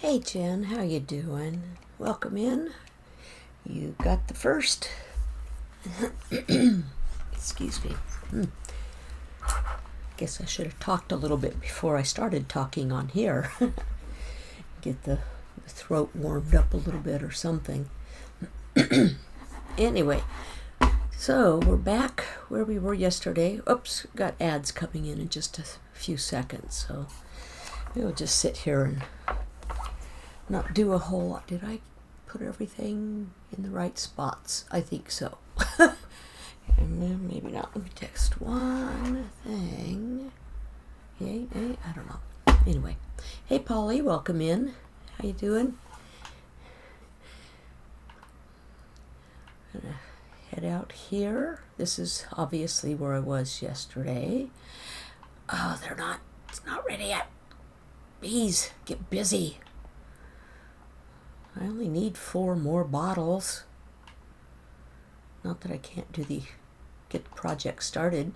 Hey Jen, how you doing? Welcome in. You got the first. Excuse me. Guess I should have talked a little bit before I started talking on here. Get the throat warmed up a little bit or something. Anyway, so we're back where we were yesterday. Oops, got ads coming in just a few seconds, so we'll just sit here and not do a whole lot. Did I put everything in the right spots? I think so. Maybe not. Let me text one thing. Yay, I don't know. Anyway, hey Polly, welcome in. How you doing? I'm gonna head out here. This is obviously where I was yesterday. Oh, it's not ready yet. Bees, get busy. I only need 4 more bottles. Not that I can't get the project started.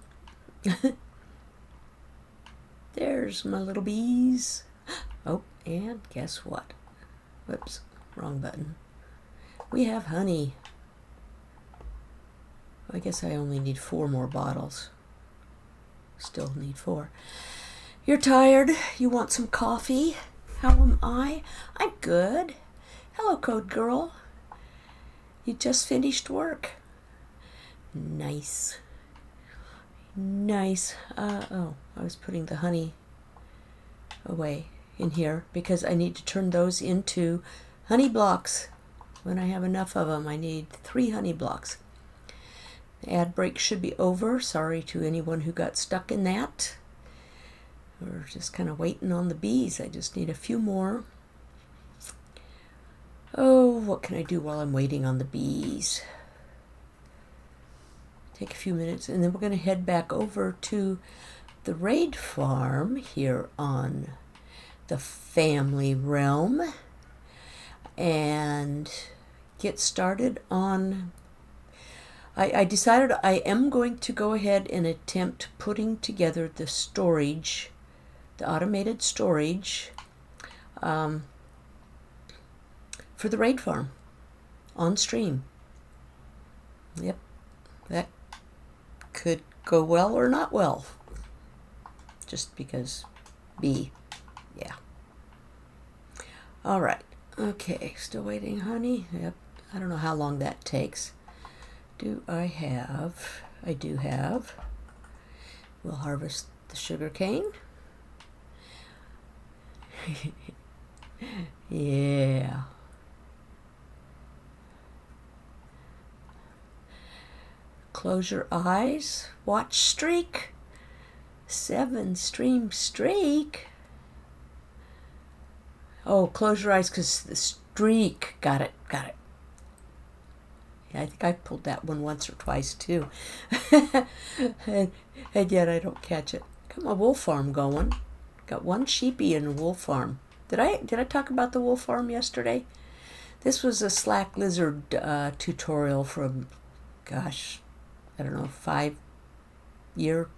There's my little bees. Oh, and guess what? Whoops, wrong button. We have honey. I guess I only need 4 more bottles. Still need 4. You're tired? You want some coffee? How am I? I'm good. Hello, Code Girl. You just finished work. Nice. Nice. I was putting the honey away in here because I need to turn those into honey blocks. When I have enough of them, I need 3 honey blocks. The ad break should be over. Sorry to anyone who got stuck in that. We're just kind of waiting on the bees. I just need a few more. Oh, what can I do while I'm waiting on the bees? Take a few minutes, and then we're going to head back over to the raid farm here on the family realm and get started on... I decided I am going to go ahead and attempt putting together the storage, the automated storage, for the raid farm on stream. Yep, that could go well or not well, just because yeah. All right, okay, still waiting, honey. Yep, I don't know how long that takes. I do have. We'll harvest the sugar cane. Yeah. Close your eyes. Watch streak. 7 stream streak. Oh, close your eyes because the streak. Got it. Yeah, I think I pulled that one once or twice too. and yet I don't catch it. Got my wool farm going. Got 1 sheepy in a wool farm. Did I talk about the wool farm yesterday? This was a slack lizard tutorial from, gosh, I don't know,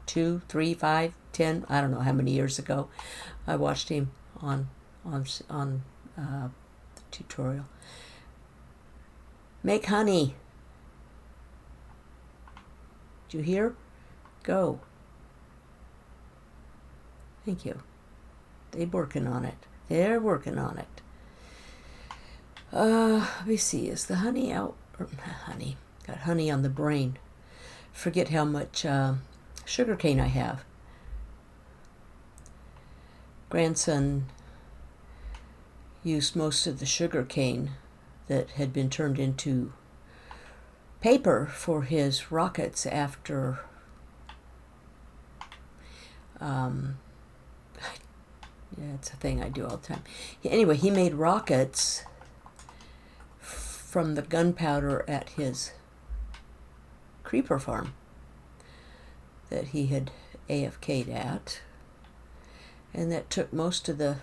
2, 3, 5, 10, I don't know how many years ago. I watched him on the tutorial. Make honey. Did you hear? Go. Thank you. They're working on it. Let me see. Is the honey out? Honey. Got honey on the brain. Forget how much sugar cane I have. Grandson used most of the sugar cane that had been turned into paper for his rockets after yeah, it's a thing I do all the time. Anyway, he made rockets from the gunpowder at his creeper farm that he had AFK'd at, and that took most of the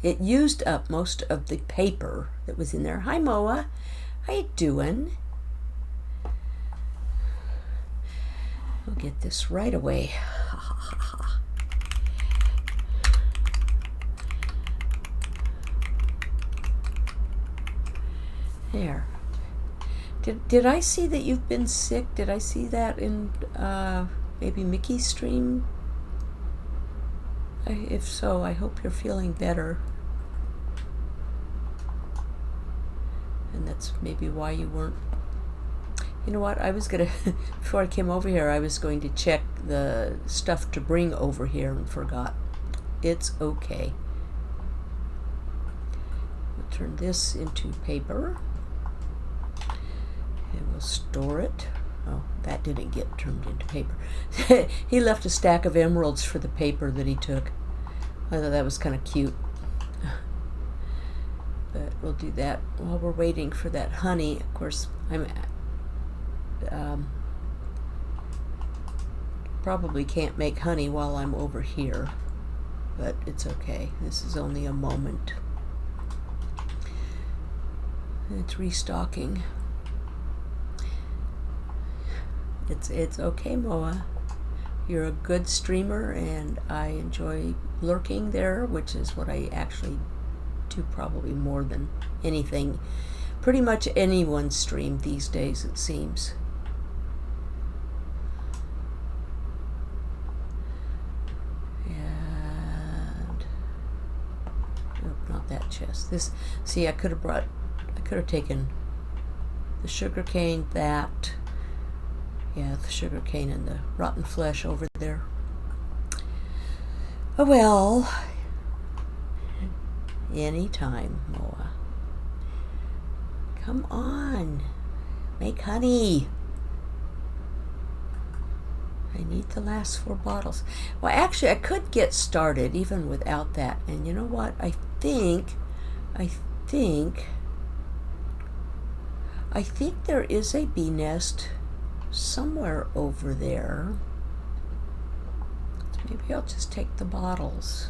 it used up most of the paper that was in there. Hi Moa, how you doing? I'll get this right away. There. Did I see that you've been sick? Did I see that in maybe Mickey's stream? If so, I hope you're feeling better. And that's maybe why you weren't. You know what? I was going to, before I came over here, I was going to check the stuff to bring over here and forgot. It's okay. We'll turn this into paper. And we'll store it. Oh, that didn't get turned into paper. He left a stack of emeralds for the paper that he took. I thought that was kind of cute. But we'll do that while we're waiting for that honey. Of course, I'm probably can't make honey while I'm over here, but it's okay. This is only a moment. It's restocking. It's okay, Moa. You're a good streamer, and I enjoy lurking there, which is what I actually do probably more than anything. Pretty much anyone's stream these days, it seems. And nope, not that chest. This, see, I could have taken the sugar cane, that. Yeah, the sugar cane and the rotten flesh over there. Oh well. Anytime, Moa. Come on. Make honey. I need the last 4 bottles. Well, actually, I could get started even without that. And you know what? I think there is a bee nest somewhere over there. So maybe I'll just take the bottles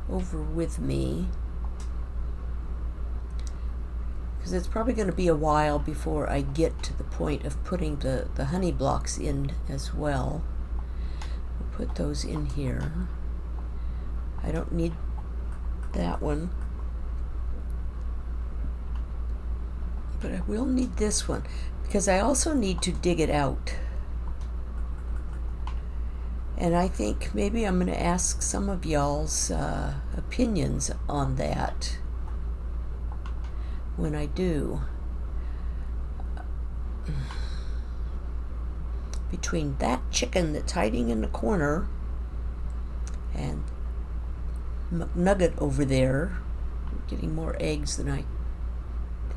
over with me, because it's probably going to be a while before I get to the point of putting the honey blocks in as well. We'll put those in here. I don't need that one, but I will need this one, because I also need to dig it out. And I think maybe I'm going to ask some of y'all's opinions on that when I do. Between that chicken that's hiding in the corner and McNugget over there, getting more eggs than I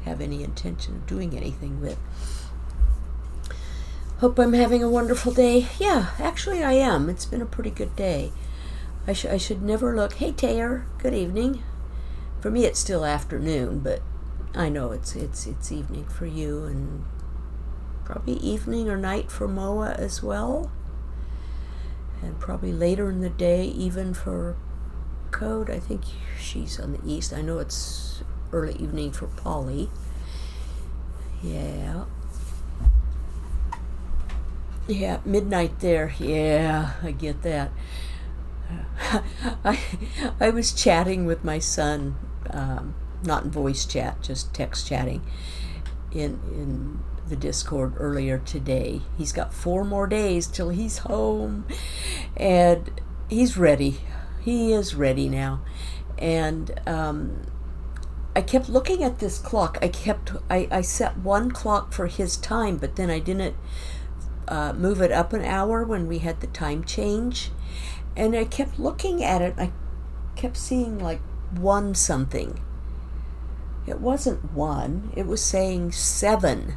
have any intention of doing anything with. Hope I'm having a wonderful day. Yeah, actually I am. It's been a pretty good day. I should never look. Hey, Taylor. Good evening. For me, it's still afternoon, but I know it's evening for you, and probably evening or night for Moa as well, and probably later in the day even for Code. I think she's on the east. I know it's early evening for Polly. Yeah. Yeah, midnight there. Yeah, I get that. I was chatting with my son, not in voice chat, just text chatting, in the Discord earlier today. He's got 4 more days till he's home, and he's ready. He is ready now. And I kept looking at this clock. I set one clock for his time, but then I didn't move it up an hour when we had the time change, and I kept looking at it. I kept seeing like 1 something. It wasn't 1, it was saying 7.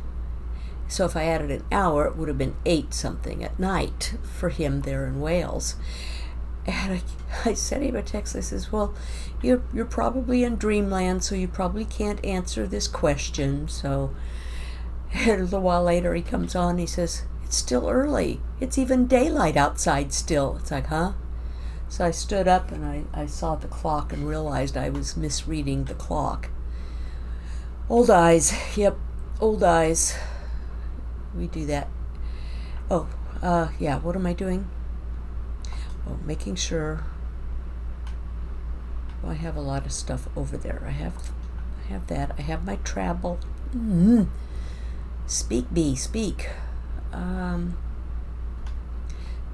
So if I added an hour, it would have been 8 something at night for him there in Wales. And I sent him a text. I says, well, you're probably in dreamland, so you probably can't answer this question. So, and a little while later he comes on, he says, it's still early. It's even daylight outside still. It's like, huh? So I stood up and I saw the clock and realized I was misreading the clock. Old eyes. Yep, old eyes. We do that. Oh, yeah, what am I doing? Oh, making sure. Well, I have a lot of stuff over there. I have that. I have my travel. Speak, bee, speak.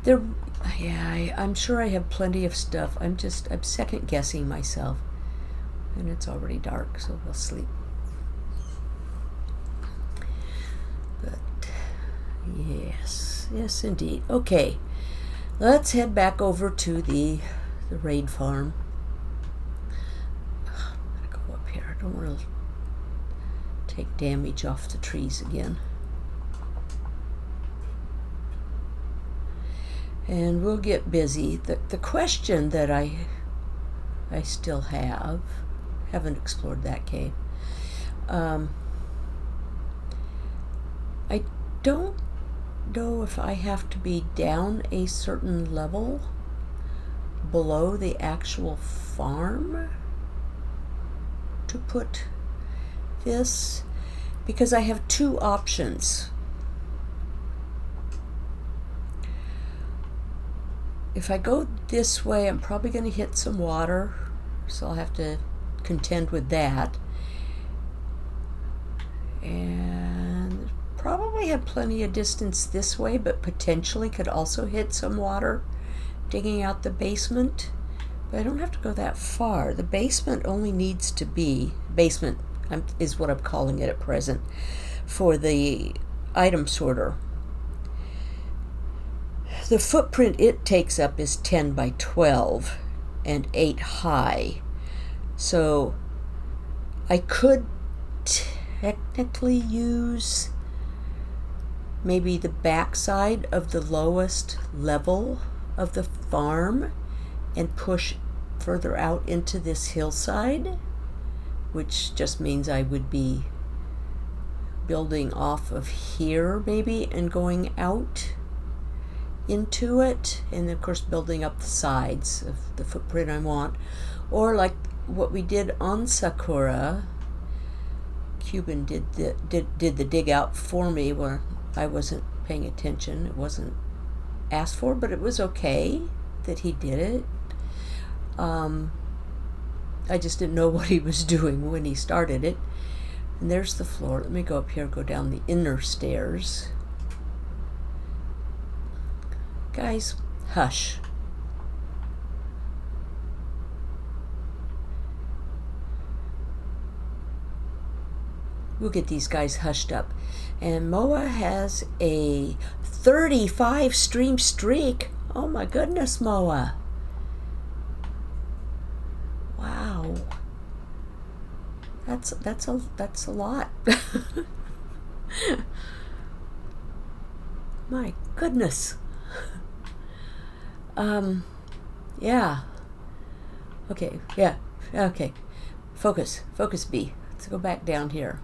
There, yeah, I'm sure I have plenty of stuff. I'm second guessing myself. And it's already dark, so we'll sleep. But, yes indeed. Okay, let's head back over to the raid farm. I'm gonna go up here. I don't want to take damage off the trees again. And we'll get busy. The question that I still haven't explored that cave. I don't know if I have to be down a certain level below the actual farm to put this, because I have two options. If I go this way, I'm probably going to hit some water, so I'll have to contend with that. And probably have plenty of distance this way, but potentially could also hit some water digging out the basement. But I don't have to go that far. The basement only needs to be, basement is what I'm calling it at present, for the item sorter. The footprint it takes up is 10 by 12 and 8 high. So I could technically use maybe the backside of the lowest level of the farm and push further out into this hillside, which just means I would be building off of here maybe and going out into it, and of course building up the sides of the footprint I want. Or like what we did on Sakura, Cuban did the dig out for me where I wasn't paying attention. It wasn't asked for, but it was okay that he did it. I just didn't know what he was doing when he started it. And there's the floor. Let me go up here, go down the inner stairs. Guys, hush. We'll get these guys hushed up. And Moa has a 35 stream streak. Oh my goodness, Moa. Wow. That's a lot. My goodness. Yeah. Okay, yeah. Okay. Focus B. Let's go back down here.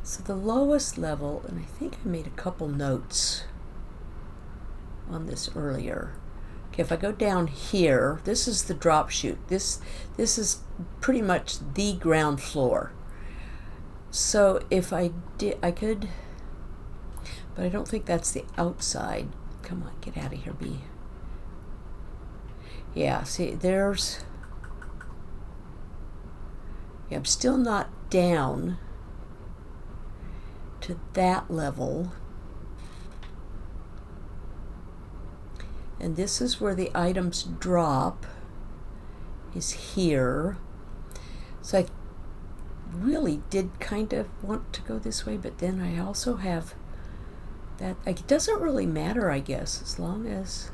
So the lowest level, and I think I made a couple notes on this earlier. Okay, if I go down here, this is the drop chute. This is pretty much the ground floor. So if I did, I could, but I don't think that's the outside. Come on, get out of here, B. Yeah, see, there's, yeah, I'm still not down to that level. And this is where the items drop, is here. So I really did kind of want to go this way, but then I also have that, it doesn't really matter, I guess, as long as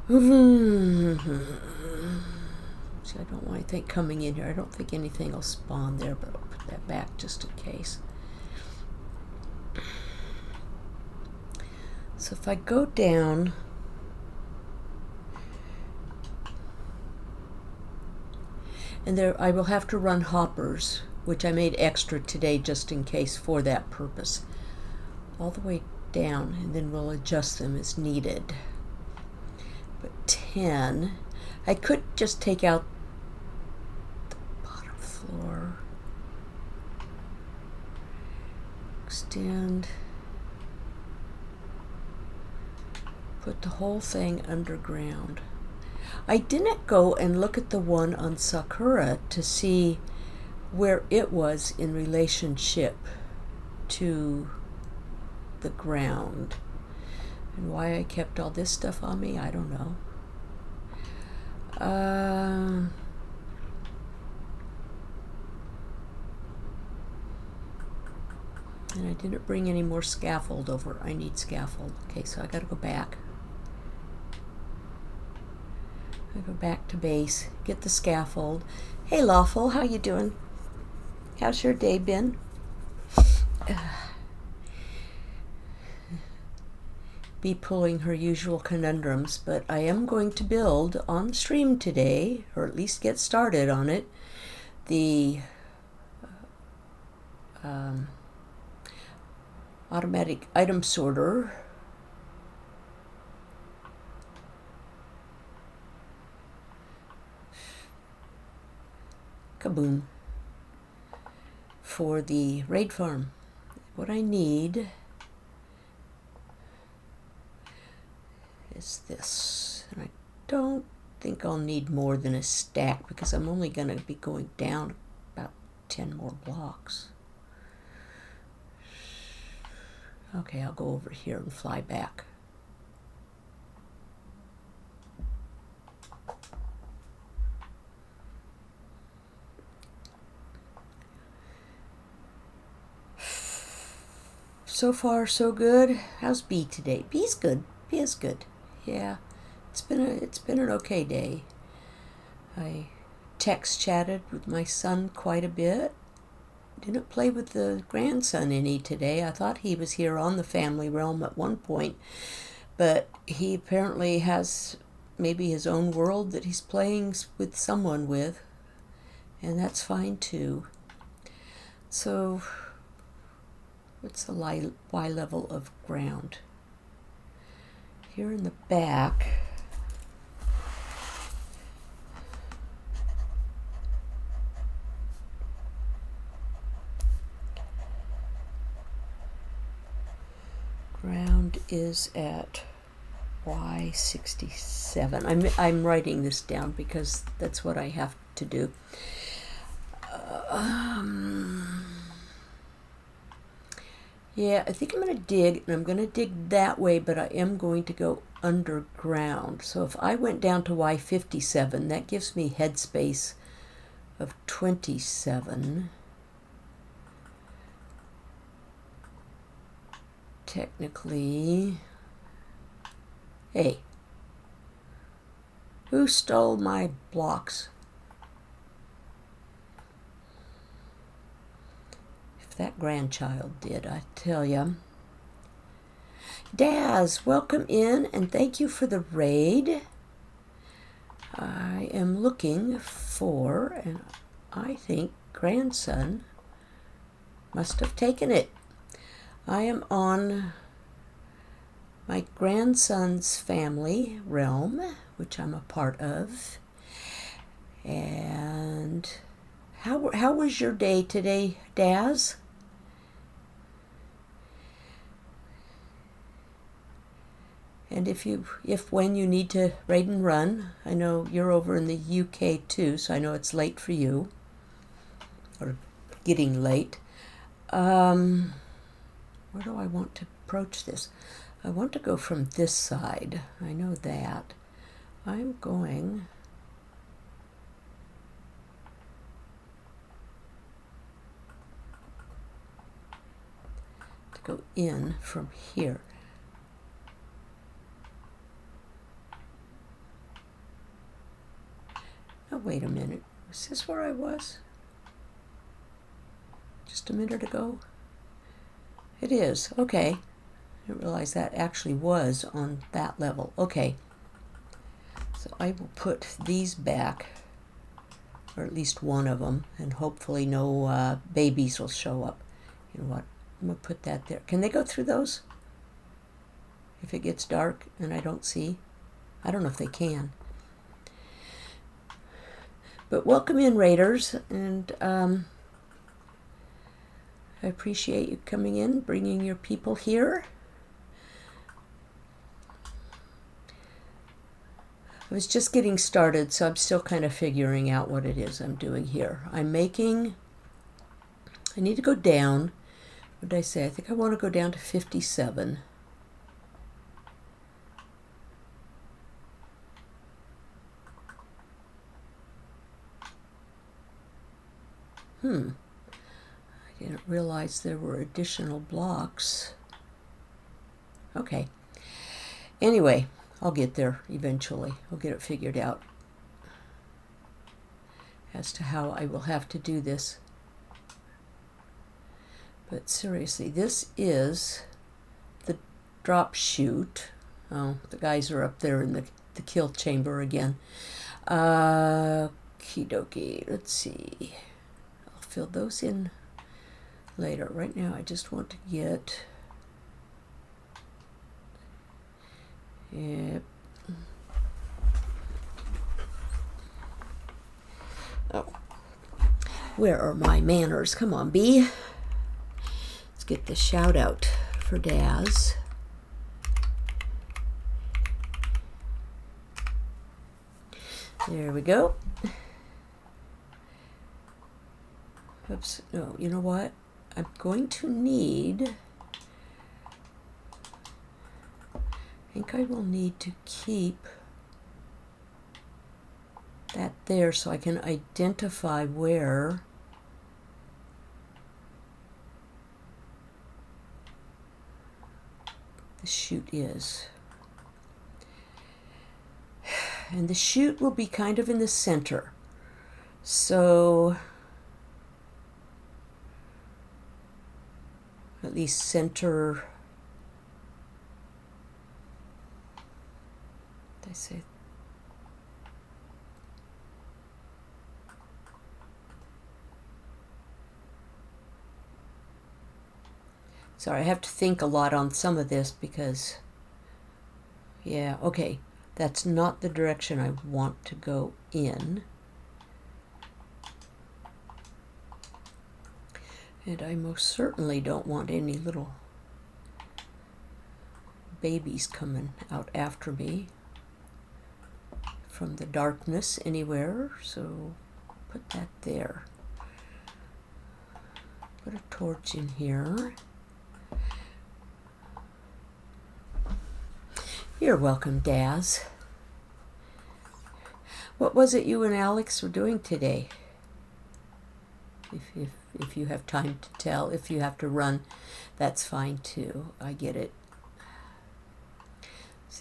see, I don't want anything coming in here. I don't think anything will spawn there, but I'll put that back just in case. So if I go down, and there I will have to run hoppers, which I made extra today just in case for that purpose, all the way down, and then we'll adjust them as needed. But 10, I could just take out the bottom floor. extend, put the whole thing underground. I didn't go and look at the one on Sakura to see where it was in relationship to the ground. And why I kept all this stuff on me, I don't know. And I didn't bring any more scaffold over. I need scaffold. Okay, so I gotta go back. I go back to base, get the scaffold. Hey Lawful, how you doing? How's your day been? Be pulling her usual conundrums, but I am going to build on stream today, or at least get started on it, the automatic item sorter kaboom for the raid farm. What I need is this, and I don't think I'll need more than a stack because I'm only going to be going down about 10 more blocks. Okay, I'll go over here and fly back. So far, so good. How's B today? B's good. B is good. Yeah, it's been an okay day. I text chatted with my son quite a bit. Didn't play with the grandson any today. I thought he was here on the family realm at one point, but he apparently has maybe his own world that he's playing with someone with, and that's fine too. So what's the Y level of ground? Here in the back, ground is at Y67. I'm writing this down because that's what I have to do. Yeah, I think I'm going to dig, and I'm going to dig that way, but I am going to go underground. So if I went down to Y57, that gives me headspace of 27. Technically, hey, who stole my blocks? If that grandchild did, I tell ya. Daz, welcome in and thank you for the raid. I am looking for, and I think grandson must have taken it. I am on my grandson's family realm, which I'm a part of. And how was your day today, Daz? And if when you need to raid and run, I know you're over in the UK too, so I know it's late for you, or getting late. Where do I want to approach this? I want to go from this side. I know that. I'm going to go in from here. Now wait a minute. Is this where I was? Just a minute ago? It is. Okay. I didn't realize that actually was on that level. Okay. So I will put these back, or at least one of them, and hopefully no babies will show up. You know what? I'm going to put that there. Can they go through those? If it gets dark and I don't see? I don't know if they can. But welcome in, Raiders, and I appreciate you coming in, bringing your people here. I was just getting started, so I'm still kind of figuring out what it is I'm doing here. I need to go down. What did I say? I think I want to go down to 57. I didn't realize there were additional blocks. Okay. Anyway, I'll get there eventually. I'll get it figured out as to how I will have to do this. But seriously, this is the drop chute. Oh, the guys are up there in the kill chamber again. Okie dokie. Let's see. I'll fill those in later. Right now, I just want to get... Yep. Oh. Where are my manners? Come on, Bee. Let's get the shout out for Daz. There we go. Oops. No, you know what? I'm going to need... I think I will need to keep that there so I can identify where the chute is. And the chute will be kind of in the center. So at least center... I say sorry, I have to think a lot on some of this because yeah, okay, that's not the direction I want to go in, and I most certainly don't want any little babies coming out after me from the darkness anywhere, so put that there. Put a torch in here. You're welcome, Daz. What was it you and Alex were doing today? If you have time to tell, if you have to run, that's fine too. I get it.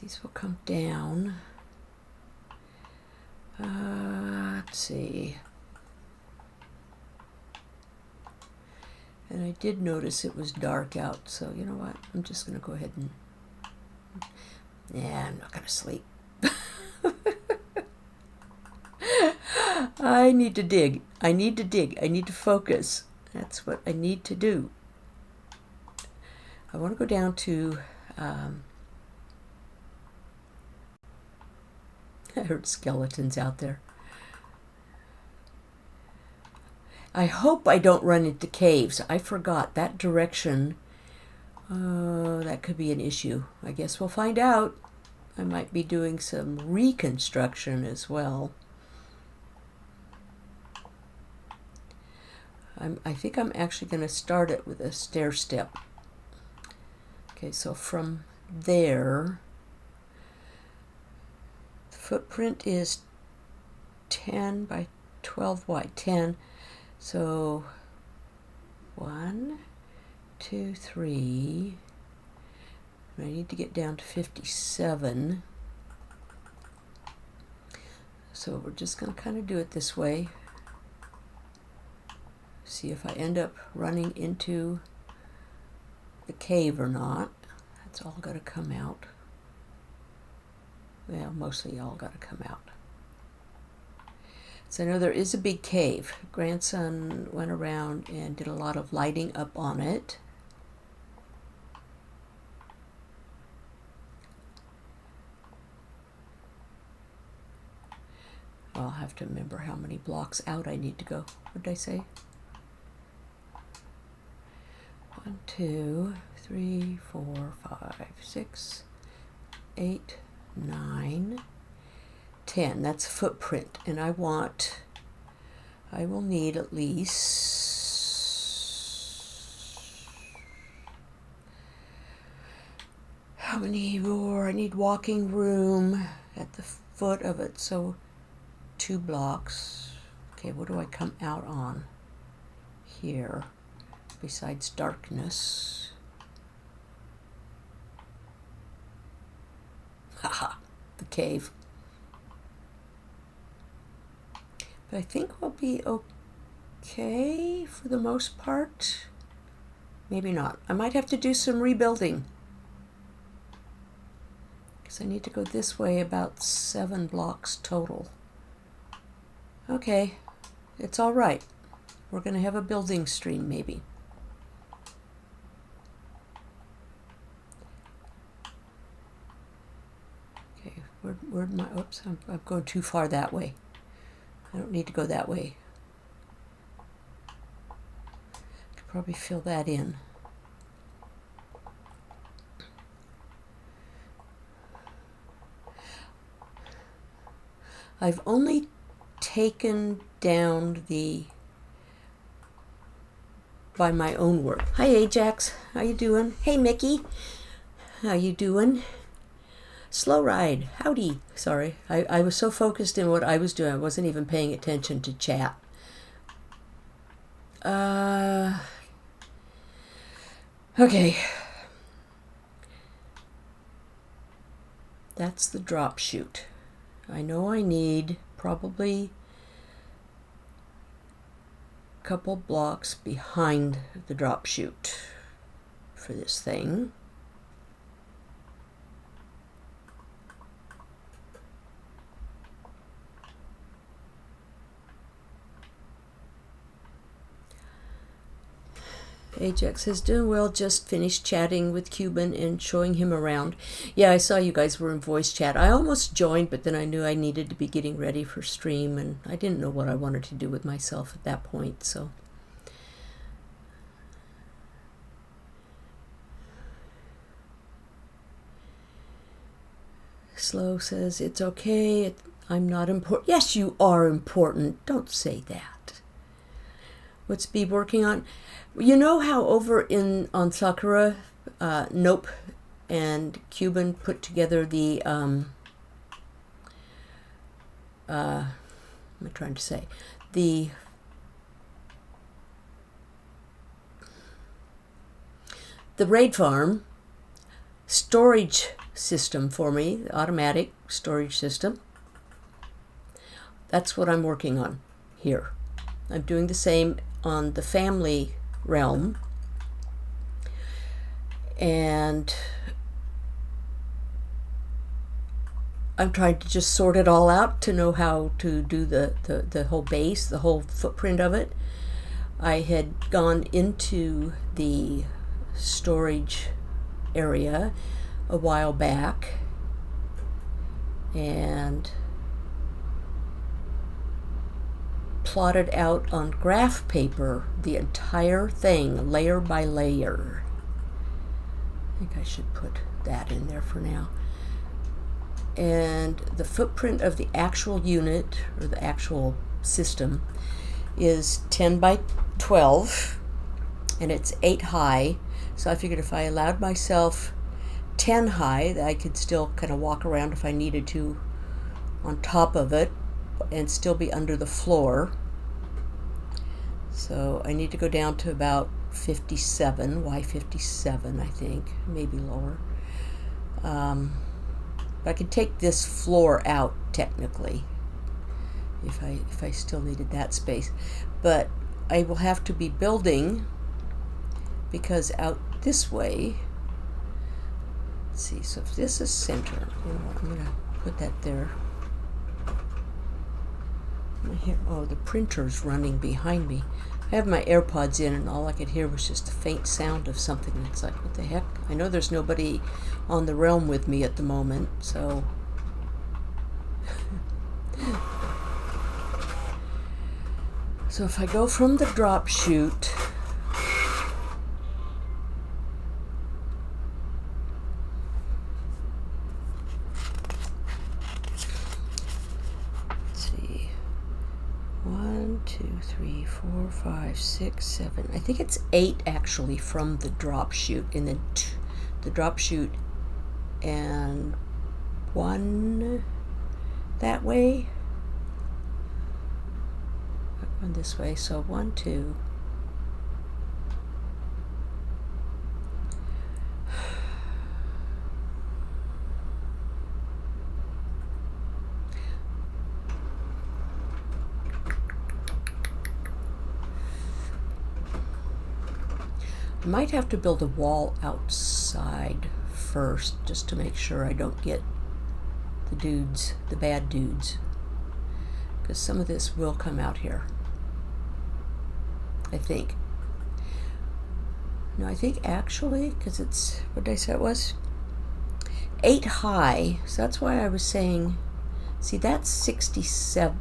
These will come down. Let's see. And I did notice it was dark out, so you know what? I'm just going to go ahead and... Yeah, I'm not going to sleep. I need to dig. I need to dig. I need to focus. That's what I need to do. I want to go down to... I heard skeletons out there. I hope I don't run into caves. I forgot that direction. That could be an issue. I guess we'll find out. I might be doing some reconstruction as well. I think I'm actually going to start it with a stair step. Okay, so from there... footprint is 10 by 12 wide, 10. So 1, 2, 3. I need to get down to 57. So we're just going to kind of do it this way. See if I end up running into the cave or not. That's all got to come out. Well, mostly all got to come out. So I know there is a big cave. Grandson went around and did a lot of lighting up on it. I'll have to remember how many blocks out I need to go. What did I say? 1, 2, 3, 4, 5, 6, 8, 9, 10. That's footprint, and I will need at least, how many more? I need walking room at the foot of it, so 2 blocks. Okay, what do I come out on here besides darkness? Haha, the cave. But I think we'll be okay for the most part. Maybe not. I might have to do some rebuilding, because I need to go this way about 7 blocks total. Okay, it's all right. We're going to have a building stream, maybe. Okay, where'd my, oops, I'm going too far that way. I don't need to go that way. I could probably fill that in. I've only taken down the by my own work. Hi Ajax, how you doing? Hey Mickey, how you doing? Slow ride, howdy. Sorry, I was so focused in what I was doing, I wasn't even paying attention to chat. Okay. That's the drop chute. I know I need probably a couple blocks behind the drop chute for this thing. Ajax says, doing well, just finished chatting with Cuban and showing him around. Yeah, I saw you guys were in voice chat. I almost joined, but then I knew I needed to be getting ready for stream, and I didn't know what I wanted to do with myself at that point, so. Slow says, it's okay, I'm not important. Yes, you are important. Don't say that. What's Bee working on? You know how over on Sakura, Nope and Cuban put together the, what am I trying to say? The raid farm storage system for me, the automatic storage system. That's what I'm working on here. I'm doing the same on the family realm, and I'm trying to just sort it all out to know how to do the whole base, the whole footprint of it. I had gone into the storage area a while back and plotted out on graph paper the entire thing, layer by layer. I think I should put that in there for now. And the footprint of the actual unit, or the actual system, is 10 by 12, and it's 8 high. So I figured if I allowed myself 10 high, that I could still kind of walk around if I needed to on top of it and still be under the floor. So I need to go down to about 57, Y57 I think, maybe lower. But I could take this floor out technically if I still needed that space. But I will have to be building, because out this way, let's see, so if this is center, you know what, I'm going to put that there. Oh, the printer's running behind me. I have my AirPods in, and all I could hear was just a faint sound of something. It's like, what the heck? I know there's nobody on the realm with me at the moment, so. So if I go from the drop chute 1, 2, 3, 4, 5, 6, 7. I think it's 8 actually from the drop shoot, and then the drop shoot and 1 that way. One this way, so 1, 2. I might have to build a wall outside first, just to make sure I don't get the dudes, the bad dudes, because some of this will come out here, I think. No, I think actually, because it's, what did I say it was? 8 high, so that's why I was saying, see, that's 67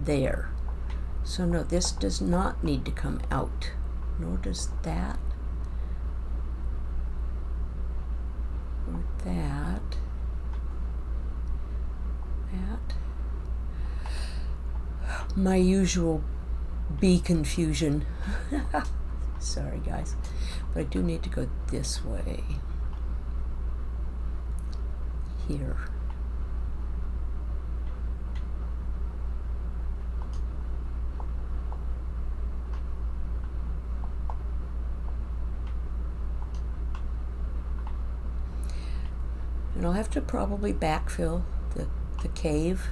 there. So no, this does not need to come out, nor does that, or that. My usual bee confusion. Sorry guys, but I do need to go this way here. And I'll have to probably backfill the cave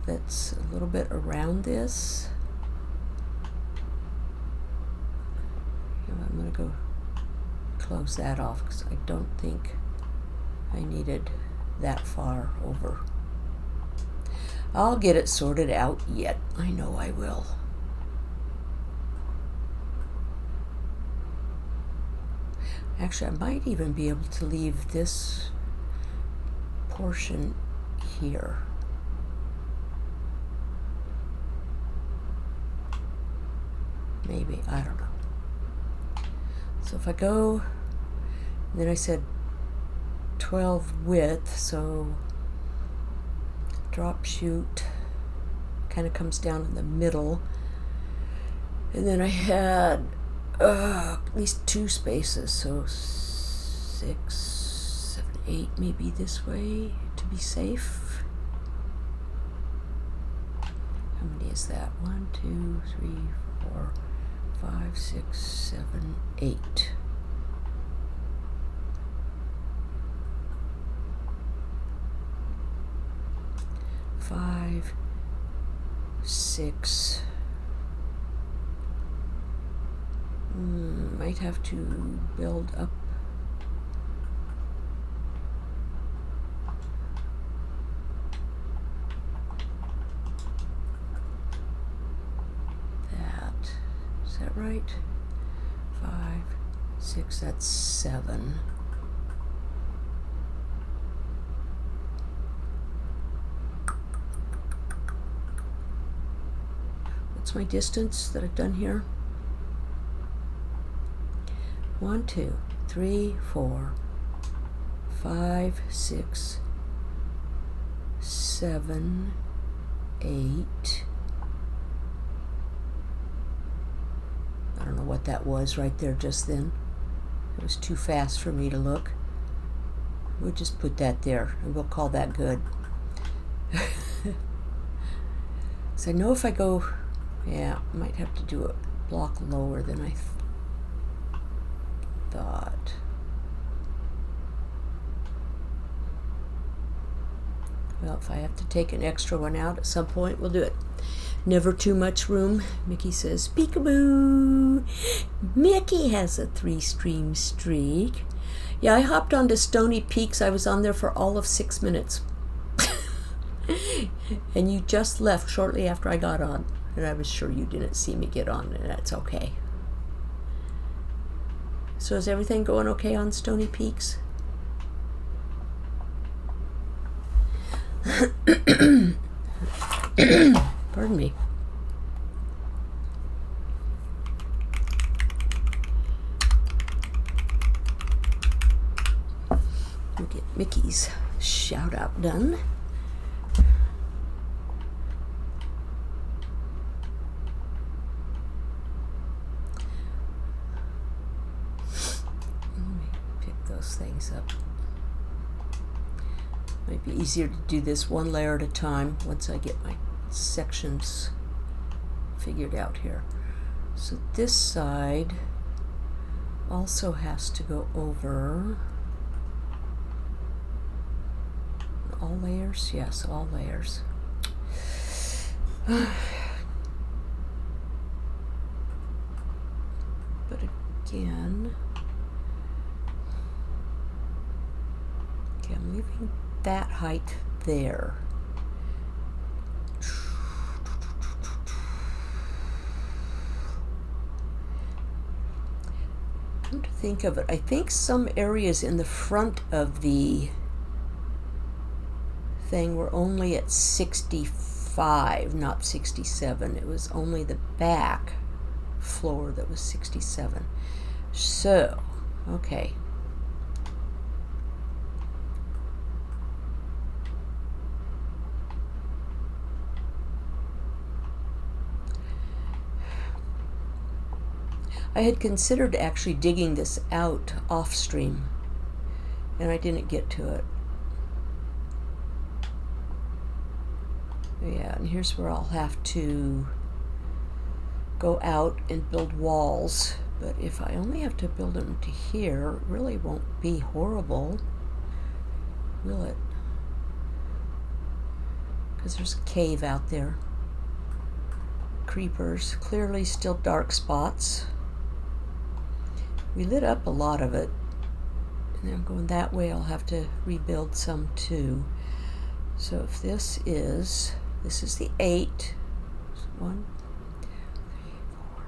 that's a little bit around this. I'm going to go close that off because I don't think I needed that far over. I'll get it sorted out yet. I know I will. Actually, I might even be able to leave this portion here. Maybe, I don't know. So if I go, and then I said 12 width, so drop shoot kind of comes down in the middle. And then I had at least 2 spaces, so 6, 7, 8, maybe this way to be safe. How many is that? 1, 2, 3, 4, 5, 6, 7, 8. Five, 6. Might have to build up. That. Is that right? 5, 6, that's 7. What's my distance that I've done here? 1, 2, 3, 4, 5, 6, 7, 8. I don't know what that was right there just then. It was too fast for me to look. We'll just put that there and we'll call that good. So I know if I go, yeah, I might have to do a block lower than I thought. Well, if I have to take an extra one out at some point, we'll do it. Never too much room. Mickey says, peekaboo. Mickey has a 3-stream streak. Yeah, I hopped onto Stony Peaks. I was on there for all of 6 minutes. And you just left shortly after I got on. And I was sure you didn't see me get on, and that's okay. So is everything going okay on Stony Peaks? Pardon me. We'll get Mickey's shout out done. those things up. Might be easier to do this one layer at a time once I get my sections figured out here. So this side also has to go over all layers. Yes, all layers. But again, okay, I'm leaving that height there. Come to think of it, I think some areas in the front of the thing were only at 65, not 67. It was only the back floor that was 67. So, okay. I had considered actually digging this out off stream, and I didn't get to it. Yeah, and here's where I'll have to go out and build walls, but if I only have to build them to here, it really won't be horrible, will it? Because there's a cave out there. Creepers, clearly still dark spots. We lit up a lot of it, and I'm going that way. I'll have to rebuild some too. So if this is the 8, 1, 2, 3, 4,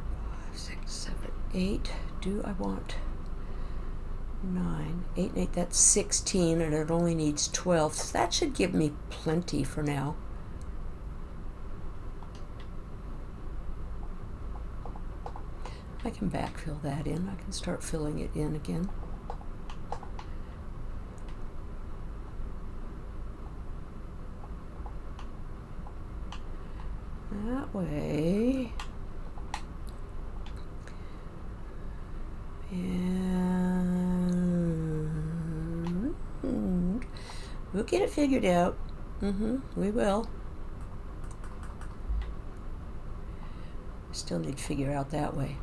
5, 6, 7, 8. Do I want 9, 8, and 8? That's 16, and it only needs 12. So that should give me plenty for now. I can backfill that in. I can start filling it in again. That way. And we'll get it figured out. We will. Still need to figure out that way.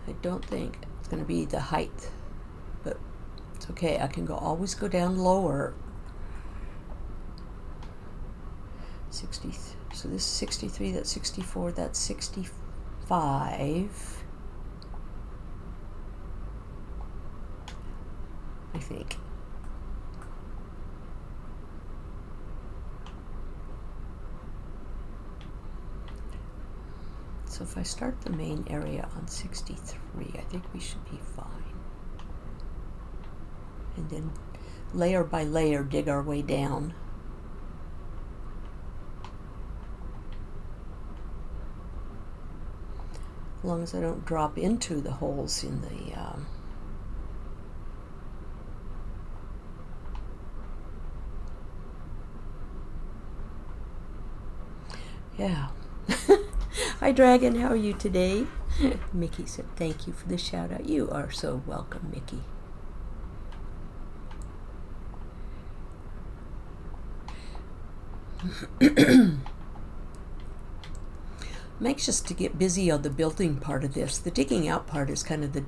I don't think it's going to be the height, but it's okay. I can always go down lower. 60. So this is 63. That's 64. That's 65. I think. So if I start the main area on 63, I think we should be fine. And then layer by layer dig our way down. As long as I don't drop into the holes in the yeah. Hi Dragon, how are you today? Mickey said thank you for the shout out. You are so welcome, Mickey. I'm anxious to get busy on the building part of this. The digging out part is kind of the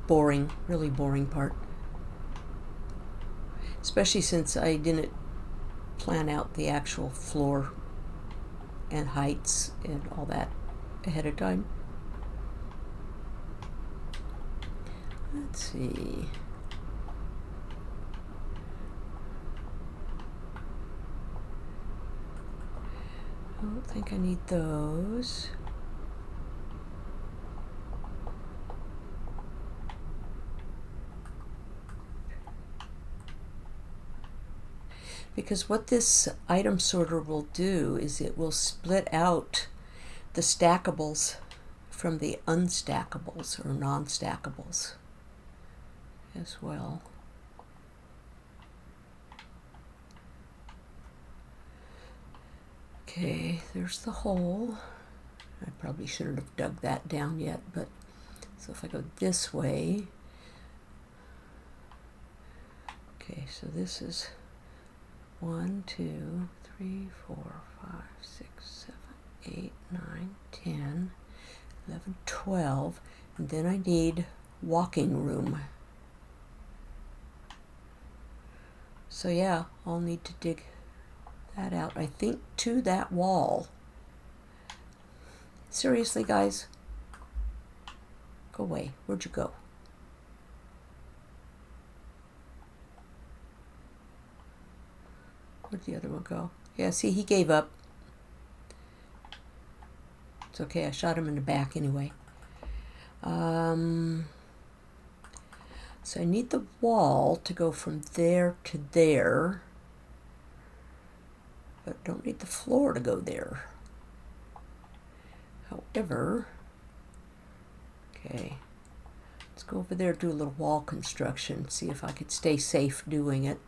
boring, really boring part. Especially since I didn't plan out the actual floor and heights and all that ahead of time. Let's see. I don't think I need those. Because what this item sorter will do is it will split out the stackables from the unstackables or non-stackables as well. Okay, there's the hole. I probably shouldn't have dug that down yet, but so if I go this way, Okay, so this is 1, 2, 3, 4, 5, 6, 7, 8, 9, 10, 11, 12, and then I need walking room. So yeah, I'll need to dig that out, I think, to that wall. Seriously, guys? Go away. Where'd you go? Where'd the other one go? Yeah, see, he gave up. It's okay, I shot him in the back anyway. So I need the wall to go from there to there, but don't need the floor to go there. However, okay, let's go over there, do a little wall construction, see if I could stay safe doing it.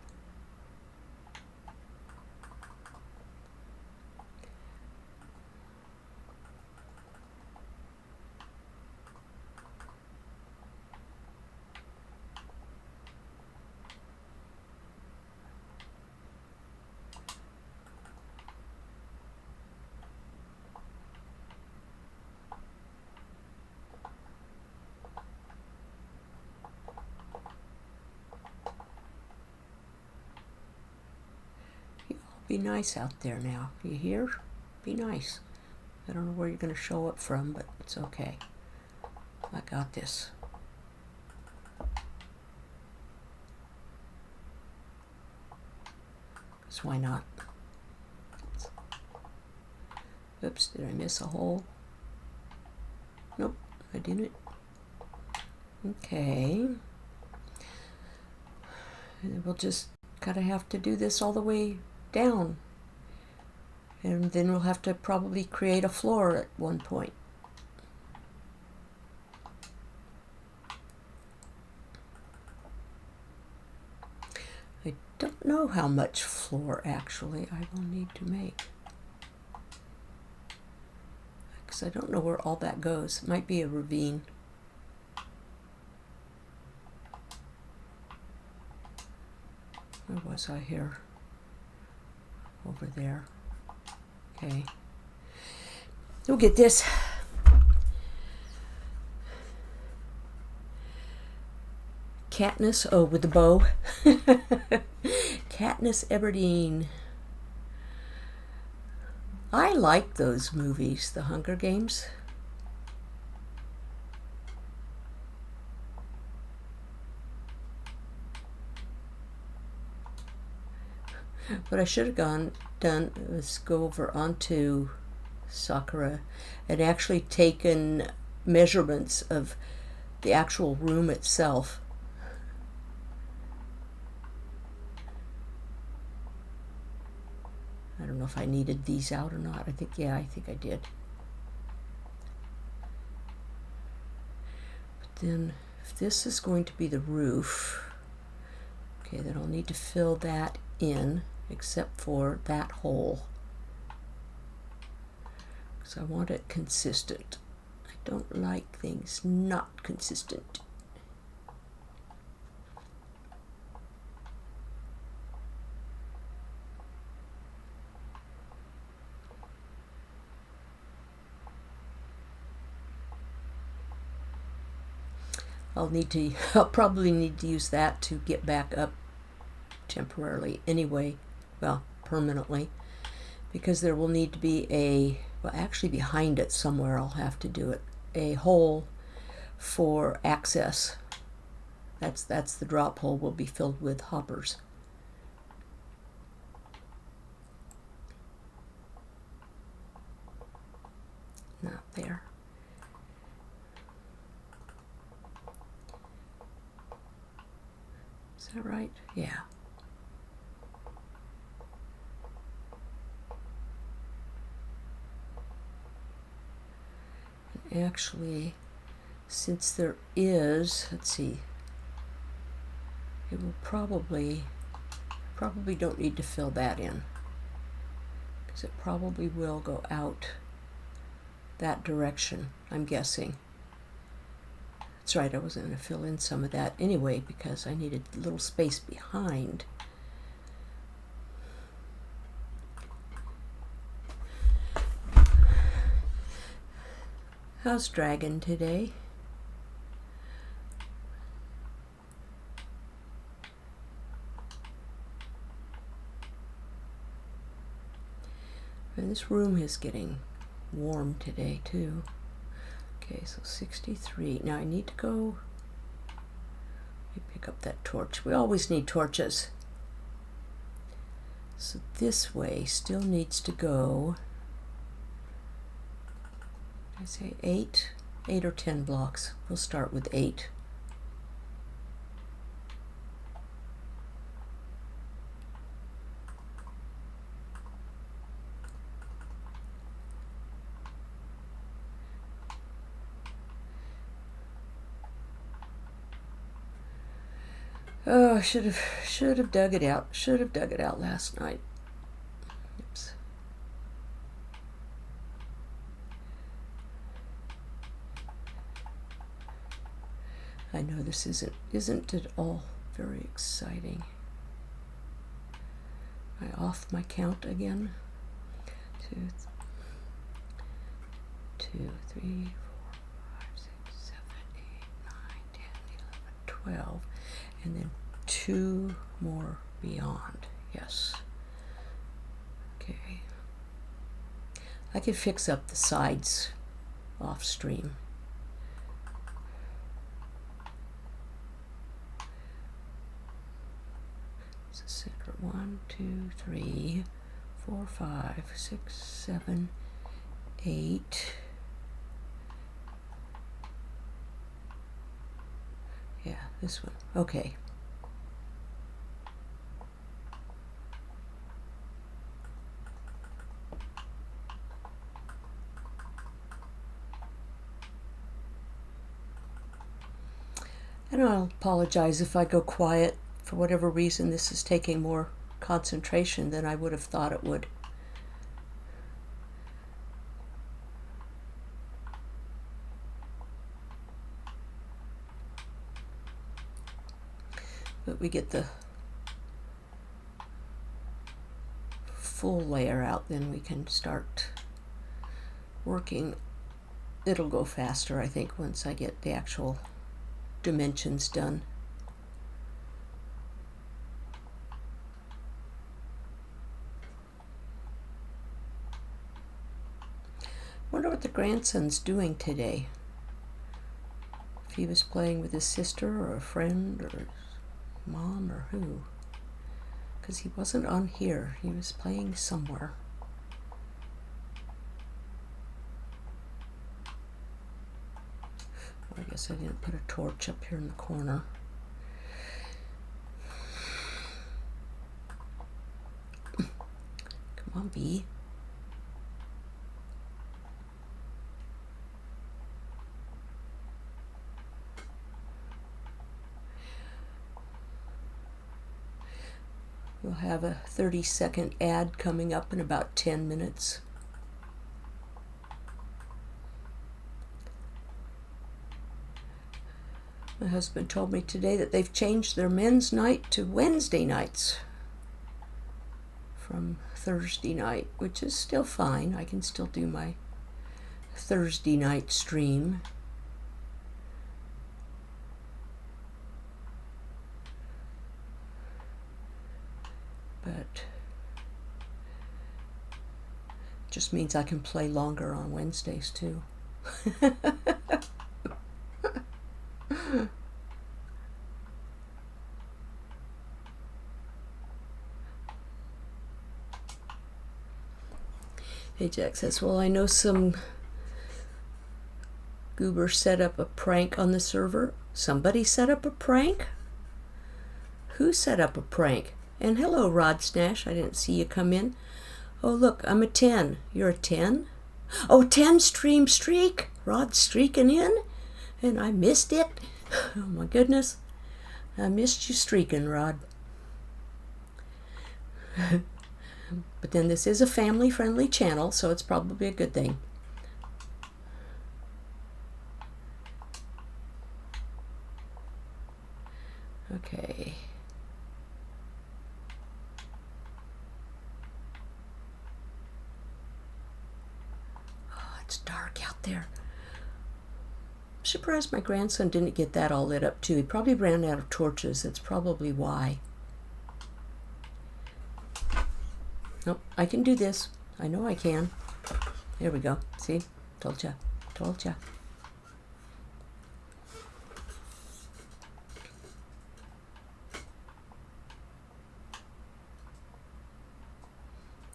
Be nice out there now. You hear? Be nice. I don't know where you're going to show up from, but it's okay. I got this. So why not? Oops, did I miss a hole? Nope, I didn't. Okay. And we'll just kind of have to do this all the way down. And then we'll have to probably create a floor at one point. I don't know how much floor actually I will need to make, because I don't know where all that goes. It might be a ravine. Where was I here? Over there. Okay. We'll get this. Katniss, oh, with the bow. Katniss Everdeen. I like those movies, The Hunger Games. What I should have done was go over onto Sakura and actually taken measurements of the actual room itself. I don't know if I needed these out or not. I think I did. But then if this is going to be the roof, okay, then I'll need to fill that in, except for that hole, because I want it consistent. I don't like things not consistent. I'll probably need to use that to get back up temporarily anyway, well, permanently, because there will need to be well, actually behind it somewhere I'll have to do it, a hole for access. That's the drop hole will be filled with hoppers. Not there. Is that right? Yeah. And actually, since there is, let's see, it will probably don't need to fill that in, because it probably will go out that direction, I'm guessing. That's right, I wasn't going to fill in some of that anyway because I needed a little space behind. How's Dragon today? And this room is getting warm today too. Okay, so 63. Now I need to go pick up that torch. We always need torches. So this way still needs to go, I say 8 or 10 blocks. We'll start with 8. Oh, I should have dug it out. Should have dug it out last night. Oops. I know this isn't at all very exciting. Am I off my count again? 2, 3, 4, 5, 6, 7, 8, 9, 10, 11, 12. And then 2 more beyond. Yes. Okay. I could fix up the sides off stream. So center 1, 2, 3, 4, 5, 6, 7, 8. Yeah, this one. Okay. And I'll apologize if I go quiet. For whatever reason, this is taking more concentration than I would have thought it would. But we get the full layer out, then we can start working. It'll go faster, I think, once I get the actual dimensions done. Wonder what the grandson's doing today. If he was playing with his sister or a friend or his mom or who. Because he wasn't on here. He was playing somewhere. Well, I guess I didn't put a torch up here in the corner. Come on, bee. We'll have a 30-second ad coming up in about 10 minutes. My husband told me today that they've changed their men's night to Wednesday nights from Thursday night, which is still fine. I can still do my Thursday night stream. But just means I can play longer on Wednesdays too. Hey, Jack says, well, I know some goober set up a prank on the server. Somebody set up a prank? Who set up a prank? And hello, Rod Snash. I didn't see you come in. Oh, look, I'm a 10. You're a 10? Oh, 10 stream streak. Rod's streaking in, and I missed it. Oh, my goodness. I missed you streaking, Rod. But then this is a family-friendly channel, so it's probably a good thing. Okay. Oh, it's dark out there. I'm surprised my grandson didn't get that all lit up too. He probably ran out of torches. That's probably why. Nope, I can do this. I know I can. There we go. See? Told ya. Told ya.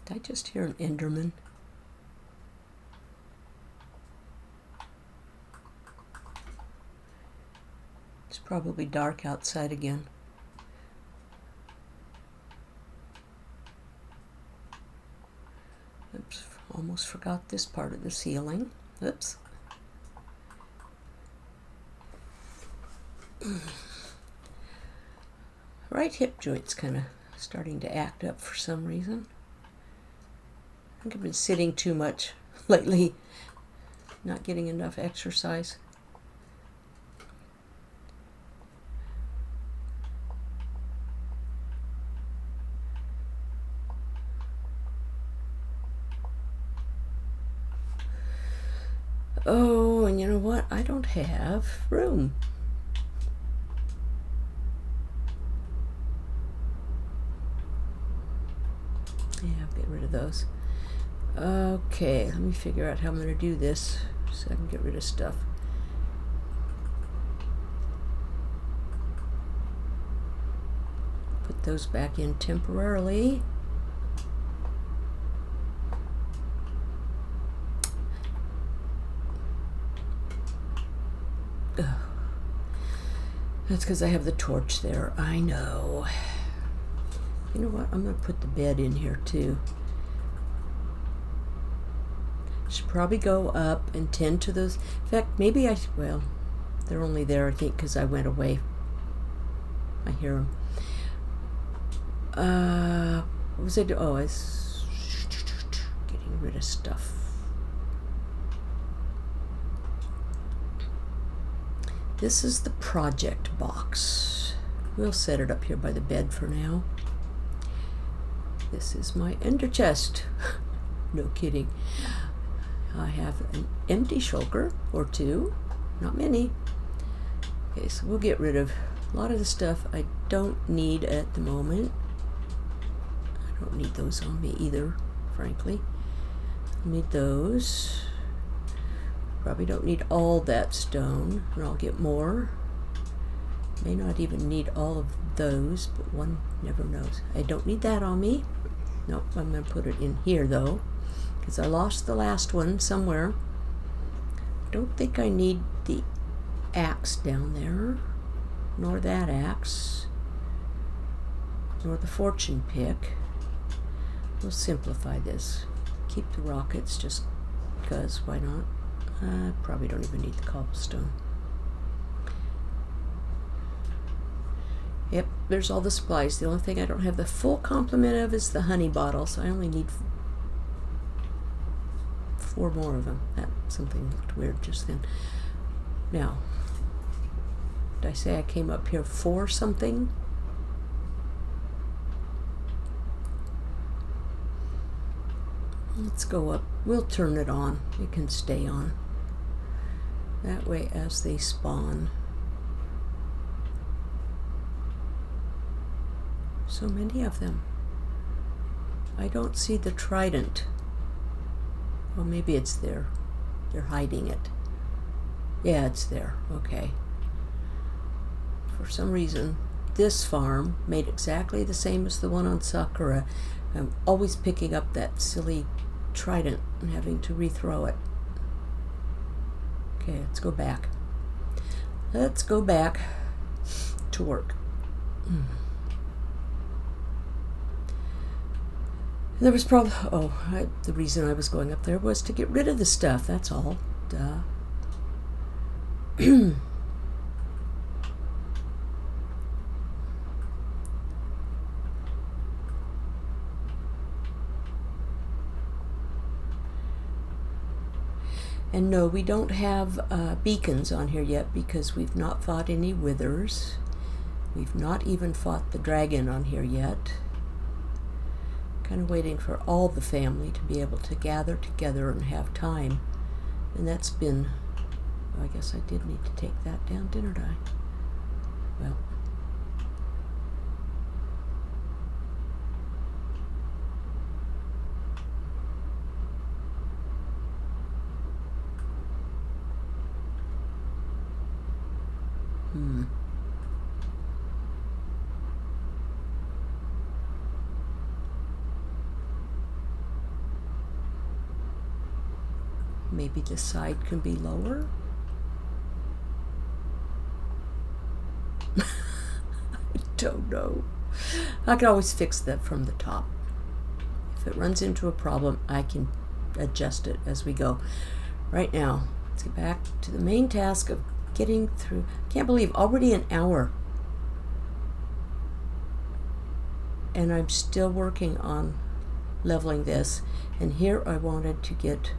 Did I just hear an Enderman? It's probably dark outside again. Oops, almost forgot this part of the ceiling. Oops. Right hip joint's kind of starting to act up for some reason. I think I've been sitting too much lately, not getting enough exercise. Oh, and you know what? I don't have room. Yeah, I'll get rid of those. Okay, let me figure out how I'm going to do this so I can get rid of stuff. Put those back in temporarily. Ugh. That's because I have the torch there. I know. You know what? I'm going to put the bed in here too. Should probably go up and tend to those. In fact, maybe well, they're only there, I think, because I went away. I hear them. What was I doing? Oh, I was getting rid of stuff. This is the project box. We'll set it up here by the bed for now. This is my ender chest. No kidding. I have an empty shulker or two, not many. Okay, so we'll get rid of a lot of the stuff I don't need at the moment. I don't need those on me either, frankly. I need those. Probably don't need all that stone, and I'll get more. May not even need all of those, but one never knows. I don't need that on me. Nope, I'm going to put it in here though, because I lost the last one somewhere. I don't think I need the axe down there, nor that axe, nor the fortune pick. We'll simplify this. Keep the rockets just because, why not? I probably don't even need the cobblestone. Yep, there's all the supplies. The only thing I don't have the full complement of is the honey bottles. I only need 4 more of them. That something looked weird just then. Now, did I say I came up here for something? Let's go up. We'll turn it on. It can stay on. That way as they spawn. So many of them. I don't see the trident. Well, maybe it's there. They're hiding it. Yeah, it's there. Okay. For some reason, this farm made exactly the same as the one on Sakura. I'm always picking up that silly trident and having to rethrow it. Okay, let's go back. Let's go back to work. There was probably, the reason I was going up there was to get rid of the stuff, that's all. Duh. And no, we don't have beacons on here yet because we've not fought any withers. We've not even fought the dragon on here yet. Kind of waiting for all the family to be able to gather together and have time. And that's been, well, I guess I did need to take that down, didn't I? Well. Maybe the side can be lower? I don't know. I can always fix that from the top. If it runs into a problem, I can adjust it as we go. Right now, let's get back to the main task of getting through. I can't believe already an hour. And I'm still working on leveling this. And here I wanted to get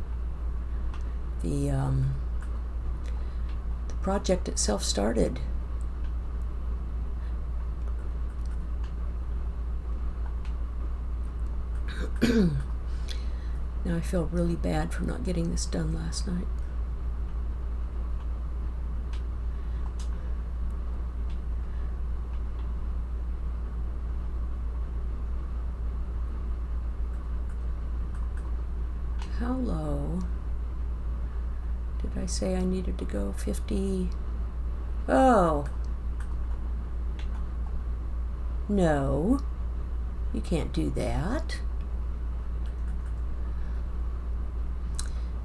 the project itself started. Now I feel really bad for not getting this done last night. How low did I say I needed to go? 50? Oh. No. You can't do that.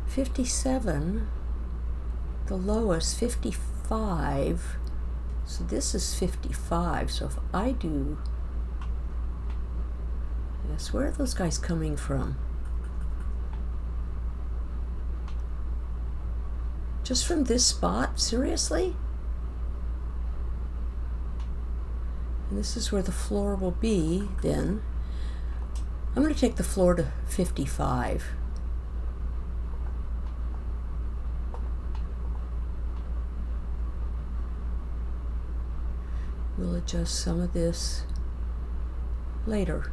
57. The lowest, 55. So this is 55. So if I do... Yes, where are those guys coming from? Just from this spot? Seriously? And this is where the floor will be then. I'm going to take the floor to 55. We'll adjust some of this later.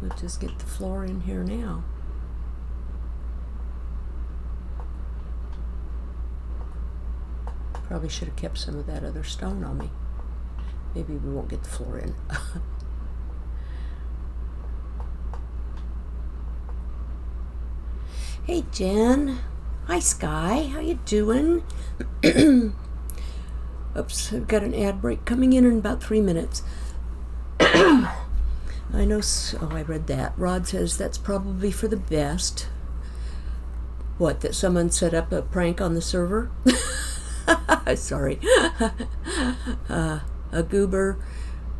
We'll just get the floor in here now. Probably should have kept some of that other stone on me. Maybe we won't get the floor in. Hey Jen. Hi Sky. How you doing? Oops, I've got an ad break coming in about 3 minutes. I know, oh, I read that. Rod says that's probably for the best. What, that someone set up a prank on the server? Sorry. A goober.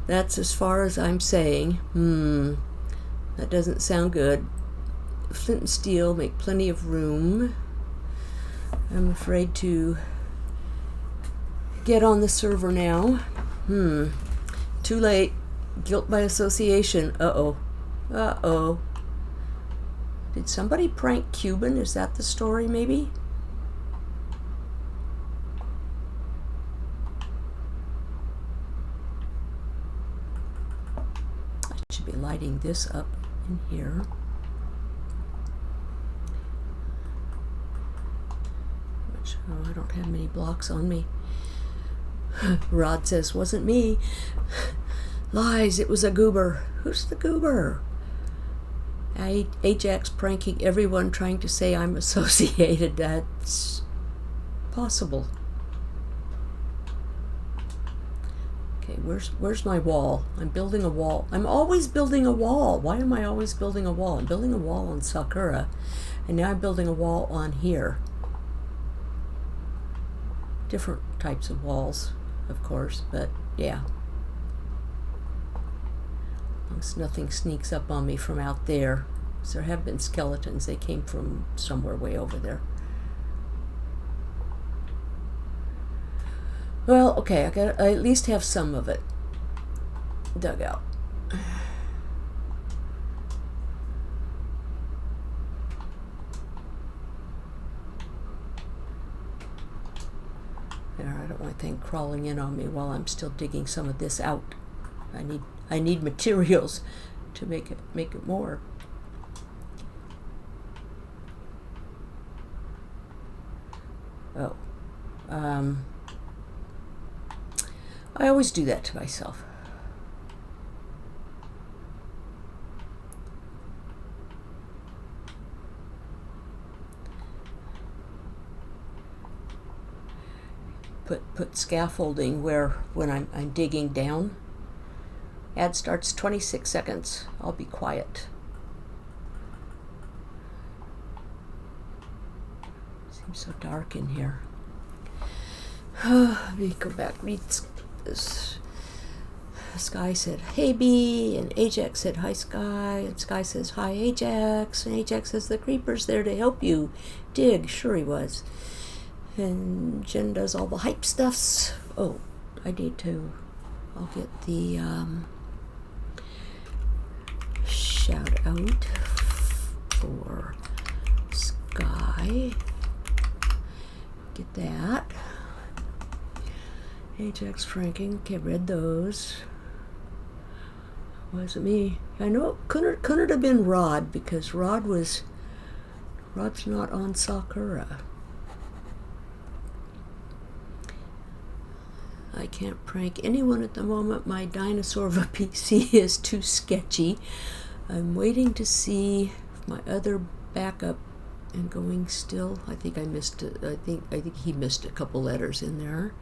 That's as far as I'm saying. That doesn't sound good. Flint and steel make plenty of room. I'm afraid to get on the server now. Too late. Guilt by association. Uh-oh. Uh-oh. Did somebody prank Cuban? Is that the story, maybe? I should be lighting this up in here. Which, oh, I don't have many blocks on me. Rod says, wasn't me. Lies, it was a goober. Who's the goober? Ajax pranking everyone, trying to say I'm associated. That's possible. Okay, where's my wall? I'm building a wall. I'm always building a wall. Why am I always building a wall? I'm building a wall on Sakura, and now I'm building a wall on here. Different types of walls, of course, but yeah. As long as nothing sneaks up on me from out there. So there have been skeletons. They came from somewhere way over there. Well, okay, I at least have some of it dug out. There, I don't want anything crawling in on me while I'm still digging some of this out. I need materials to make it more. Oh. I always do that to myself. Put scaffolding where when I'm digging down. Ad starts 26 seconds. I'll be quiet. Seems so dark in here. Let me go back, read this. Sky said, "Hey Bee," and Ajax said, "Hi Sky," and Sky says, "Hi Ajax," and Ajax says, "The creeper's there to help you dig." Sure he was. And Jen does all the hype stuffs. Oh, I need to, I'll get the shout out for Sky. Get that. Ajax franking. Okay, read those. Wasn't me. I know it couldn't have been Rod, because Rod's not on Sakura. I can't prank anyone at the moment. My dinosaur of a PC is too sketchy. I'm waiting to see my other backup and going still. I think I missed it. I think he missed a couple letters in there.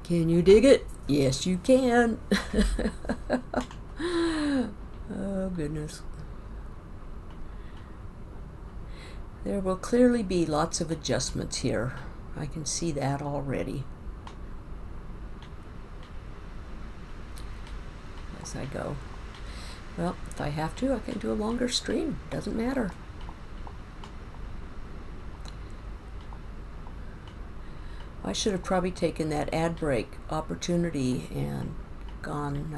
Can you dig it? Yes, you can. Oh, goodness. There will clearly be lots of adjustments here. I can see that already. As I go. Well, if I have to, I can do a longer stream. Doesn't matter. I should have probably taken that ad break opportunity and gone,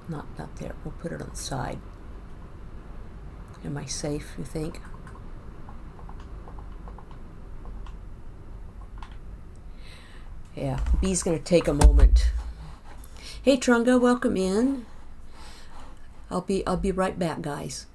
not there. We'll put it on the side. Am I safe, you think? Yeah, B's gonna take a moment. Hey Trunga, welcome in. I'll be right back, guys.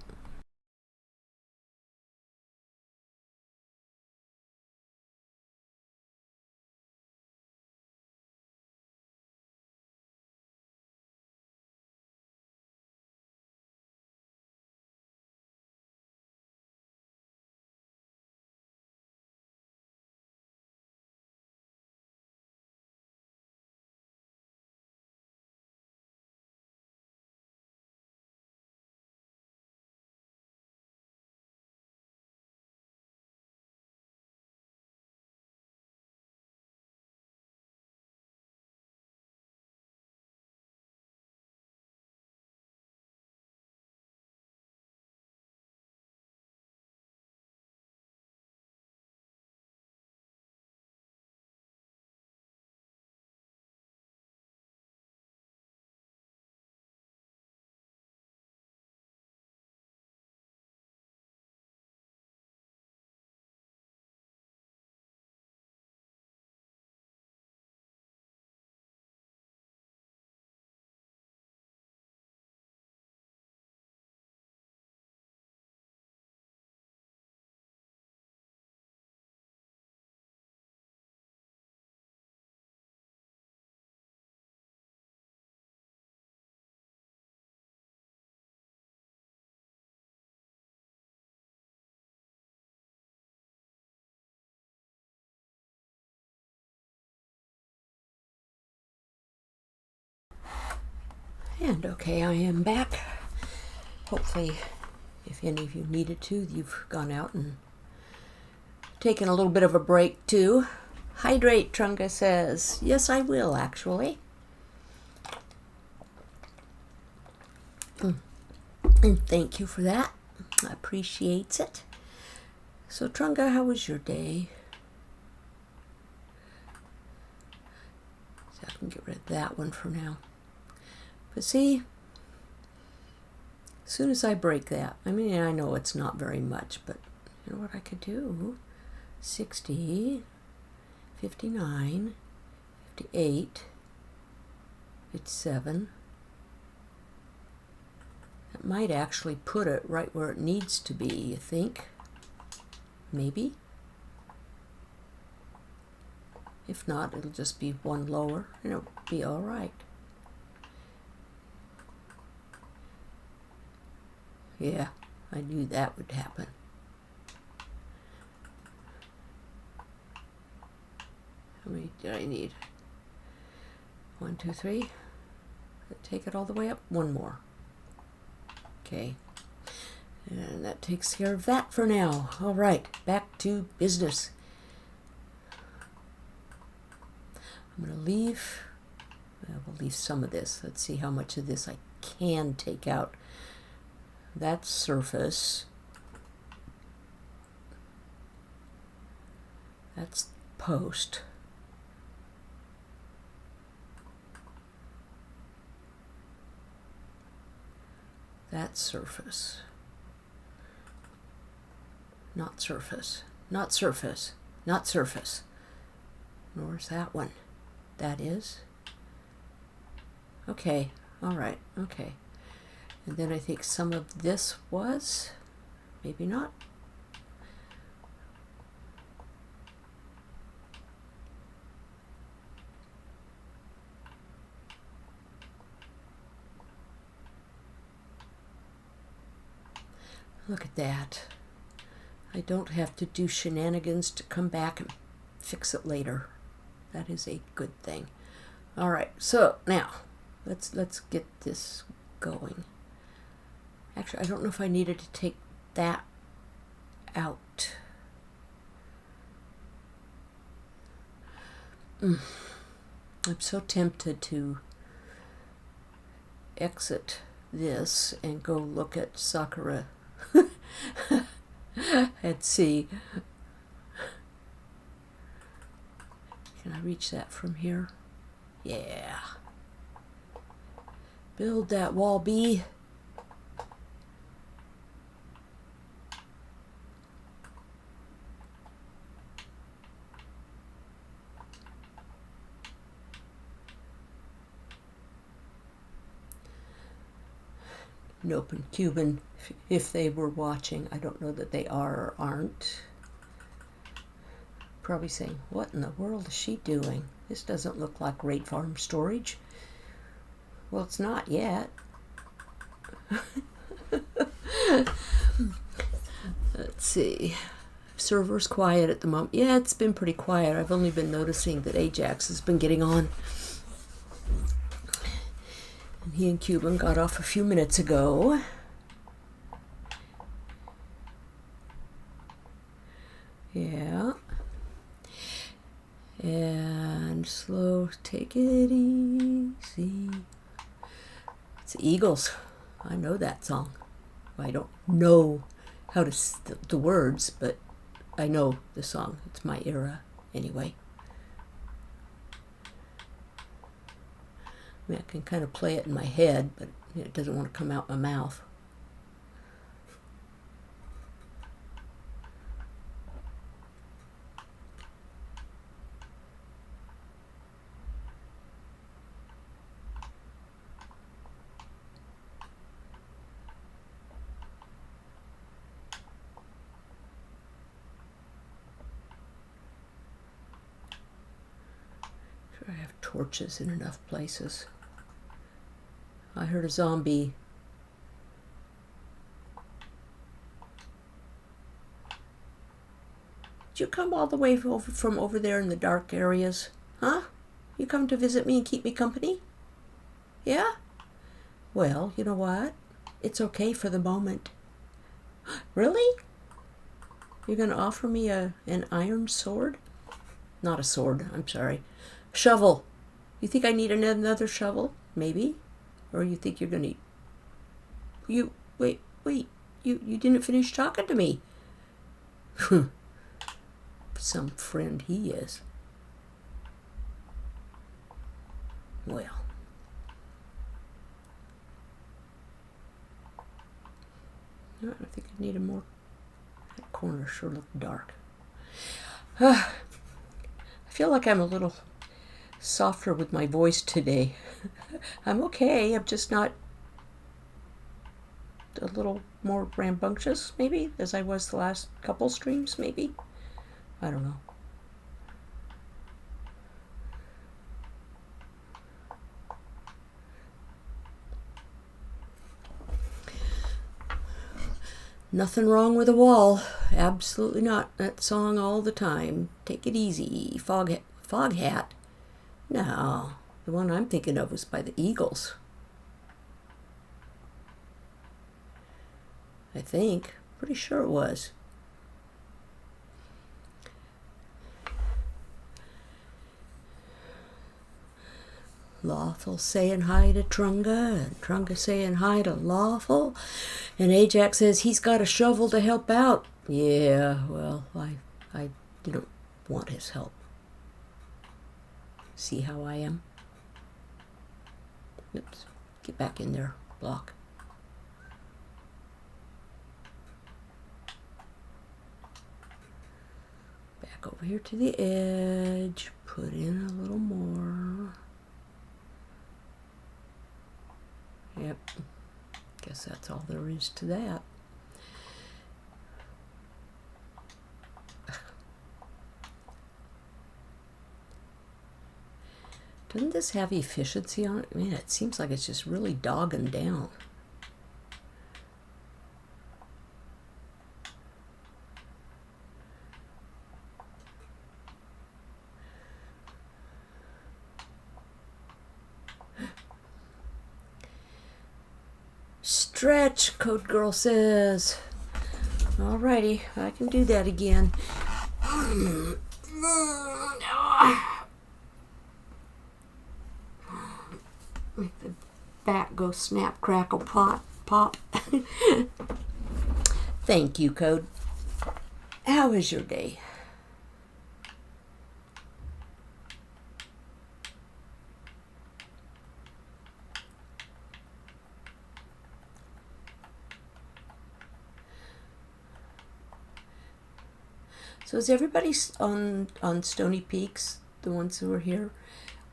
And okay, I am back. Hopefully, if any of you needed to, you've gone out and taken a little bit of a break too. Hydrate, Trunga says. Yes, I will, actually. And thank you for that. I appreciate it. So, Trunga, how was your day? So I can get rid of that one for now. But see, as soon as I break that, I mean, I know it's not very much, but You know what I could do? 60, 59, 58, 57. That might actually put it right where it needs to be, you think? Maybe? If not, it'll just be one lower and it'll be all right. Yeah, I knew that would happen. How many did I need? 1, 2, 3. Take it all the way up. One more. Okay. And that takes care of that for now. All right, back to business. I'm going to leave. We'll leave some of this. Let's see how much of this I can take out. That's surface. That's post. That's surface. Not surface. Not surface. Not surface. Where's that one? That is. Okay. All right. Okay. And then I think some of this was. Maybe not. Look at that. I don't have to do shenanigans to come back and fix it later. That is a good thing. All right, so now let's get this going. Actually, I don't know if I needed to take that out. I'm so tempted to exit this and go look at Sakura and see. Can I reach that from here? Yeah. Build that wall, bee. Nope, and Cuban, if they were watching, I don't know that they are or aren't, probably saying, what in the world is she doing? This doesn't look like Raid Farm storage. Well, it's not yet. Let's see. Server's quiet at the moment. Yeah, it's been pretty quiet. I've only been noticing that Ajax has been getting on. And he and Cuban got off a few minutes ago. Yeah. And slow, take it easy. It's Eagles. I know that song. I don't know how to the words, but I know the song. It's my era anyway. I mean, I can kind of play it in my head, but it doesn't want to come out my mouth. Sure, I have torches in enough places. I heard a zombie. Did you come all the way from over there in the dark areas? Huh? You come to visit me and keep me company? Yeah? Well, you know what? It's okay for the moment. Really? You're going to offer me an iron sword? Not a sword, I'm sorry. Shovel. You think I need another shovel? Maybe. Or you think you're going to... Wait. You didn't finish talking to me. Some friend he is. Well. I think I need a more corner sure look dark. I feel like I'm a little softer with my voice today. I'm okay, I'm just not a little more rambunctious, maybe, as I was the last couple streams, maybe. I don't know. Nothing wrong with a wall. Absolutely not. That song all the time. Take it easy. Fog Hat. No, the one I'm thinking of was by the Eagles. I think. Pretty sure it was. Lawful saying hi to Trunga, and Trunga saying hi to Lawful, and Ajax says he's got a shovel to help out. Yeah, well, I didn't want his help. See how I am? Oops, get back in there, block. Back over here to the edge, put in a little more. Yep, guess that's all there is to that. Doesn't this have efficiency on it? I mean, it seems like it's just really dogging down. Stretch, Code Girl says. Alrighty, I can do that again. Make the back go snap, crackle, pop. Thank you, Code. How is your day? So is everybody on Stony Peaks, the ones who are here,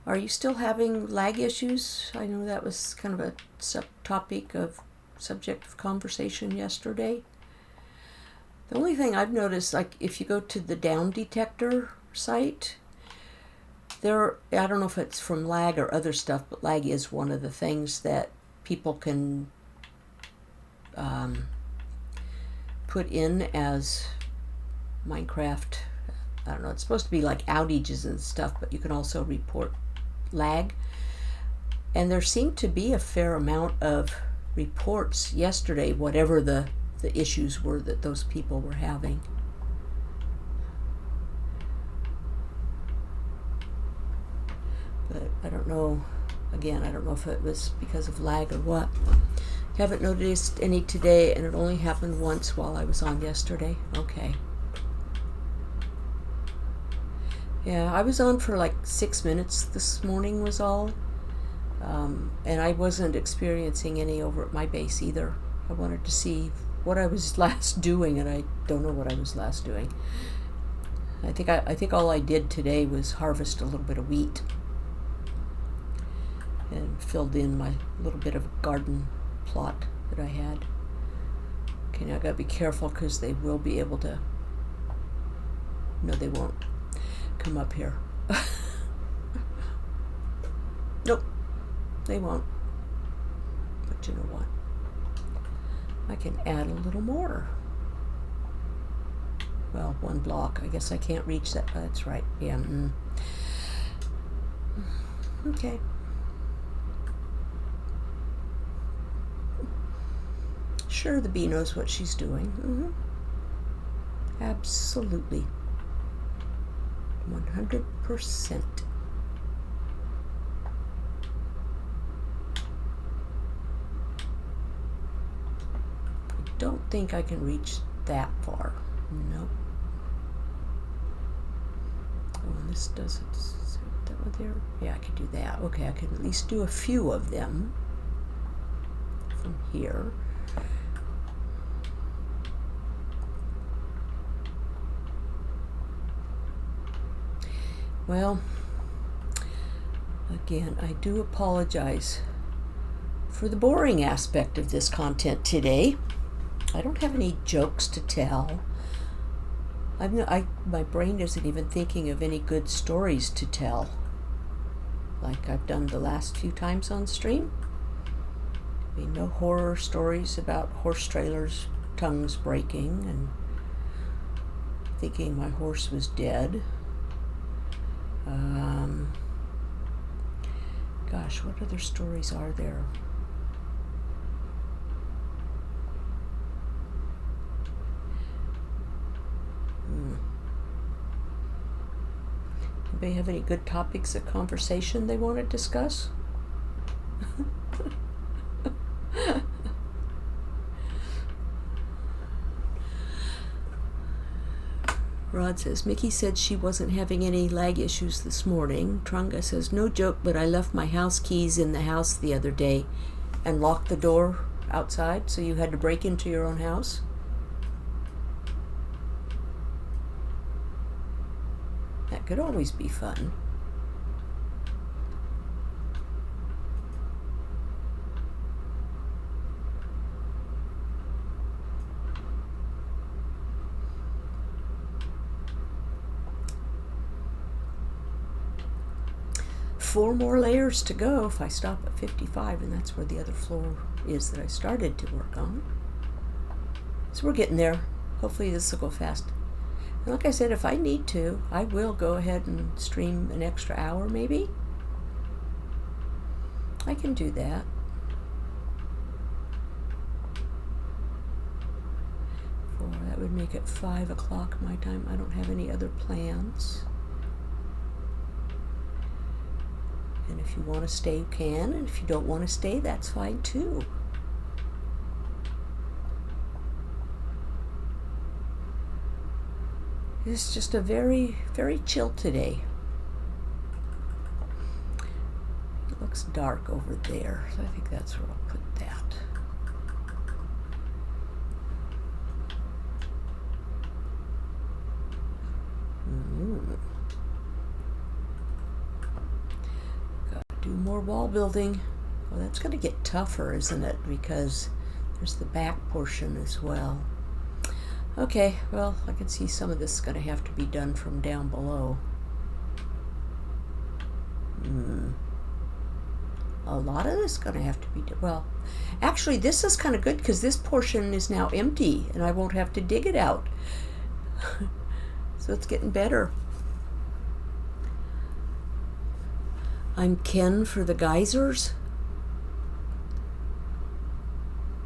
are you still having lag issues? I know that was kind of a subject of conversation yesterday. The only thing I've noticed, like if you go to the down detector site, I don't know if it's from lag or other stuff, but lag is one of the things that people can put in as Minecraft, I don't know, it's supposed to be like outages and stuff, but you can also report lag. And there seemed to be a fair amount of reports yesterday, whatever the issues were that those people were having. But I don't know, again, I don't know if it was because of lag or what. Haven't noticed any today, and it only happened once while I was on yesterday. Okay. Yeah, I was on for like 6 minutes this morning was all. And I wasn't experiencing any over at my base either. I wanted to see what I was last doing, and I don't know what I was last doing. I think all I did today was harvest a little bit of wheat and filled in my little bit of a garden plot that I had. Okay, now I gotta be careful because they will be able to. No, they won't come up here. Nope, they won't. But you know what? I can add a little more. Well, one block. I guess I can't reach that. That's right. Yeah. Okay. Sure, the bee knows what she's doing. Absolutely. 100%. I don't think I can reach that far. Nope. Oh, and this doesn't. Is that one there? Yeah, I could do that. Okay, I can at least do a few of them from here. Well, again, I do apologize for the boring aspect of this content today. I don't have any jokes to tell. My brain isn't even thinking of any good stories to tell, like I've done the last few times on stream. I mean, no horror stories about horse trailers, tongues breaking, and thinking my horse was dead. Gosh, what other stories are there? Anybody have any good topics of conversation they want to discuss? Rod says, Mickey said she wasn't having any lag issues this morning. Trunga says, no joke, but I left my house keys in the house the other day and locked the door outside, so you had to break into your own house? That could always be fun. Four more layers to go if I stop at 55, and that's where the other floor is that I started to work on. So we're getting there. Hopefully this will go fast. And like I said, if I need to, I will go ahead and stream an extra hour maybe. I can do that. That would make it 5 o'clock my time. I don't have any other plans. And if you want to stay, you can. And if you don't want to stay, that's fine too. It's just a very, very chill today. It looks dark over there, so I think that's where I'll put that. Do more wall building. Well, that's going to get tougher, isn't it? Because there's the back portion as well. Okay, well, I can see some of this is going to have to be done from down below. A lot of this is going to have to be done. Well, actually, this is kind of good because this portion is now empty and I won't have to dig it out. So it's getting better. I'm Ken for the geysers.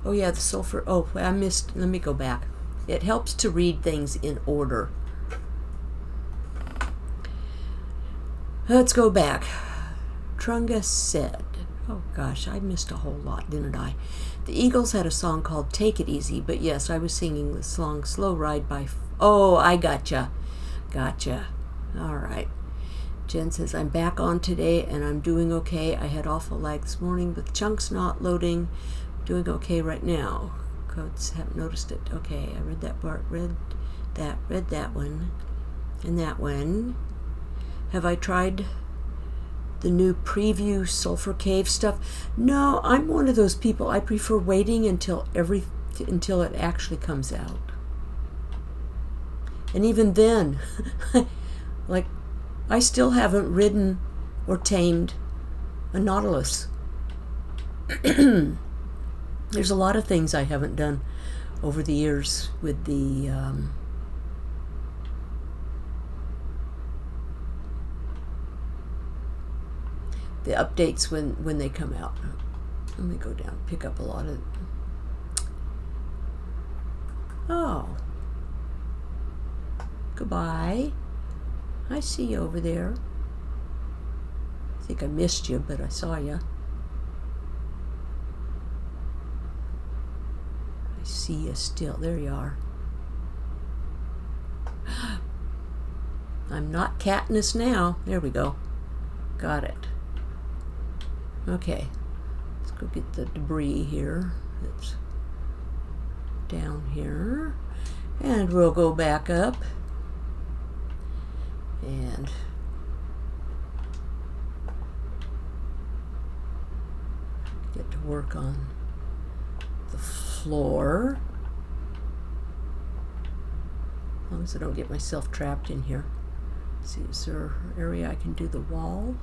Oh yeah, the sulfur. Oh, I missed. Let me go back. It helps to read things in order. Let's go back. Trunga said, oh gosh, I missed a whole lot, didn't I? The Eagles had a song called Take It Easy, but yes, I was singing the song Slow Ride by... Oh, I gotcha. Gotcha. All right. Jen says, I'm back on today and I'm doing okay. I had awful lag this morning, but the chunks not loading. Doing okay right now. Codes haven't noticed it. Okay, I read that part, read that one, and that one. Have I tried the new preview Sulfur Cave stuff? No, I'm one of those people. I prefer waiting until it actually comes out. And even then, like, I still haven't ridden or tamed a nautilus. There's a lot of things I haven't done over the years with the updates when they come out. Let me go down, pick up a lot of... Oh. Goodbye. I see you over there. I think I missed you, but I saw you. I see you still. There you are. I'm not Katniss now. There we go. Got it. Okay. Let's go get the debris here. It's down here. And we'll go back up. And work on the floor. As long as I don't get myself trapped in here. Let's see, is there an area I can do the wall?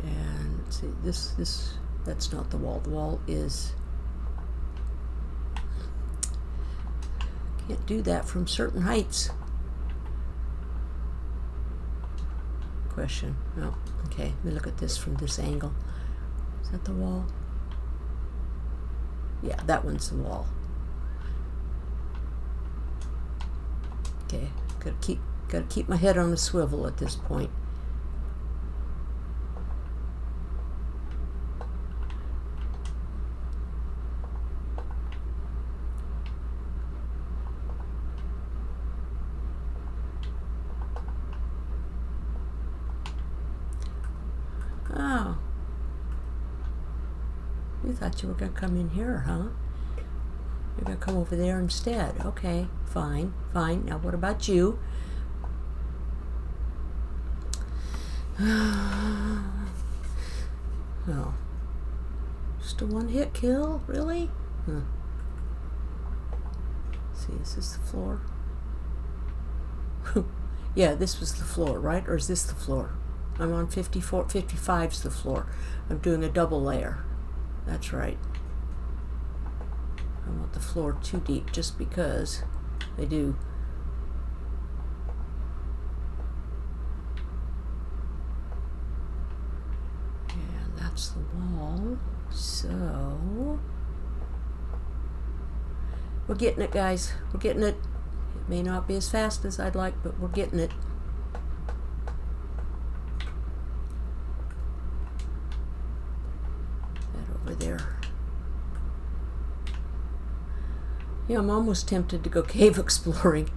And let's see, that's not the wall. The wall is, can't do that from certain heights. Question. No. Okay, let me look at this from this angle. Is that the wall? Yeah, that one's the wall. Okay, gotta keep my head on a swivel at this point. Oh. You thought you were going to come in here, huh? You're going to come over there instead. Okay, fine, fine. Now what about you? Oh. Just a one-hit kill? Really? Huh. Let's see, is this the floor? Yeah, this was the floor, right? Or is this the floor? I'm on 54, 55's the floor. I'm doing a double layer. That's right. I want the floor too deep just because I do. And that's the wall. So we're getting it, guys. We're getting it. It may not be as fast as I'd like, but we're getting it. There. Yeah, I'm almost tempted to go cave exploring.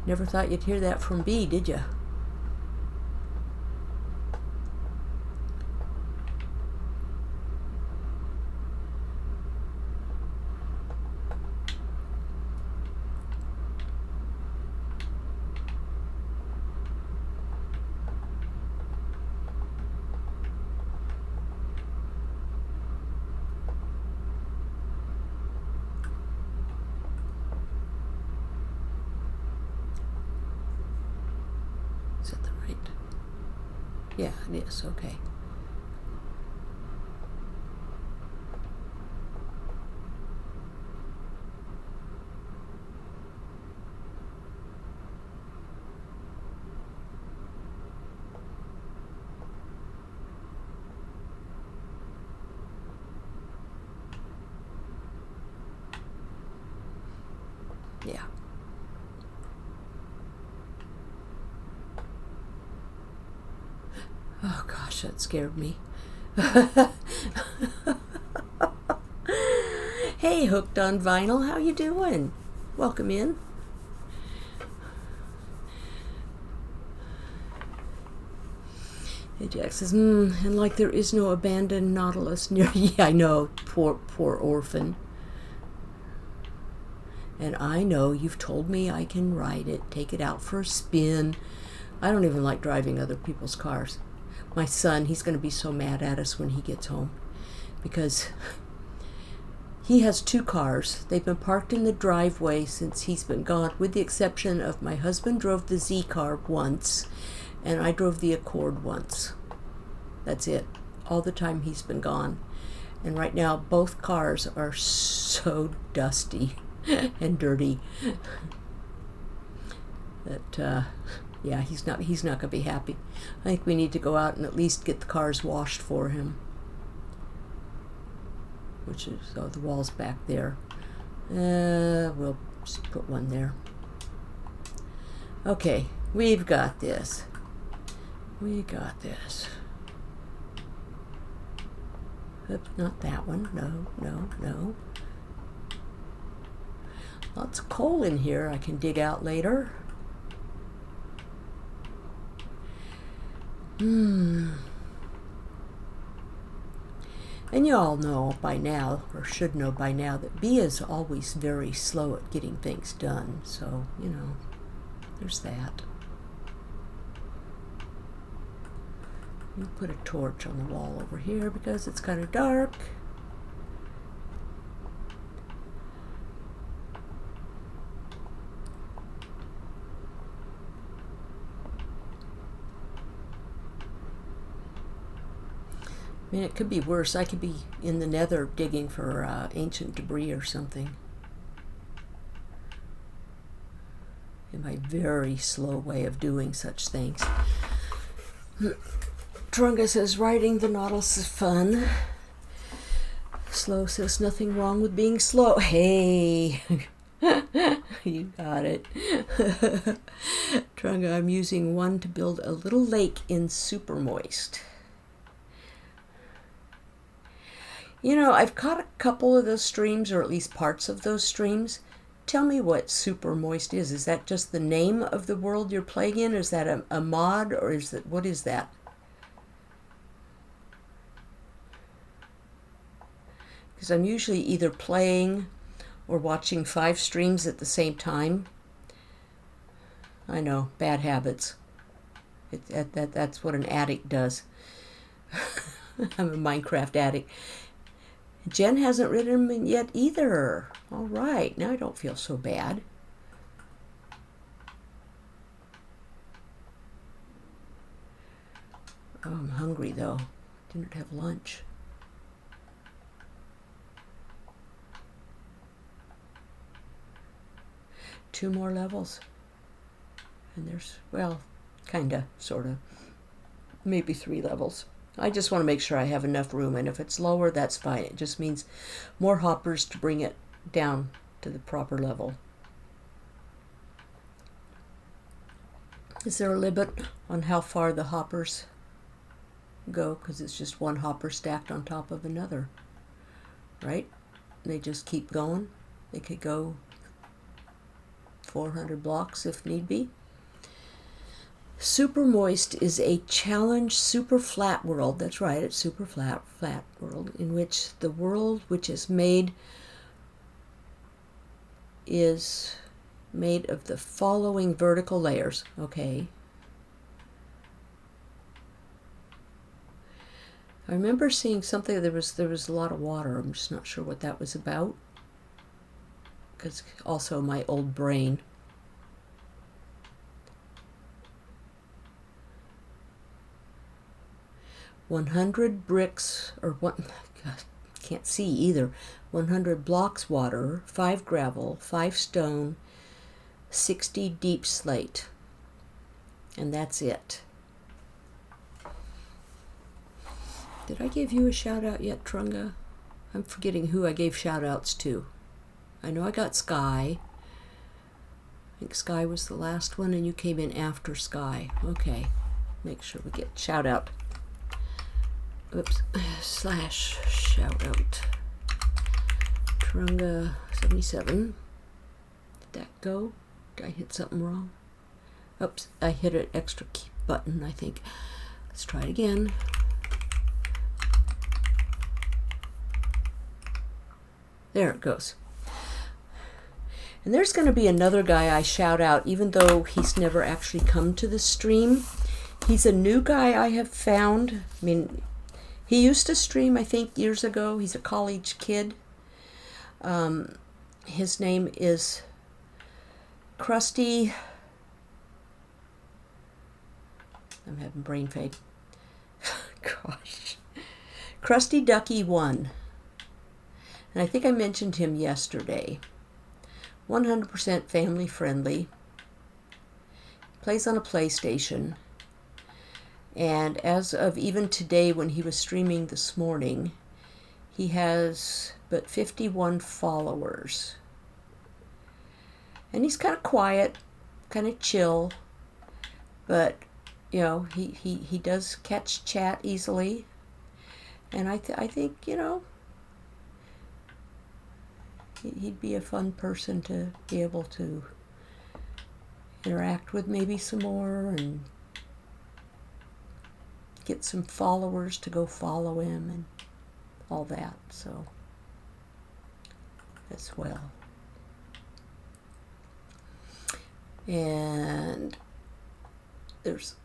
Never thought you'd hear that from B, did you? Is that the right? Yeah, it is. Okay. Yeah. Oh gosh, that scared me. Hey, Hooked on Vinyl, how you doing? Welcome in. Hey, Jack says, and like there is no abandoned Nautilus near. Yeah, I know, poor orphan. And I know you've told me I can ride it, take it out for a spin. I don't even like driving other people's cars. My son, he's going to be so mad at us when he gets home because he has 2 cars. They've been parked in the driveway since he's been gone, with the exception of my husband drove the Z car once and I drove the Accord once. That's it. All the time he's been gone. And right now both cars are so dusty and dirty that yeah, he's not gonna be happy. I think we need to go out and at least get the cars washed for him. Which is, oh, the wall's back there. We'll just put one there. Okay, we've got this. We got this. Oops, not that one. No. Lots of coal in here I can dig out later. And you all know by now, or should know by now, that B is always very slow at getting things done. So, you know. There's that. You put a torch on the wall over here because it's kind of dark. I mean, it could be worse. I could be in the nether digging for ancient debris or something. In my very slow way of doing such things. Trunga says, riding the Nautilus is fun. Slow says, nothing wrong with being slow. Hey! You got it. Trunga, I'm using one to build a little lake in super moist. You know, I've caught a couple of those streams, or at least parts of those streams. Tell me what super moist is. Is that just the name of the world you're playing in? Is that a mod, or is that, what is that? Because I'm usually either playing or watching 5 streams at the same time. I know, bad habits. That's what an addict does. I'm a Minecraft addict. Jen hasn't written them yet either. All right, now I don't feel so bad. Oh, I'm hungry though. Didn't have lunch. Two more levels. And there's, well, kinda, sorta. Maybe 3 levels. I just want to make sure I have enough room, and if it's lower, that's fine. It just means more hoppers to bring it down to the proper level. Is there a limit on how far the hoppers go? Because it's just one hopper stacked on top of another, right? They just keep going. They could go 400 blocks if need be. Super moist is a challenge super flat world. That's right, it's super flat world, in which the world which is made of the following vertical layers. Okay. I remember seeing something, there was a lot of water. I'm just not sure what that was about. Because also my old brain. $100 bricks, or what? God, can't see either. 100 blocks water, 5 gravel, 5 stone, 60 deep slate, and that's it. Did I give you a shout out yet, Trunga? I'm forgetting who I gave shout outs to. I know I got Sky. I think Sky was the last one, and you came in after Sky. Okay, make sure we get shout out. Oops, / shout out. Trunga 77. Did that go? Did I hit something wrong? Oops, I hit an extra key button, I think. Let's try it again. There it goes. And there's going to be another guy I shout out, even though he's never actually come to the stream. He's a new guy I have found. I mean, he used to stream, I think, years ago. He's a college kid. His name is Krusty. I'm having brain fade. Gosh. Krusty Ducky 1. And I think I mentioned him yesterday. 100% family friendly. Plays on a PlayStation. And as of even today, when he was streaming this morning, he has but 51 followers. And he's kind of quiet, kind of chill, but, you know, he does catch chat easily. And I think, you know, he'd be a fun person to be able to interact with maybe some more and get some followers to go follow him and all that, so as well. And there's,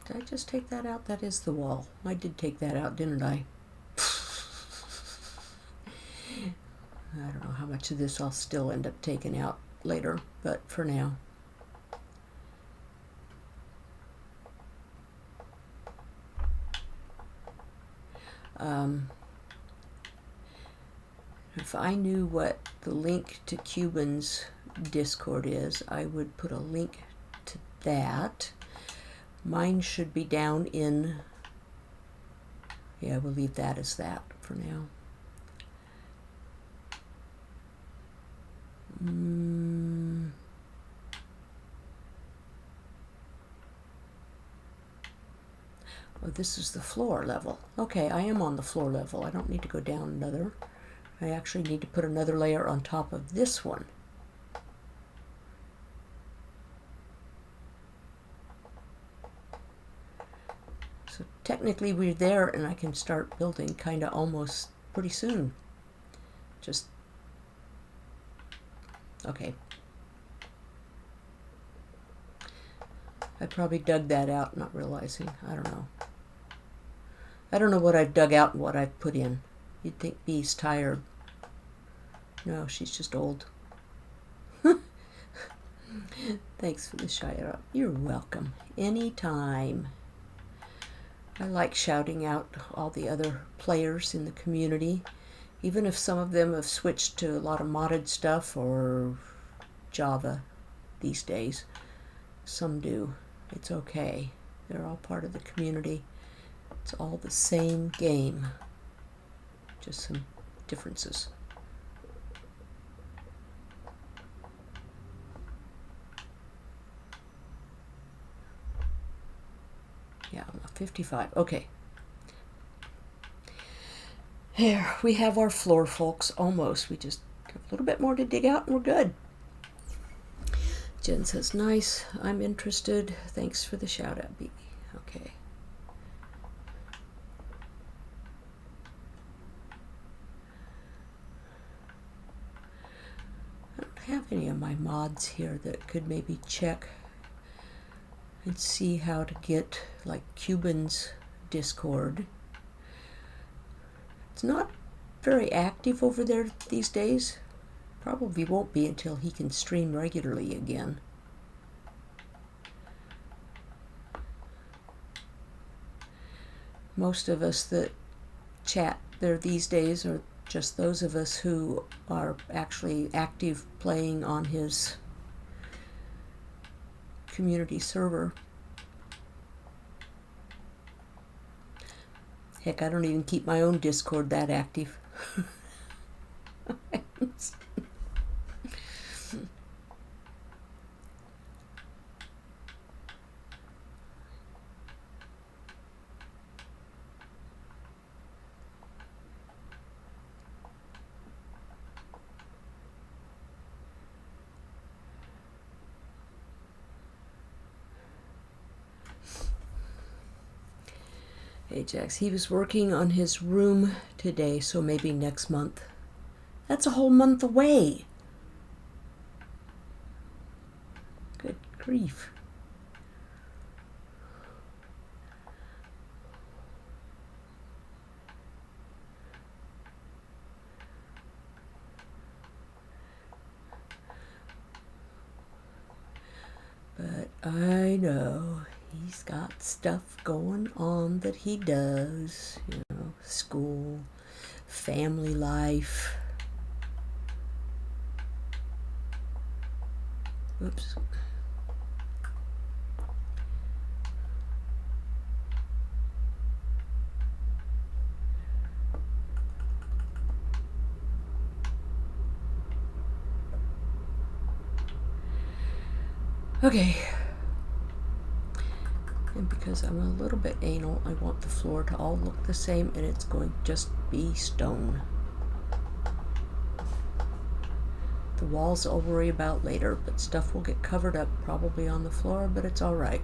did I just take that out? That is the wall. I did take that out, didn't I? I don't know how much of this I'll still end up taking out later, but for now. If I knew what the link to Cuban's Discord is, I would put a link to that. Mine should be down in, yeah, we'll leave that as that for now. Oh, this is the floor level. Okay, I am on the floor level. I don't need to go down another. I actually need to put another layer on top of this one. So technically we're there, and I can start building kind of almost pretty soon. Just, okay. I probably dug that out, not realizing. I don't know. I don't know what I've dug out and what I've put in. You'd think Bee's tired. No, she's just old. Thanks for the shout out. You're welcome. Anytime. I like shouting out all the other players in the community, even if some of them have switched to a lot of modded stuff or Java these days. Some do. It's okay. They're all part of the community. It's all the same game. Just some differences. Yeah, 55. Okay. Here, we have our floor, folks. Almost. We just have a little bit more to dig out and we're good. Jen says, nice. I'm interested. Thanks for the shout out, B. Okay. I don't have any of my mods here that could maybe check and see how to get like Cuban's Discord. It's not very active over there these days. Probably won't be until he can stream regularly again. Most of us that chat there these days are just those of us who are actually active playing on his community server. Heck, I don't even keep my own Discord that active. Ajax, he was working on his room today, so maybe next month. That's a whole month away. Good grief. But I know he's got stuff going on that he does, you know, school, family life. Oops. Okay. And because I'm a little bit anal, I want the floor to all look the same, and it's going to just be stone. The walls I'll worry about later, but stuff will get covered up probably on the floor, but it's all right.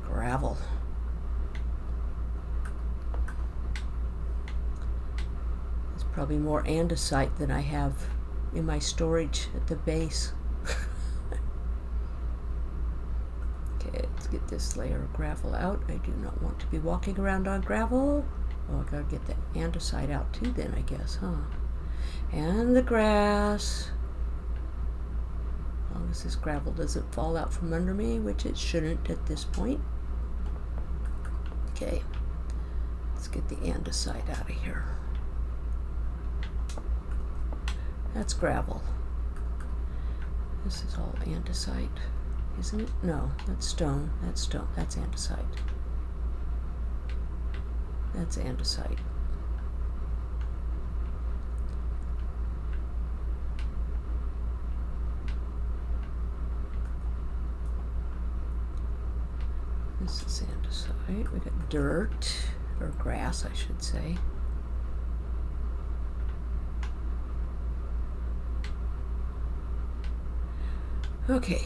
Gravel. It's Probably more andesite than I have in my storage at the base. Okay, let's get this layer of gravel out. I do not want to be walking around on gravel. Oh, I gotta get the andesite out too then, I guess, huh? And the grass. As long as this gravel doesn't fall out from under me, which it shouldn't at this point. Okay, let's get the andesite out of here. That's gravel. This is all andesite, isn't it? No, that's stone. That's stone. That's andesite. That's andesite. This is andesite. We got dirt, or grass, I should say. Okay.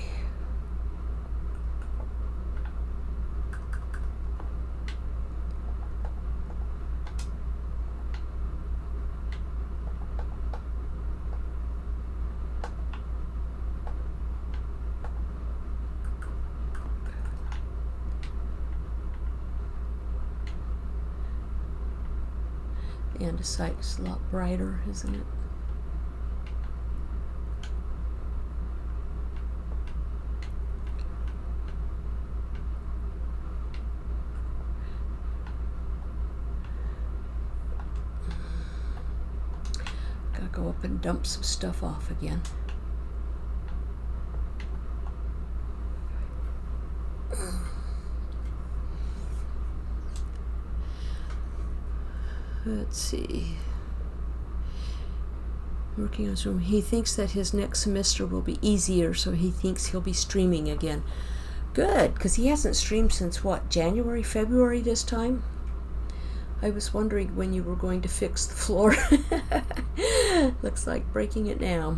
The andesite is a lot brighter, isn't it? Gotta go up and dump some stuff off again. Let's see. Working on his room. He thinks that his next semester will be easier, so he thinks he'll be streaming again. Good, because he hasn't streamed since what, January, February this time? I was wondering when you were going to fix the floor. Looks like breaking it now.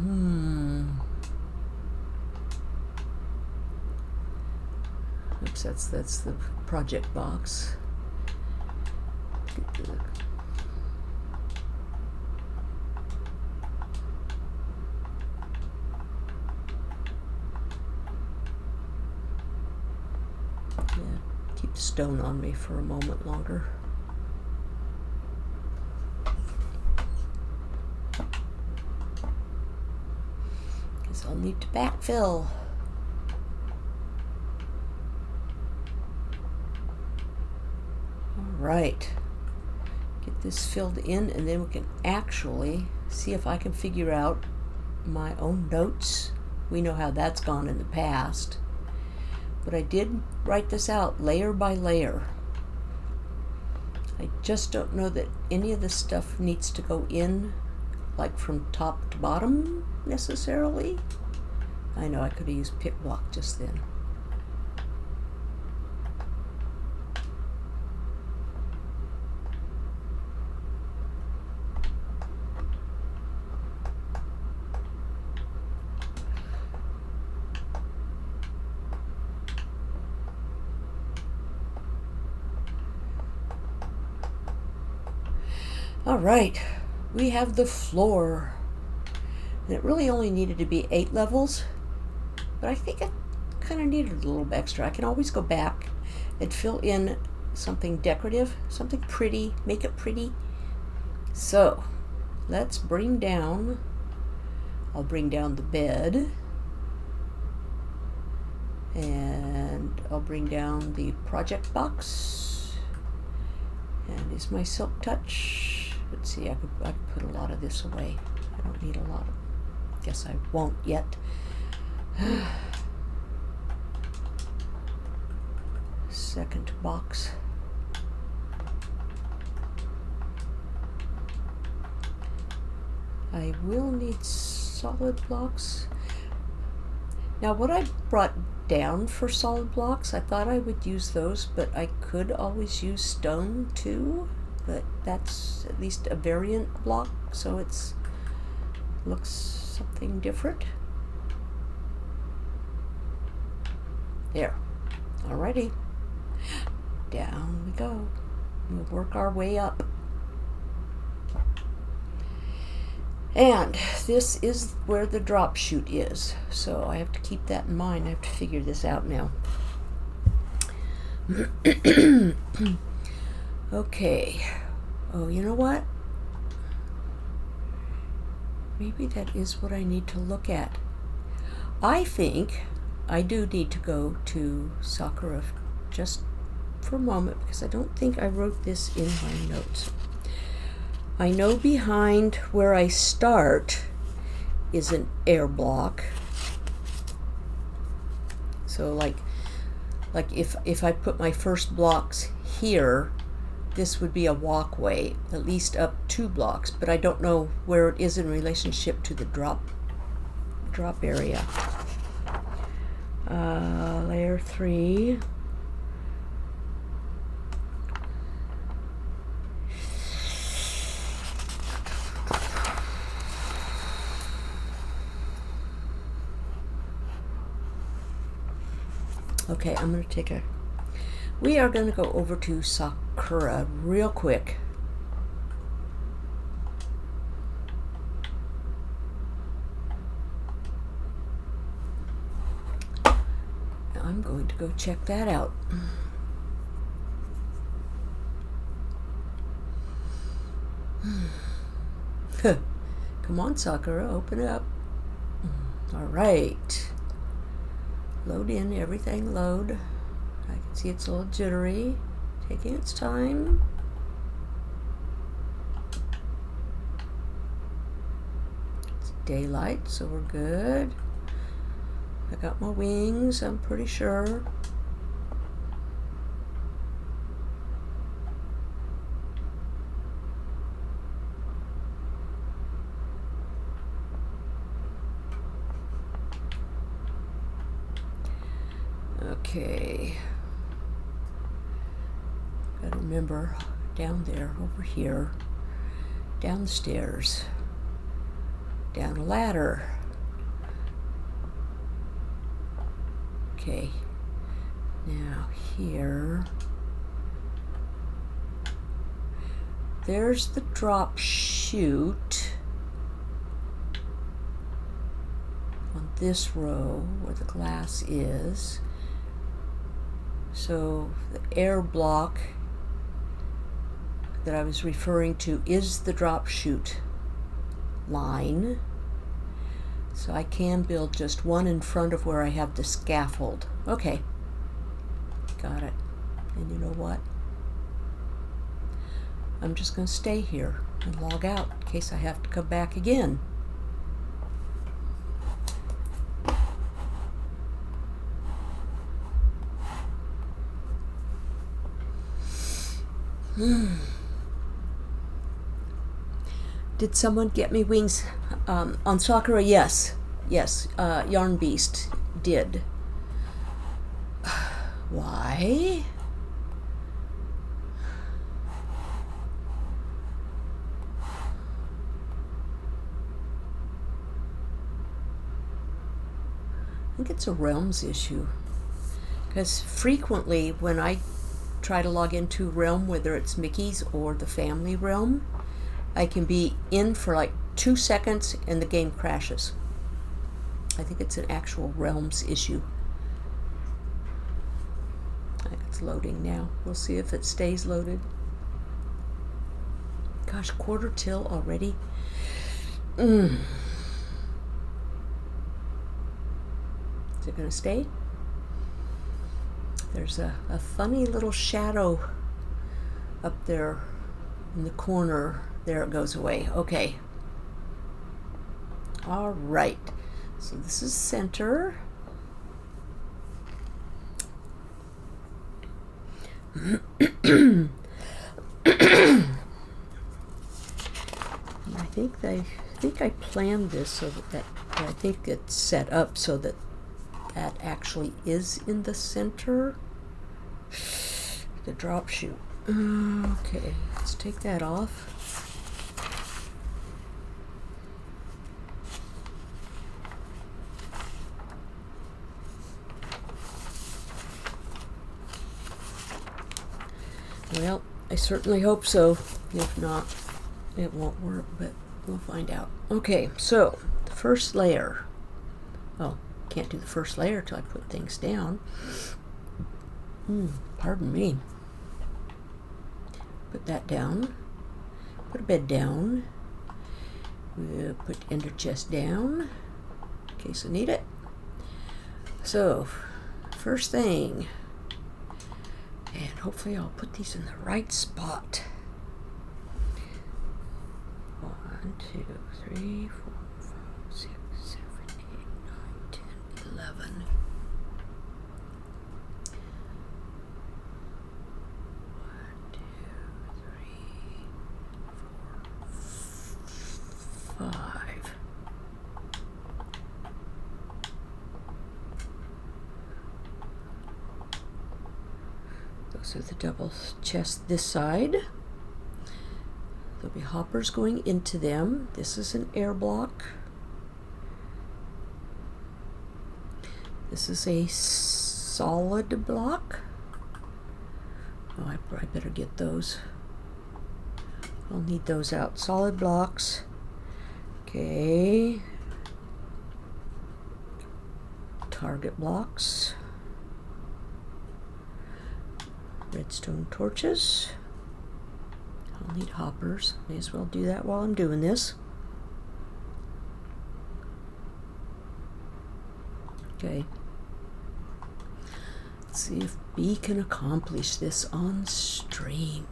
Oops, that's the project box. Keep the stone on me for a moment longer. Because I'll need to backfill. Alright. Get this filled in and then we can actually see if I can figure out my own notes. We know how that's gone in the past. But I did write this out layer by layer. I just don't know that any of this stuff needs to go in like from top to bottom necessarily. I know I could have used pick block just then. All right, we have the floor. And it really only needed to be 8 levels, but I think it kind of needed a little bit extra. I can always go back and fill in something decorative, something pretty, make it pretty. So let's bring down, I'll bring down the bed, and I'll bring down the project box. And is my silk touch? Let's see, I could put a lot of this away. I don't need a lot of, guess I won't yet. Second box. I will need solid blocks. Now what I brought down for solid blocks, I thought I would use those, but I could always use stone too. But that's at least a variant block, so it's looks something different. There. Alrighty. Down we go. We'll work our way up. And this is where the drop chute is. So I have to keep that in mind. I have to figure this out now. Okay. Oh, you know what? Maybe that is what I need to look at. I think I do need to go to Sakura just for a moment, because I don't think I wrote this in my notes. I know behind where I start is an air block. So like if I put my first blocks here, this would be a walkway, at least up 2 blocks, but I don't know where it is in relationship to the drop area. Layer 3. Okay, we are going to go over to Sakura real quick. I'm going to go check that out. Come on, Sakura, open up. All right. Load in, everything load. I can see it's a little jittery, taking its time. It's daylight, so we're good. I got my wings, I'm pretty sure. Okay. Gotta remember, down there, over here, down the stairs, down a ladder. Okay, now here, there's the drop chute on this row where the glass is. So the air block that I was referring to is the drop chute line. So I can build just one in front of where I have the scaffold. Okay, got it. And you know what? I'm just going to stay here and log out in case I have to come back again. Did someone get me wings on Sakura? Yes, Yarn Beast did. Why? I think it's a realms issue, because frequently when I try to log into Realm, whether it's Mickey's or the family realm, I can be in for like 2 seconds and the game crashes. I think it's an actual Realms issue. I think it's loading now. We'll see if it stays loaded. Gosh, quarter till already? Is it going to stay? There's a funny little shadow up there in the corner. There it goes away. Okay. All right. So this is center. I think I planned this so that I think it's set up so that that actually is in the center. The drop chute. Okay, let's take that off. Well, I certainly hope so. If not, it won't work, but We'll find out. Okay, so the first layer. Oh, can't do the first layer till I put things down. Pardon me. Put that down. Put a bed down. We'll put ender chest down in case I need it. So, first thing, and hopefully I'll put these in the right spot. 1, 2, 3, 4, 5, 6, 7, 8, 9, 10, 11. 5. Those are the double chests this side. There'll be hoppers going into them. This is an air block. This is a solid block. Oh, I better get those. I'll need those out. Solid blocks. Okay. Target blocks. Redstone torches. I'll need hoppers. May as well do that while I'm doing this. Okay. Let's see if B can accomplish this on stream.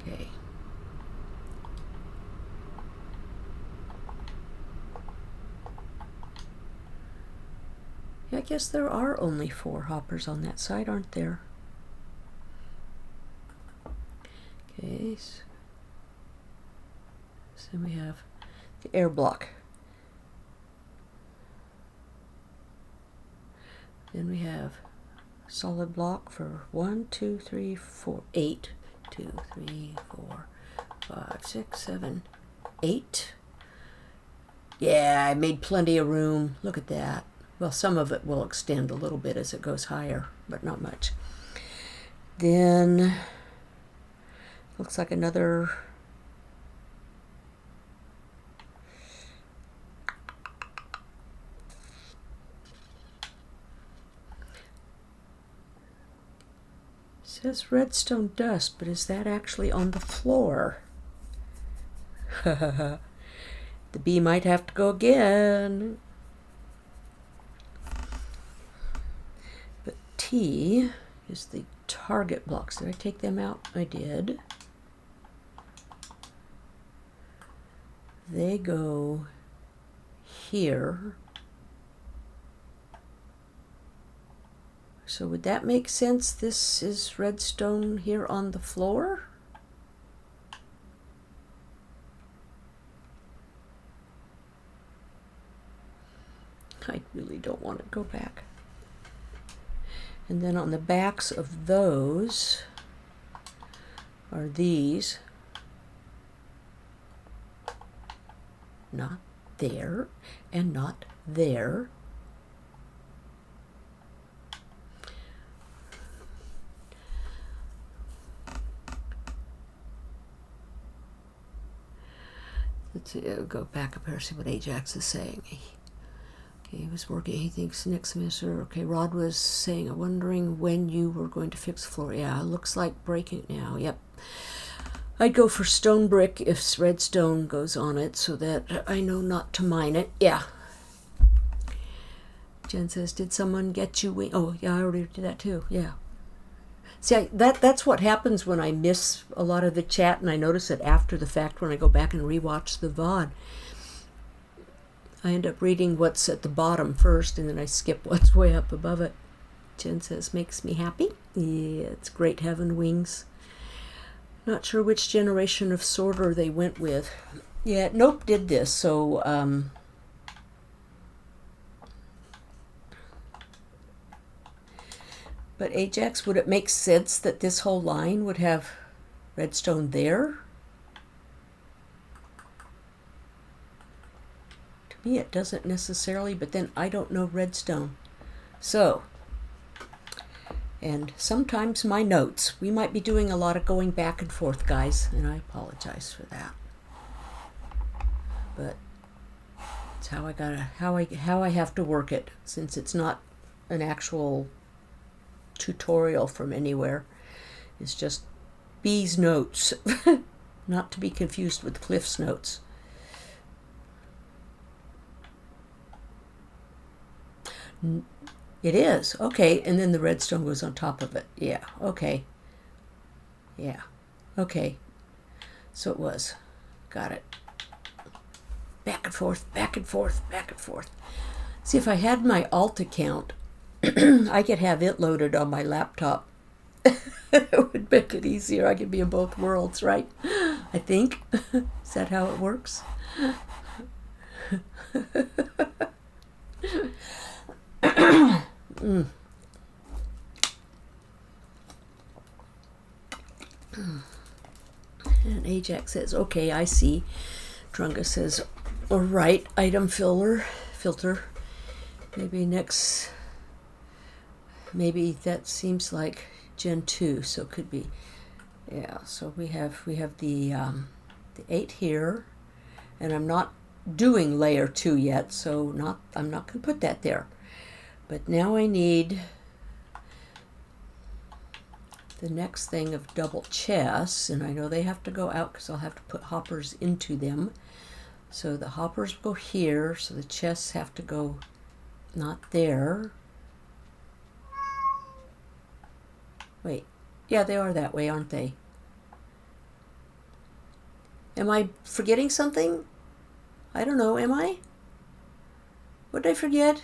Okay. I guess there are only 4 hoppers on that side, aren't there? Okay. So then we have the air block. Then we have solid block for 1, 2, 3, 4, 8. 2, 3, 4, 5, 6, 7, 8. Yeah, I made plenty of room. Look at that. Well, some of it will extend a little bit as it goes higher, but not much. Then, looks like another says redstone dust, but is that actually on the floor? The bee might have to go again. But T is the target blocks. Did I take them out? I did. They go here. So would that make sense? This is redstone here on the floor? I really don't want to go back. And then on the backs of those are these. Not there and not there. Let's see, go back up here, see what Ajax is saying. Okay, he was working, he thinks next semester. Okay, Rod was saying, I'm wondering when you were going to fix the floor. Yeah, it looks like breaking it now. Yep. I'd go for stone brick if redstone goes on it so that I know not to mine it. Yeah. Jen says, did someone get you wing? Oh, yeah, I already did that too. Yeah. See, that's what happens when I miss a lot of the chat, and I notice it after the fact when I go back and rewatch the VOD. I end up reading what's at the bottom first, and then I skip what's way up above it. Jen says, makes me happy. Yeah, it's great having wings. Not sure which generation of sorter they went with. Yeah, Nope did this, so but Ajax, would it make sense that this whole line would have redstone there? To me it doesn't necessarily, but then I don't know redstone. So, and sometimes my notes, we might be doing a lot of going back and forth, guys, and I apologize for that. but it's how I have to work it, since it's not an actual tutorial from anywhere. It's just B's notes, not to be confused with Cliff's notes. It is. Okay, and then the redstone goes on top of it. Yeah, okay. Yeah, okay. So it was. Got it. Back and forth, back and forth, back and forth. See, if I had my alt account, I could have it loaded on my laptop. It would make it easier. I could be in both worlds, right? I think. Is that how it works? And Ajax says, okay, I see. Trunga says, all right, item filter. Maybe that seems like Gen 2, so it could be. Yeah, so we have the 8 here, and I'm not doing layer 2 yet, so I'm not going to put that there. But now I need the next thing of double chests, and I know they have to go out because I'll have to put hoppers into them. So the hoppers go here, so the chests have to go not there. Wait, yeah, they are that way, aren't they? Am I forgetting something? I don't know, am I? What did I forget?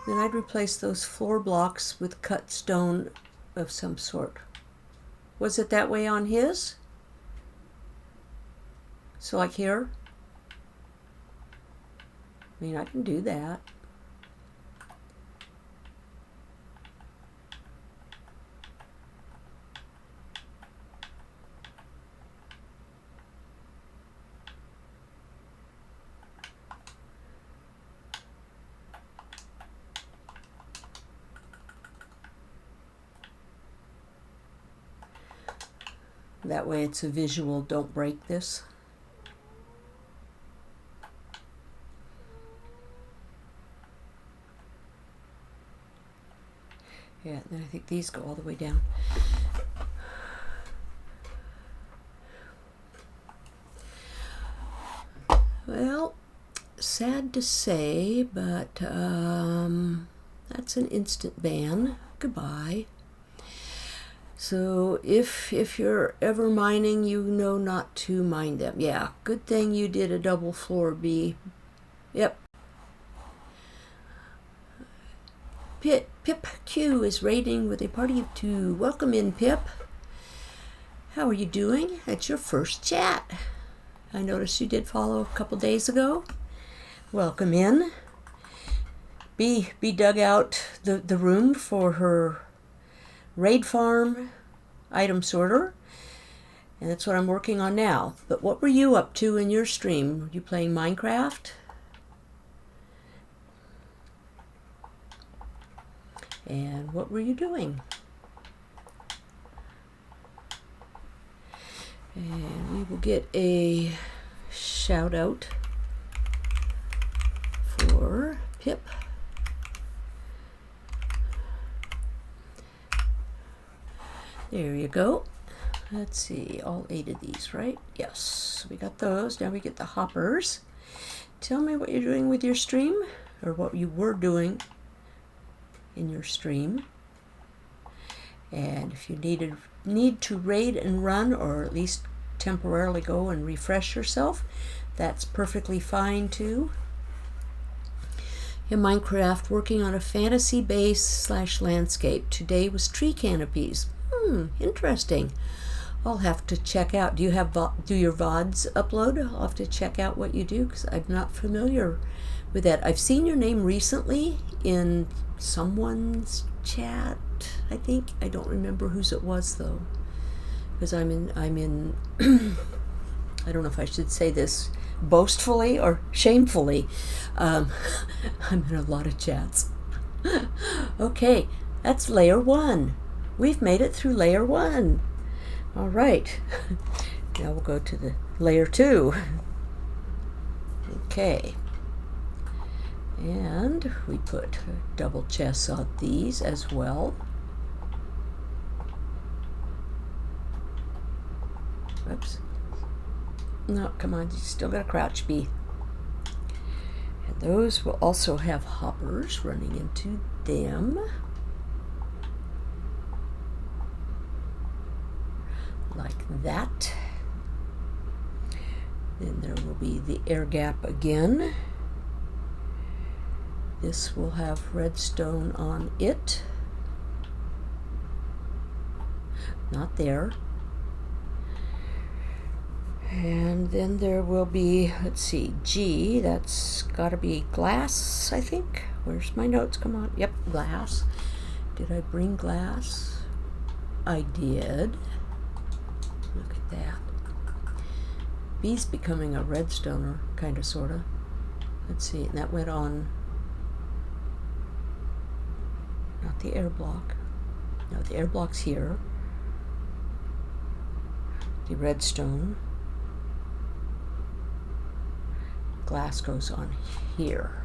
Then I'd replace those floor blocks with cut stone of some sort. Was it that way on his? So like here? I mean, I can do that. That way it's a visual, don't break this. Yeah, and then I think these go all the way down. Well, sad to say, but that's an instant ban. Goodbye. So if you're ever mining, you know not to mine them. Yeah, good thing you did a double floor B. Yep. Pip Q is raiding with a party of 2. Welcome in, Pip. How are you doing? It's your first chat. I noticed you did follow a couple days ago. Welcome in. B dug out the room for her raid farm item sorter, and that's what I'm working on now. But what were you up to in your stream? Were you playing Minecraft? And what were you doing? And we will get a shout out for Pip. There you go. Let's see, all 8 of these, right? Yes, we got those. Now we get the hoppers. Tell me what you're doing with your stream, or what you were doing in your stream. And if you need to raid and run, or at least temporarily go and refresh yourself, that's perfectly fine too. In Minecraft, working on a fantasy base / landscape. Today was tree canopies. Interesting. I'll have to check out. Do your VODs upload? I'll have to check out what you do, because I'm not familiar with that. I've seen your name recently in someone's chat, I think. I don't remember whose it was though, because I'm in I don't know if I should say this boastfully or shamefully. I'm in a lot of chats. Okay, that's layer 1. We've made it through layer 1. All right. Now we'll go to the layer 2. Okay. And we put double chests on these as well. Whoops. No, come on, you still got a crouch bee. And those will also have hoppers running into them. Like that. Then there will be the air gap again. This will have redstone on it. Not there. And then there will be, let's see, G, that's got to be glass, I think. Where's my notes? Come on. Yep, glass. Did I bring glass? I did. Look at that. B's becoming a redstoner, kind of, sort of. Let's see, and that went on, not the air block. No, the air block's here. The redstone. Glass goes on here.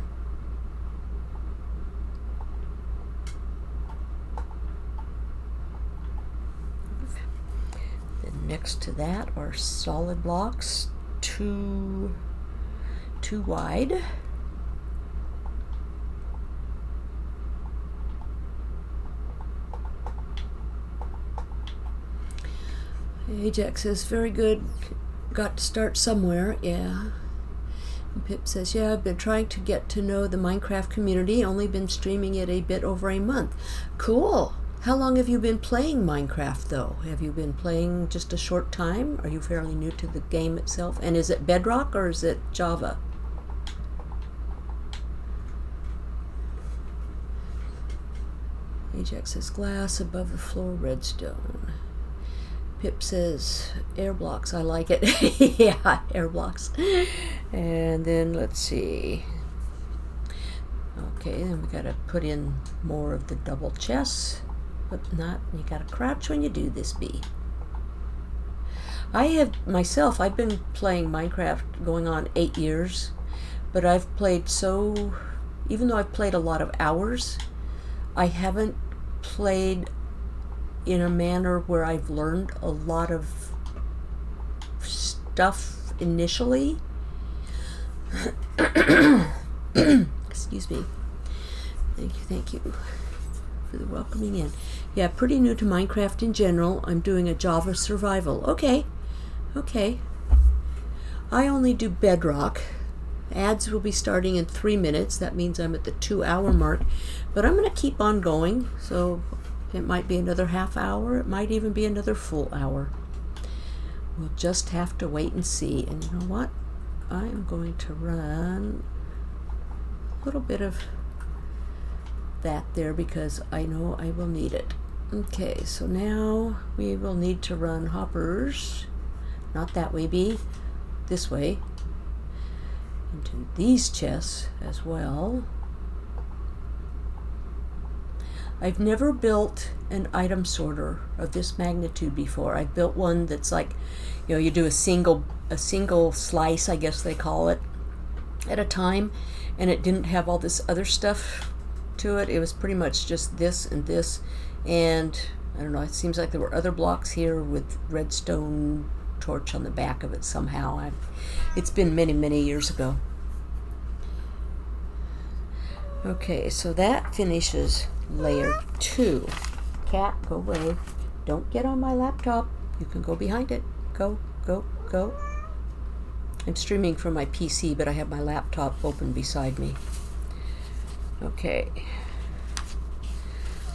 Then next to that are solid blocks, two wide. Ajax says, very good. Got to start somewhere. Yeah. And Pip says, yeah, I've been trying to get to know the Minecraft community. Only been streaming it a bit over a month. Cool. How long have you been playing Minecraft, though? Have you been playing just a short time? Are you fairly new to the game itself? And is it Bedrock or is it Java? Ajax says, glass above the floor, redstone. Pip says, air blocks, I like it. Yeah, air blocks. And then let's see. Okay, then we gotta put in more of the double chests. But not, you gotta crouch when you do this, B. I have, myself, I've been playing Minecraft going on 8 years. But I've played so, even though I've played a lot of hours, I haven't played in a manner where I've learned a lot of stuff initially. Excuse me. Thank you for the welcoming in. Yeah, pretty new to Minecraft in general. I'm doing a Java survival. Okay. I only do Bedrock. Ads will be starting in 3 minutes. That means I'm at the 2-hour mark. But I'm going to keep on going. So it might be another half hour. It might even be another full hour. We'll just have to wait and see. And you know what? I am going to run a little bit of that there because I know I will need it. Okay, so now we will need to run hoppers. Not that way, B. This way. Into these chests as well. I've never built an item sorter of this magnitude before. I've built one that's like, you know, you do a single slice, I guess they call it, at a time, and it didn't have all this other stuff to it. It was pretty much just this and this, and I don't know, it seems like there were other blocks here with redstone torch on the back of it somehow. It's been many years ago. Okay, so that finishes layer 2. Cat, go away. Don't get on my laptop. You can go behind it. Go. I'm streaming from my PC, but I have my laptop open beside me. Okay.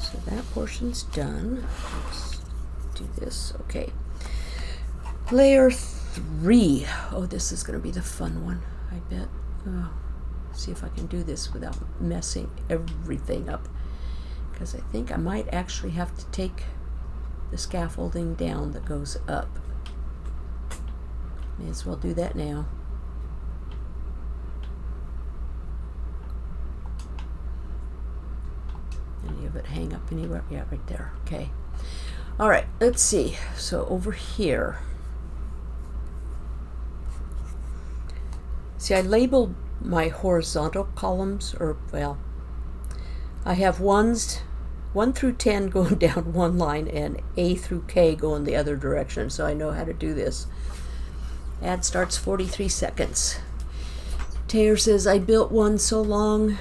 So that portion's done. Let's do this. Okay. Layer 3. Oh, this is going to be the fun one, I bet. Oh, see if I can do this without messing everything up. Because I think I might actually have to take the scaffolding down that goes up. May as well do that now. Any of it hang up anywhere? Yeah, right there. Okay. All right, let's see. So over here. See, I labeled my horizontal columns, or, well, I have 1 through 10 going down one line and A through K going the other direction, so I know how to do this. Ad starts 43 seconds. Taylor says, I built one so long,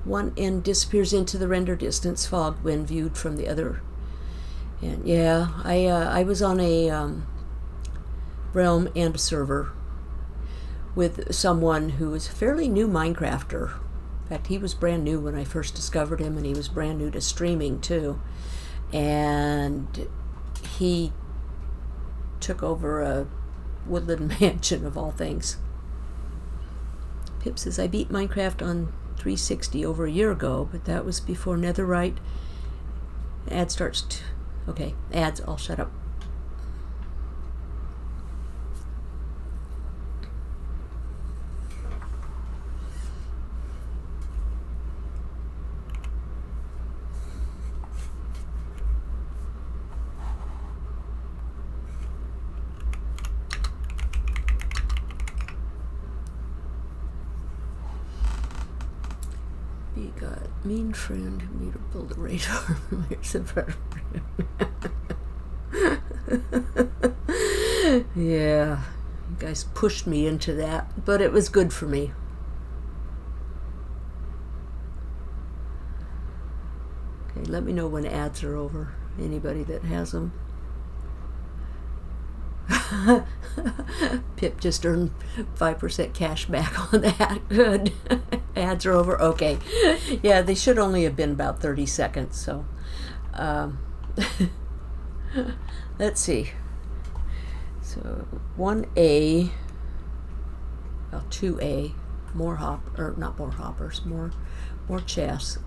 one end disappears into the render distance fog when viewed from the other. And yeah, I was on a realm and a server with someone who was a fairly new Minecrafter. In fact, he was brand new when I first discovered him, and he was brand new to streaming too. And he took over a woodland mansion of all things. Pip says, I beat Minecraft on 360 over a year ago, but that was before Netherite. Ad starts. Okay, ads, I'll shut up. You got mean friend who made her build a radar. Here's a better Yeah, you guys pushed me into that, but it was good for me. Okay, let me know when ads are over. Anybody that has them. Pip just earned 5% cash back on that. Good. Ads are over. Okay. Yeah, they should only have been about 30 seconds. So, let's see. So 1A, well, 2A, more not more hoppers, more chests.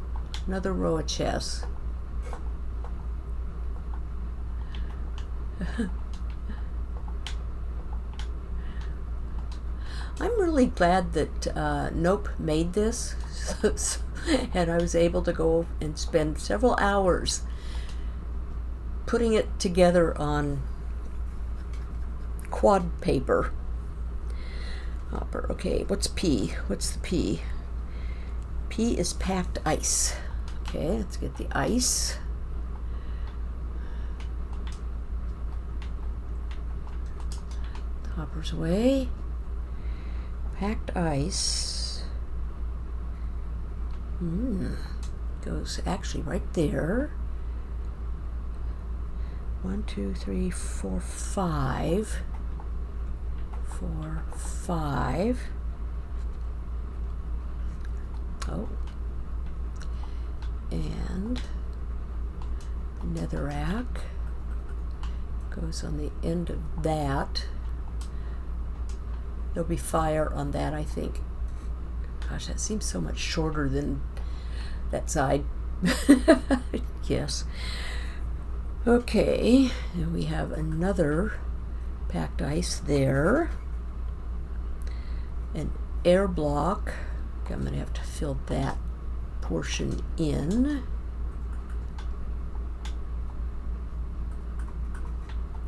Another row of chests. I'm really glad that Nope made this, and I was able to go and spend several hours putting it together on quad paper. Hopper. Okay, what's P? What's the P? P is packed ice. Okay, let's get the ice. Hopper's away. Packed ice goes actually right there. 1, 2, 3, 4, 5. 4, 5. Oh. And netherrack goes on the end of that. There'll be fire on that, I think. Gosh, that seems so much shorter than that side. Yes. Okay, and we have another packed ice there. An air block. Okay, I'm going to have to fill that portion in.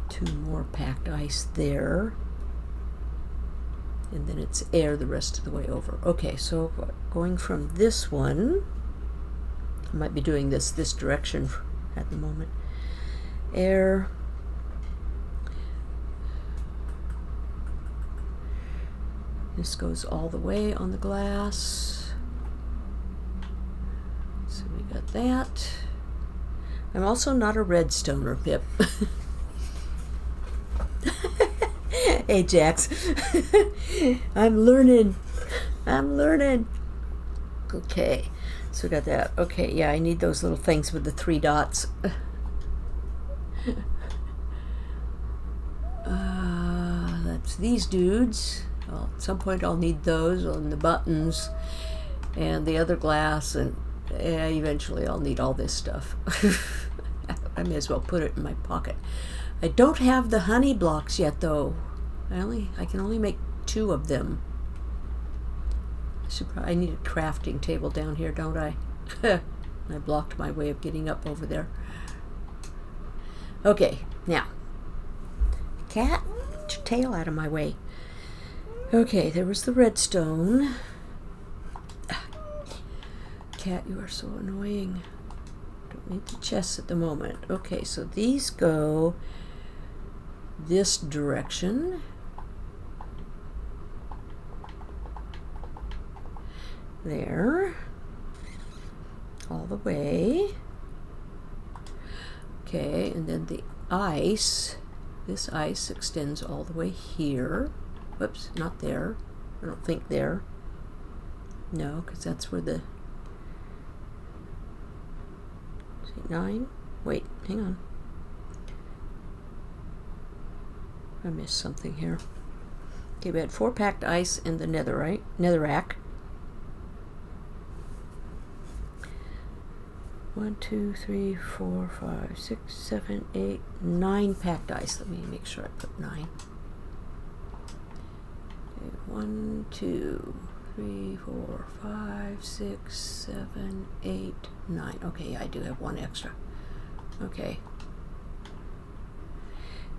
2 more packed ice there. And then it's air the rest of the way over. Okay, so going from this one, I might be doing this direction at the moment. Air. This goes all the way on the glass. So we got that. I'm also not a redstoner, Pip. Hey, Jax. I'm learning. Okay, so we got that. Okay, yeah, I need those little things with the 3 dots. That's these dudes. Well, at some point I'll need those on the buttons and the other glass, and eventually I'll need all this stuff. I may as well put it in my pocket. I don't have the honey blocks yet, though. I can only make 2 of them. I need a crafting table down here, don't I? I blocked my way of getting up over there. Okay, now, cat, get your tail out of my way. Okay, there was the redstone. Cat, you are so annoying. Don't need the chests at the moment. Okay, so these go this direction. There. All the way. Okay, and then the ice, this ice extends all the way here. Whoops, not there. I don't think there. No, because that's where the... Is it 9? Wait, hang on. I missed something here. Okay, we had 4 packed ice and the netherrack. 1, 2, 3, 4, 5, 6, 7, 8, 9 packed ice. Let me make sure I put 9. Okay, 1, 2, 3, 4, 5, 6, 7, 8, 9. Okay, I do have 1 extra. Okay.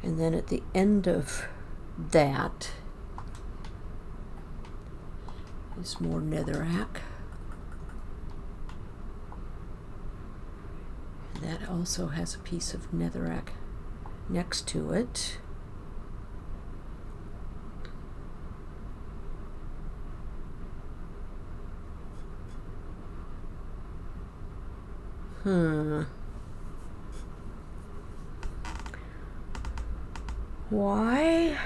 And then at the end of that is more netherrack. That also has a piece of netherrack next to it. Why?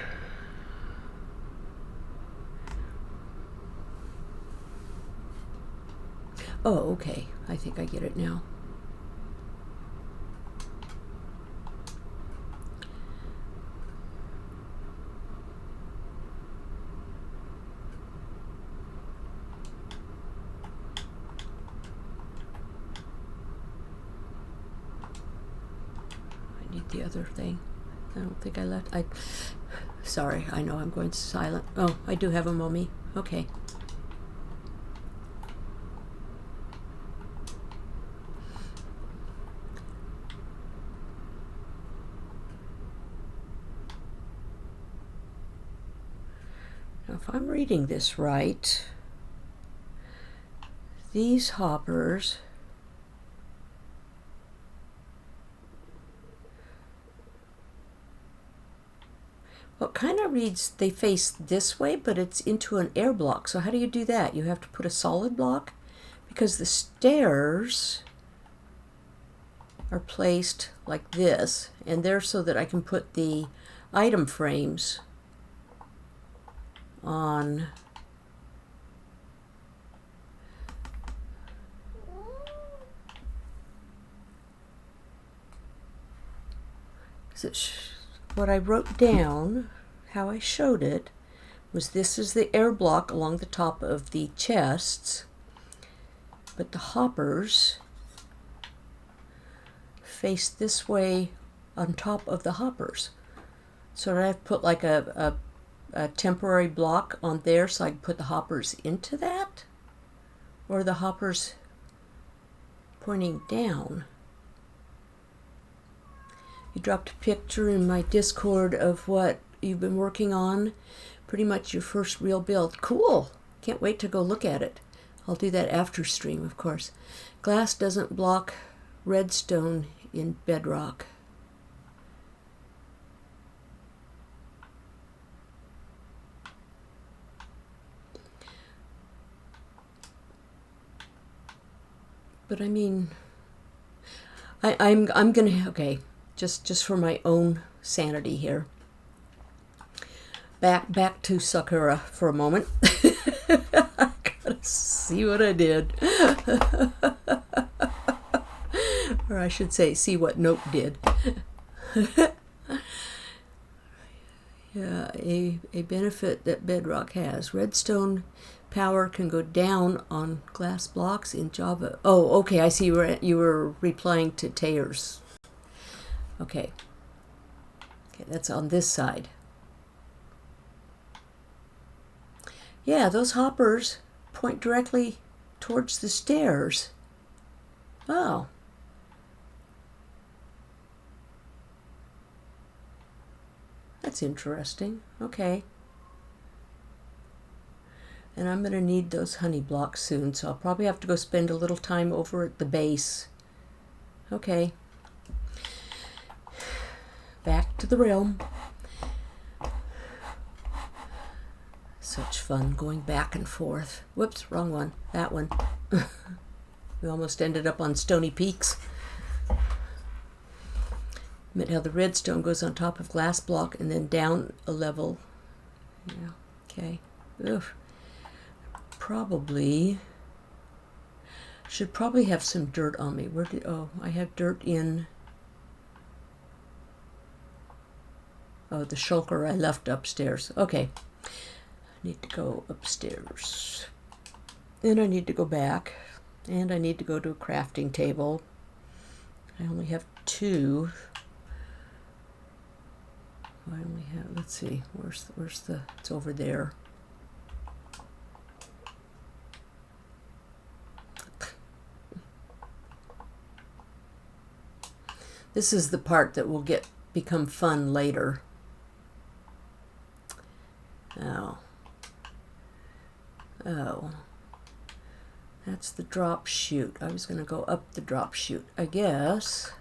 Oh, okay. I think I get it now. I need the other thing. I don't think I left. Sorry, I know I'm going silent. Oh, I do have a mummy. Okay. Now, if I'm reading this right, these hoppers well, it kind of reads they face this way, but it's into an air block. So how do you do that? You have to put a solid block? Because the stairs are placed like this, and they're so that I can put the item frames on. What I wrote down, how I showed it, was this is the air block along the top of the chests, but the hoppers face this way on top of the hoppers. So I have to put like a temporary block on there so I can put the hoppers into that? Or the hoppers pointing down? You dropped a picture in my Discord of what you've been working on. Pretty much your first real build. Cool! Can't wait to go look at it. I'll do that after stream, of course. Glass doesn't block redstone in bedrock. But I mean, I'm gonna, okay, just for my own sanity here. Back to Sakura for a moment. I gotta see what I did. Or I should say, see what Nope did. Yeah, a benefit that bedrock has. Redstone power can go down on glass blocks in Java. Oh, okay, I see you were replying to Tayer's. Okay. Okay, that's on this side. Yeah, those hoppers point directly towards the stairs. Oh. That's interesting. Okay. And I'm going to need those honey blocks soon, so I'll probably have to go spend a little time over at the base. Okay. Back to the realm. Such fun going back and forth. Whoops, wrong one. That one. We almost ended up on Stony Peaks. Meant how the redstone goes on top of glass block and then down a level. Yeah, okay. Oof. Should probably have some dirt on me. I have dirt in, the shulker I left upstairs. Okay, I need to go upstairs. And I need to go back. And I need to go to a crafting table. I only have 2. Let's see, it's over there. This is the part that will become fun later. Oh. That's the drop chute. I was going to go up the drop chute, I guess.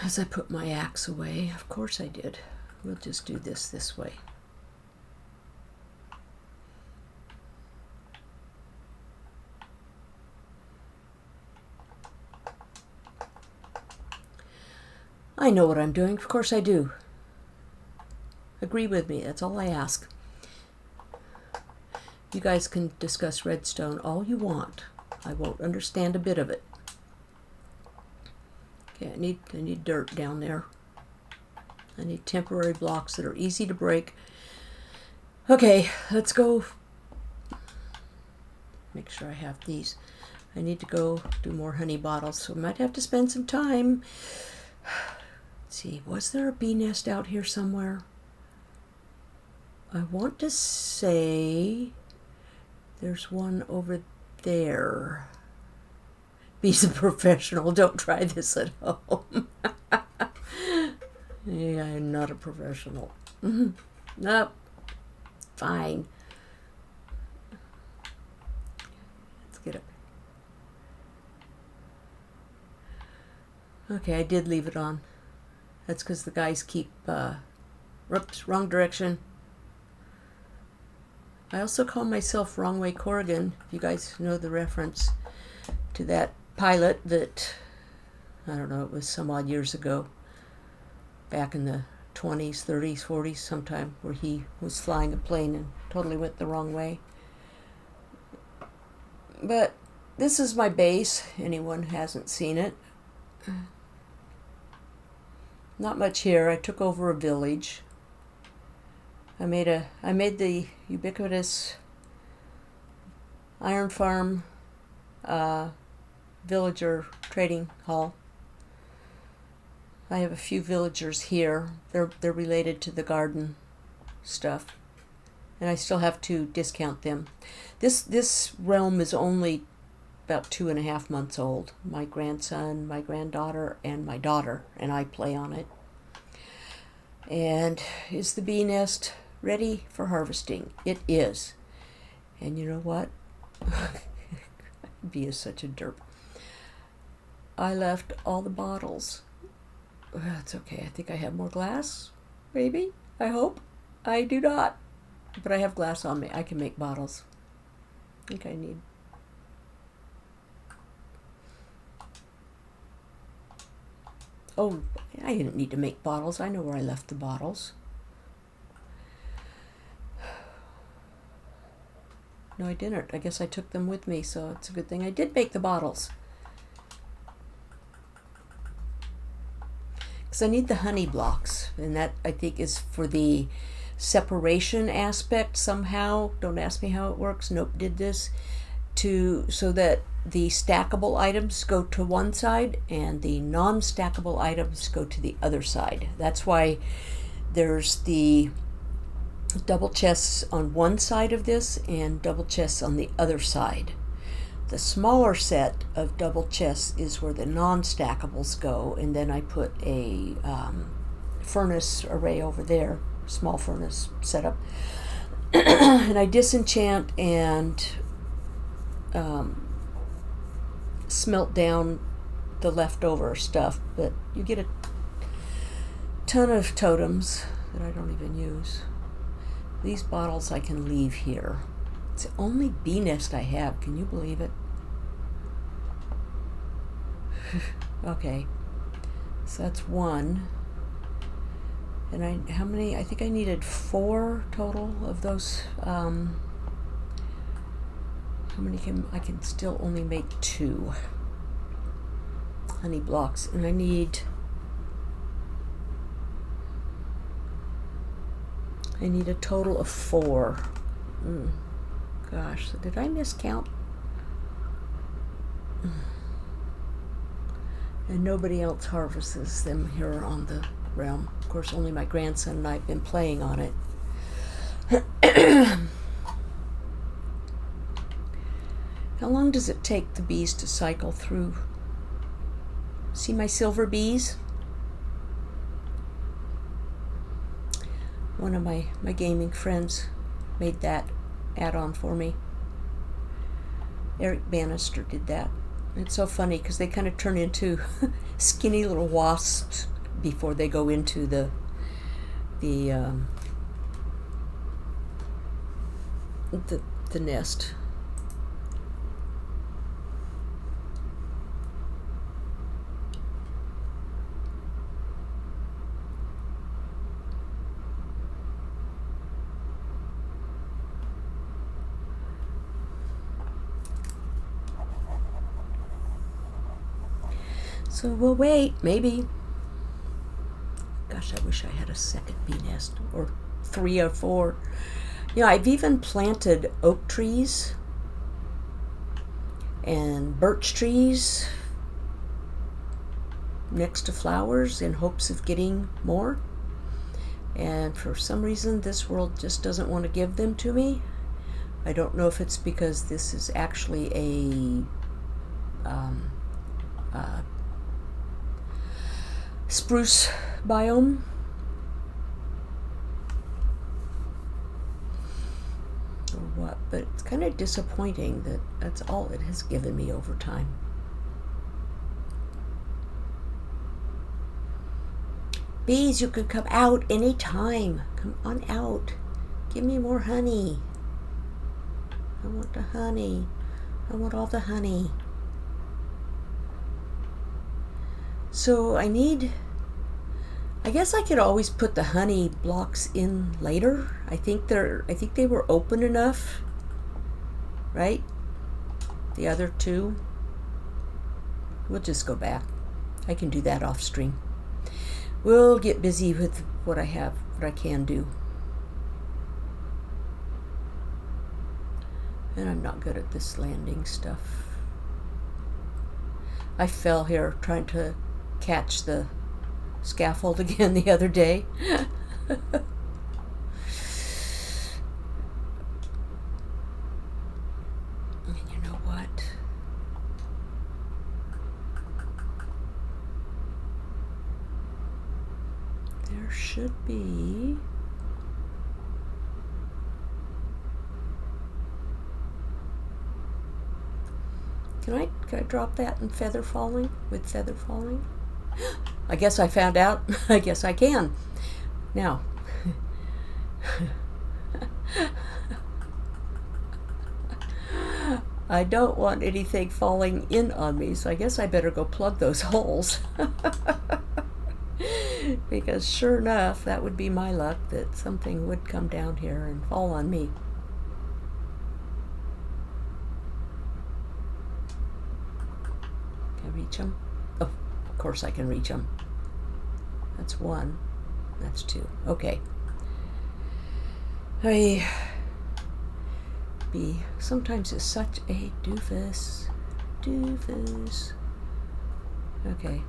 As I put my axe away, of course I did. We'll just do this way. I know what I'm doing. Of course I do. Agree with me. That's all I ask. You guys can discuss redstone all you want. I won't understand a bit of it. Okay, I need dirt down there. I need temporary blocks that are easy to break. Okay, let's go. Make sure I have these. I need to go do more honey bottles, so I might have to spend some time. Let's see, was there a bee nest out here somewhere? I want to say there's one over there. Bee's a professional. Don't try this at home. Yeah, I'm not a professional. Nope. Fine. Let's get up. Okay, I did leave it on. That's because the guys keep, whoops, wrong direction. I also call myself Wrong Way Corrigan, if you guys know the reference to that pilot that, I don't know, it was some odd years ago, back in the 20s, 30s, 40s sometime, where he was flying a plane and totally went the wrong way. But this is my base, anyone who hasn't seen it. Not much here. I took over a village. I made the ubiquitous iron farm villager trading hall. I have a few villagers here. They're related to the garden stuff, and I still have to discount them. This realm is only about 2.5 months old. My grandson, my granddaughter, and my daughter and I play on it. And is the bee nest ready for harvesting? It is. And you know what? Bee is such a derp. I left all the bottles. That's okay. I think I have more glass. Maybe. I hope. I do not. But I have glass on me. I can make bottles. I think I need... Oh, I didn't need to make bottles. I know where I left the bottles. No, I didn't. I guess I took them with me, so it's a good thing I did make the bottles. Because I need the honey blocks, and that, I think, is for the separation aspect somehow. Don't ask me how it works. Nope, did this. So that the stackable items go to one side and the non-stackable items go to the other side. That's why there's the double chests on one side of this and double chests on the other side. the smaller set of double chests is where the non-stackables go, and then I put a furnace array over there, small furnace setup, and I disenchant and smelt down the leftover stuff, but you get a ton of totems that I don't even use. These bottles I can leave here. It's the only bee nest I have. Can you believe it? Okay, so that's one. And how many? I think I needed 4 total of those. How many I can still only make 2 honey blocks, and I need a total of 4. Gosh, did I miscount? And nobody else harvests them here on the realm. Of course, only my grandson and I have been playing on it. How long does it take the bees to cycle through? See my silver bees? One of my gaming friends made that add-on for me. Eric Bannister did that. It's so funny because they kind of turn into skinny little wasps before they go into the nest. So we'll wait, maybe. Gosh, I wish I had a second bee nest, or 3 or 4. You know, I've even planted oak trees and birch trees next to flowers in hopes of getting more. And for some reason, this world just doesn't want to give them to me. I don't know if it's because this is actually a spruce biome, or what, but it's kind of disappointing that that's all it has given me over time. Bees, you could come out anytime. Come on out. Give me more honey. I want the honey. I want all the honey. So I guess I could always put the honey blocks in later. I think they were open enough, right? The other 2. We'll just go back. I can do that off stream. We'll get busy with what I can do. And I'm not good at this landing stuff. I fell here trying to catch the scaffold again the other day. And you know what? There should be Can I drop that in feather falling? With feather falling? I guess I found out. I guess I can. Now. I don't want anything falling in on me, so I guess I better go plug those holes. Because sure enough, that would be my luck, that something would come down here and fall on me. Can I reach them? Oh, of course I can reach them. That's 1. That's 2. Okay. Bee sometimes is such a doofus. Doofus. Okay.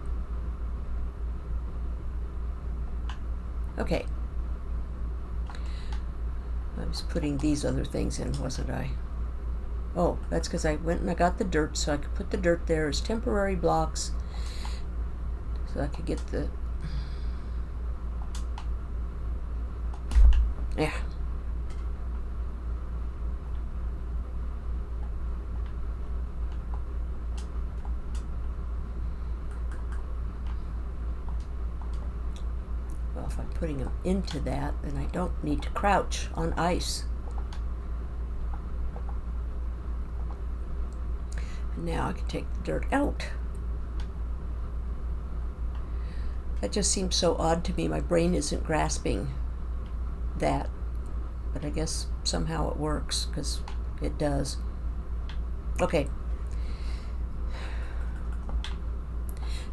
Okay. I was putting these other things in, wasn't I? Oh, that's because I went and I got the dirt, so I could put the dirt there as temporary blocks, so I could get the... Yeah. Well, if I'm putting them into that, then I don't need to crouch on ice. And now I can take the dirt out. That just seems so odd to me. My brain isn't grasping that. But I guess somehow it works, because it does. Okay.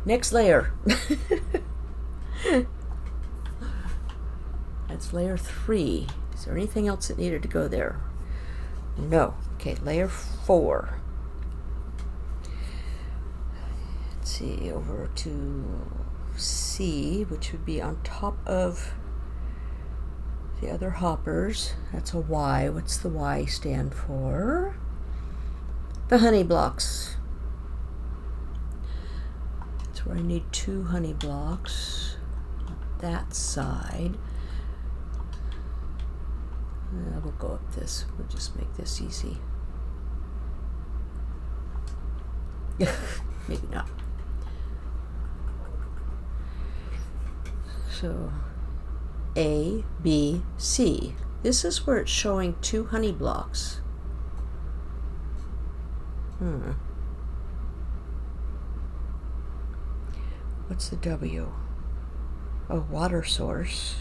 Next layer. That's layer 3. Is there anything else that needed to go there? No. Okay, layer 4. Let's see, over to C, which would be on top of the other hoppers. That's a Y. What's the Y stand for? The honey blocks. That's where I need 2 honey blocks on that side. We'll go up this. We'll just make this easy. Maybe not. So A, B, C. This is where it's showing 2 honey blocks. What's the W? Oh, water source.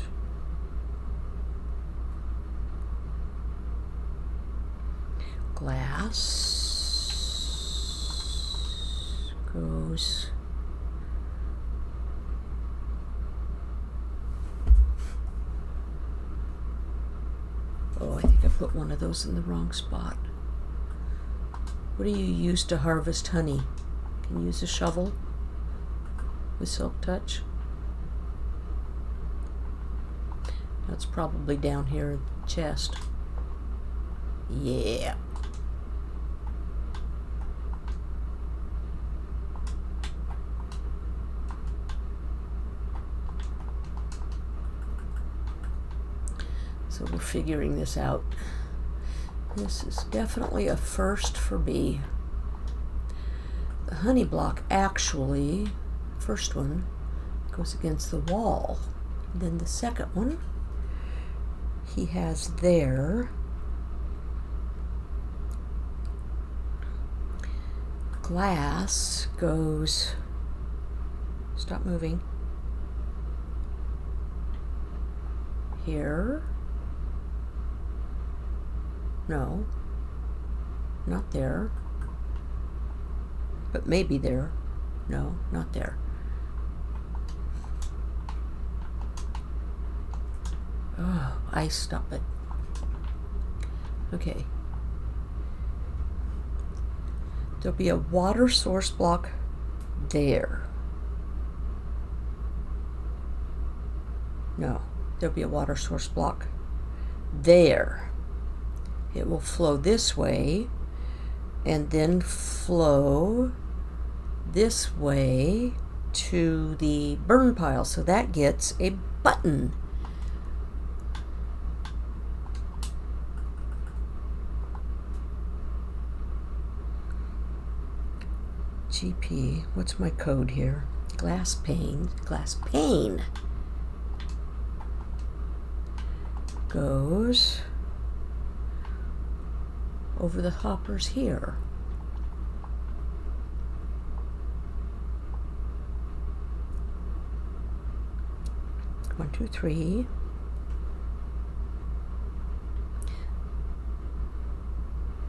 Glass goes I think I put one of those in the wrong spot. What do you use to harvest honey? Can you use a shovel with Silk Touch? That's probably down here in the chest. Yeah. So we're figuring this out. This is definitely a first for B. The honey block actually, first one, goes against the wall. Then the second one, he has there. Glass goes, stop moving, here. No, not there, but maybe there. No, not there. Oh, ice, stop it. Okay. There'll be a water source block there. No, there'll be a water source block there. It will flow this way and then flow this way to the burn pile. So that gets a button. GP, what's my code here? Glass pane goes over the hoppers here. One, two, three.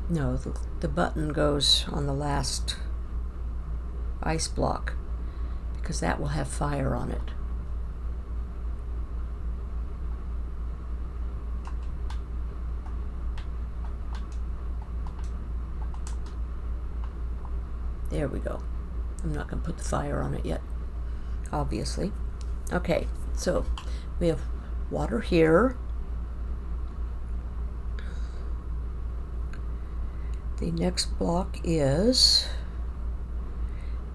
No, the button goes on the last ice block because that will have fire on it. There we go. I'm not going to put the fire on it yet, obviously. Okay, so we have water here. The next block is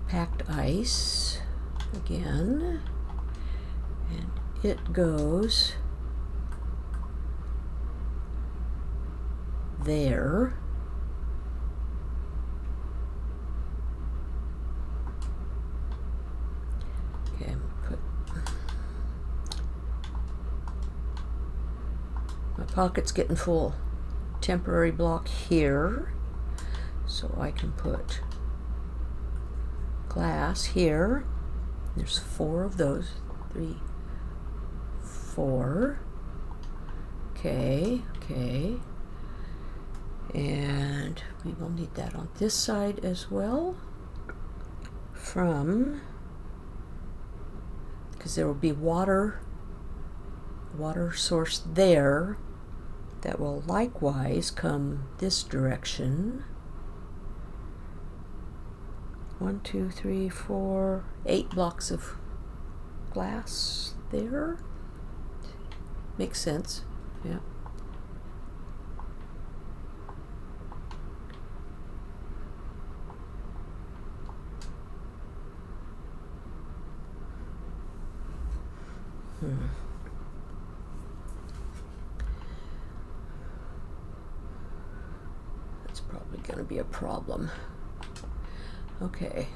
packed ice again, and it goes there. Okay, I'm gonna put my pocket's getting full. Temporary block here, so I can put glass here. There's 4 of those. 3, 4. Okay, okay. And we will need that on this side as well. Because there will be water source there that will likewise come this direction. 1, 2, 3, 4, 8 blocks of glass there. Makes sense, yeah. That's probably going to be a problem. Okay,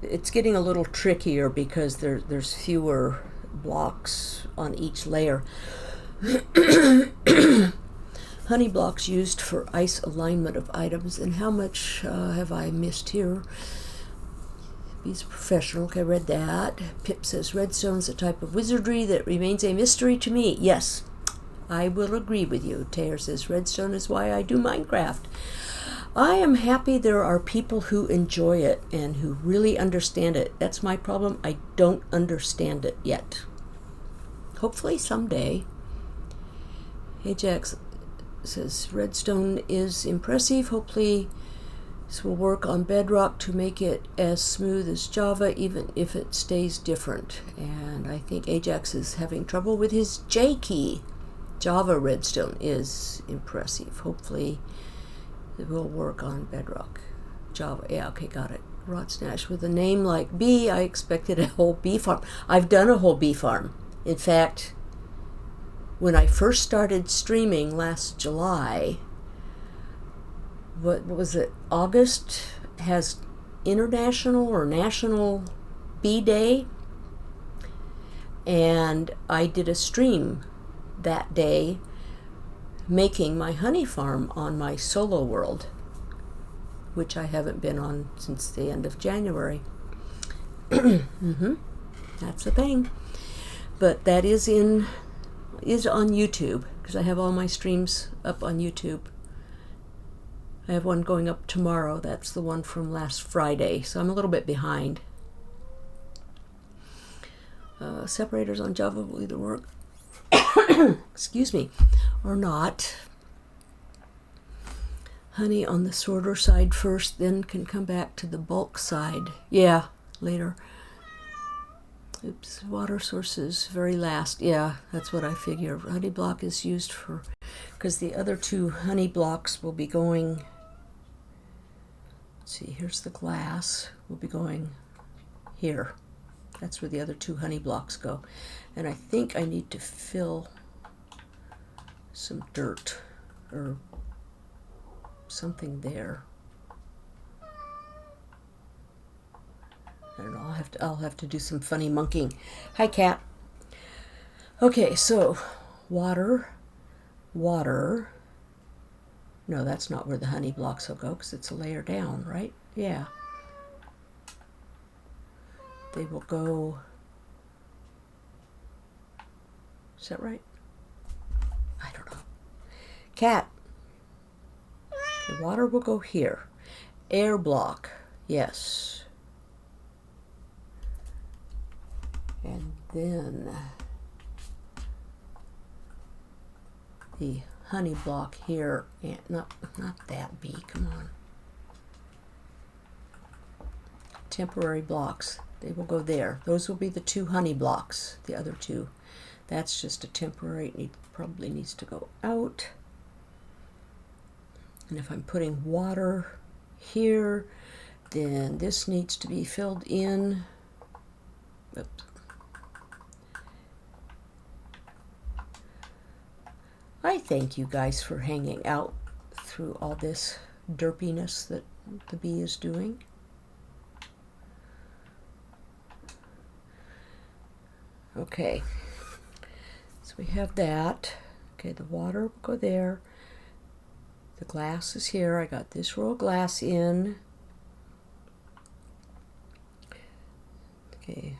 it's getting a little trickier because there's fewer blocks on each layer. Honey blocks used for ice alignment of items, and how much have I missed here? He's a professional. Okay, I read that. Pip says redstone is a type of wizardry that remains a mystery to me. Yes, I will agree with you. Taylor says redstone is why I do Minecraft. I am happy there are people who enjoy it and who really understand it. That's my problem. I don't understand it yet. Hopefully someday. Ajax says redstone is impressive. Hopefully this will work on Bedrock to make it as smooth as Java, even if it stays different. And I think Ajax is having trouble with his J key. Java redstone is impressive. Hopefully it will work on Bedrock. Java, yeah, okay, got it. Rotsnash, with a name like bee, I expected a whole bee farm. I've done a whole bee farm. In fact, when I first started streaming last July, what was it, August has International or National Bee Day, and I did a stream that day making my honey farm on my solo world, which I haven't been on since the end of January. That's the thing. But that is on YouTube, because I have all my streams up on YouTube. I have one going up tomorrow. That's the one from last Friday, so I'm a little bit behind. Separators on Java will either work excuse me, or not. Honey on the sorter side first, then can come back to the bulk side. Yeah, later. Oops, water sources very last. Yeah, that's what I figure. Honey block is used for, because the other 2 honey blocks will be going, let's see, here's the glass, will be going here. That's where the other 2 honey blocks go. And I think I need to fill some dirt or something there. I don't know, I'll have to do some funny monkeying. Hi, cat. Okay, so water. No, that's not where the honey blocks will go, because it's a layer down, right? Yeah. They will go, is that right? I don't know. Cat. Okay, water will go here. Air block, yes. And then the honey block here, and not that bee, come on. Temporary blocks, they will go there. Those will be the 2 honey blocks, the other 2. That's just a temporary, it probably needs to go out. And if I'm putting water here, then this needs to be filled in. Oops. I thank you guys for hanging out through all this derpiness that the bee is doing. Okay, so we have that. Okay, the water will go there. The glass is here. I got this row of glass in. Okay.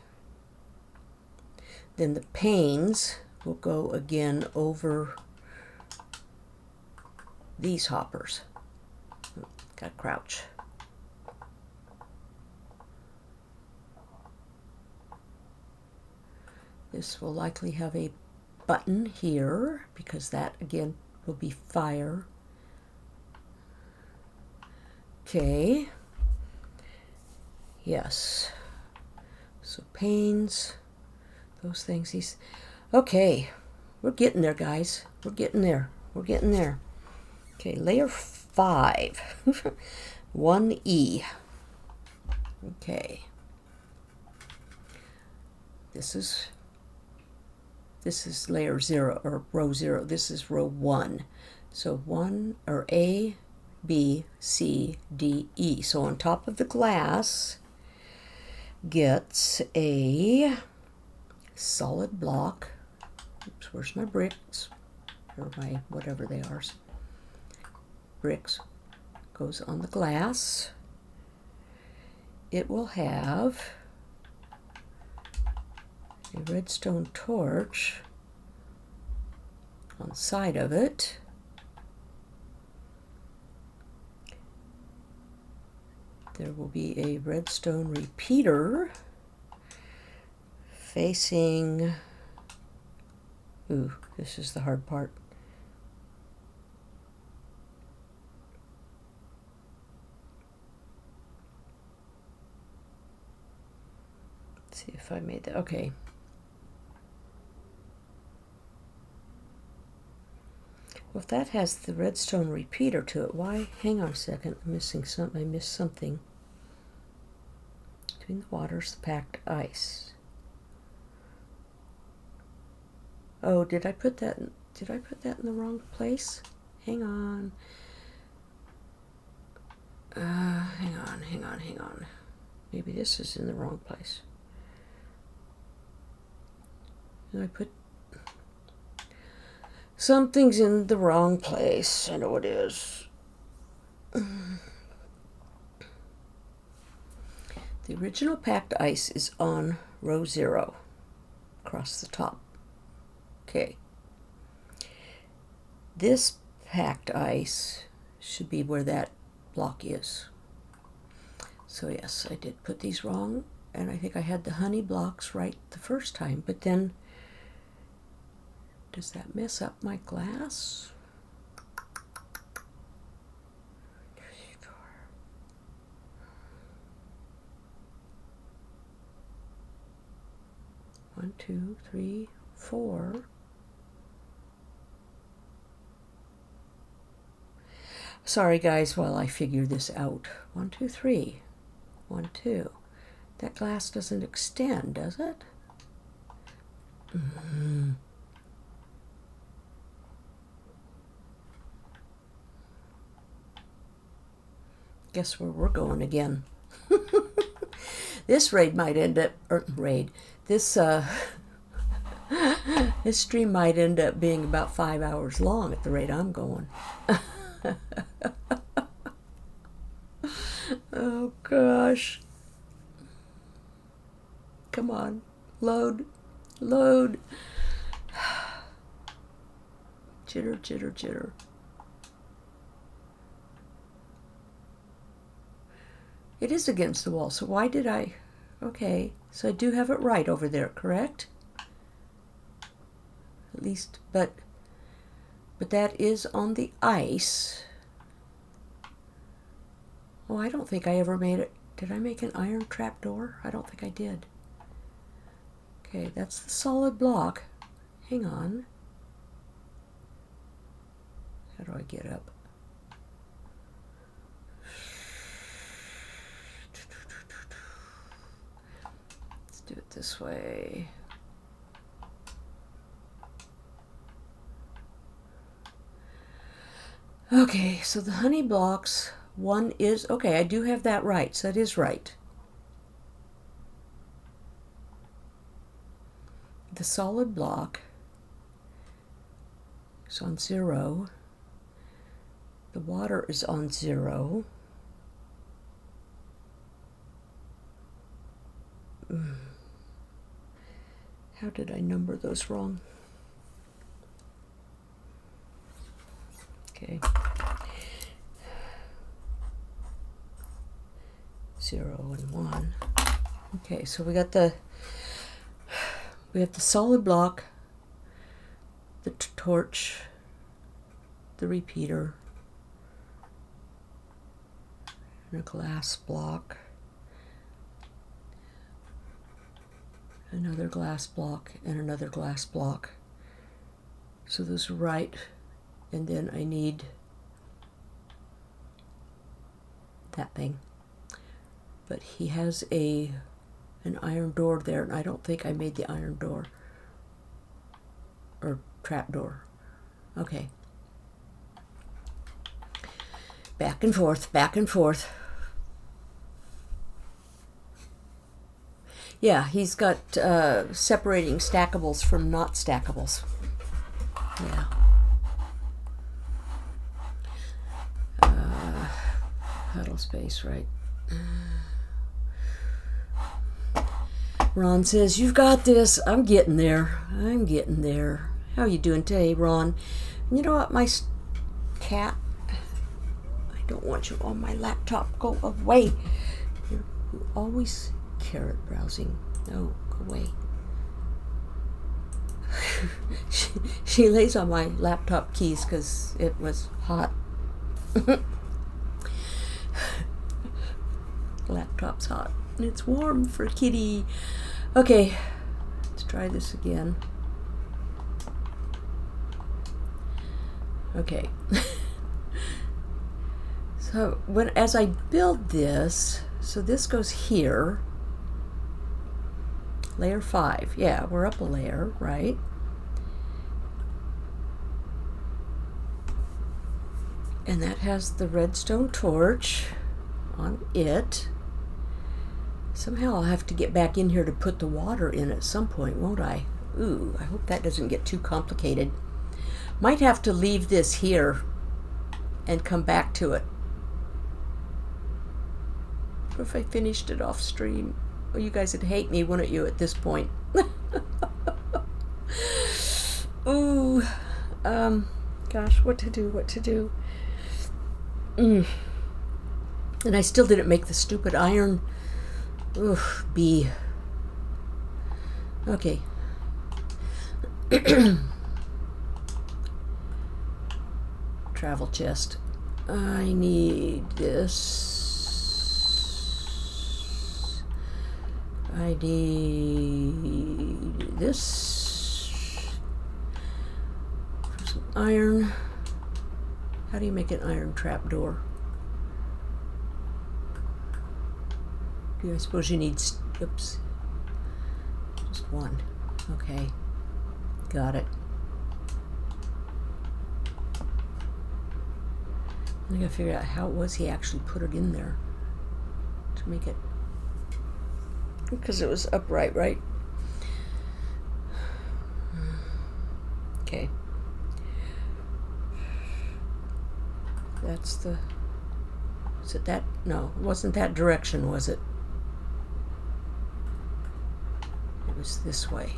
Then the panes will go again over these hoppers. Gotta crouch. This will likely have a button here because that again will be fire. Okay. Yes. So panes, those things, these. Okay. We're getting there, guys. We're getting there. We're getting there. Okay, layer 5. 1E. Okay. This is layer 0 or row 0. This is row 1. So 1 or A, B, C, D, E. So on top of the glass gets a solid block. Oops, where's my bricks? Or my whatever they are. Bricks goes on the glass. It will have a redstone torch on the side of it. There will be a redstone repeater facing, ooh, this is the hard part. Let's see if I made that, okay. Well, if that has the redstone repeater to it, why? Hang on a second. I'm missing something. I missed something. Between the waters, the packed ice. Oh, did I put that in the wrong place? Hang on. Hang on. Maybe this is in the wrong place. Did I put... Something's in the wrong place. I know it is. The original packed ice is on row 0, across the top. Okay. This packed ice should be where that block is. So yes, I did put these wrong, and I think I had the honey blocks right the first time, but then does that mess up my glass? 1, 2, 3, 4. Sorry guys, while I figure this out. 1, 2, 3. 1, 2. That glass doesn't extend, does it? Mm-hmm. Guess where we're going again. This raid might end up, or raid, this this stream might end up being about 5 hours long at the rate I'm going. Oh gosh. Come on, load, load. Jitter, jitter, jitter. It is against the wall, so why did I... Okay, so I do have it right over there, correct? At least, but that is on the ice. Oh, I don't think I ever made it. Did I make an iron trapdoor? I don't think I did. Okay, that's the solid block. Hang on. How do I get up? this way. Okay, so the honey blocks, one is, okay, I do have that right, so that is right. The solid block is on 0. The water is on 0. How did I number those wrong? Okay. 0 and 1. Okay, so we have the solid block, the torch, the repeater, and a glass block, another glass block, and another glass block. So those are right, and then I need that thing. But he has an iron door there, and I don't think I made the iron door or trap door. Okay. Back and forth, back and forth. Yeah, he's got separating stackables from not stackables. Yeah. Huddle space, right. Ron says, "You've got this." I'm getting there. I'm getting there. How are you doing today, Ron? You know what, my cat? I don't want you on my laptop. Go away. You're always carrot browsing. No, go away. she lays on my laptop keys because it was hot. Laptop's hot. It's warm for kitty. Okay, let's try this again. Okay. So as I build this, so this goes here. Layer 5. Yeah, we're up a layer, right? And that has the redstone torch on it. Somehow I'll have to get back in here to put the water in at some point, won't I? Ooh, I hope that doesn't get too complicated. Might have to leave this here and come back to it. What if I finished it off stream? Oh, you guys would hate me, wouldn't you, at this point? Ooh, gosh, what to do? And I still didn't make the stupid iron. Oof, B. Okay. Travel chest. I need this. I need this. Some iron. How do you make an iron trapdoor? I suppose you need, oops, just one. Okay, got it. I gotta figure out how was he actually put it in there to make it, because it was upright, right? Okay. That's the, is it that? No, it wasn't that direction, was it? It was this way.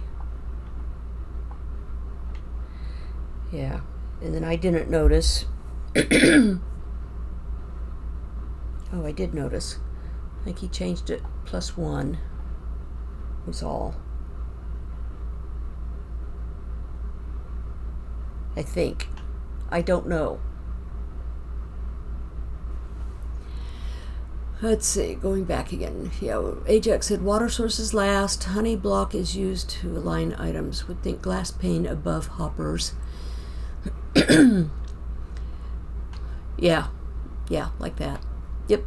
Yeah, and then I didn't notice. Oh, I did notice. I think he changed it +1 was all. I think. I don't know. Let's see, going back again. Yeah, Ajax said water sources last. Honey block is used to align items. Would think glass pane above hoppers. Yeah, like that. Yep.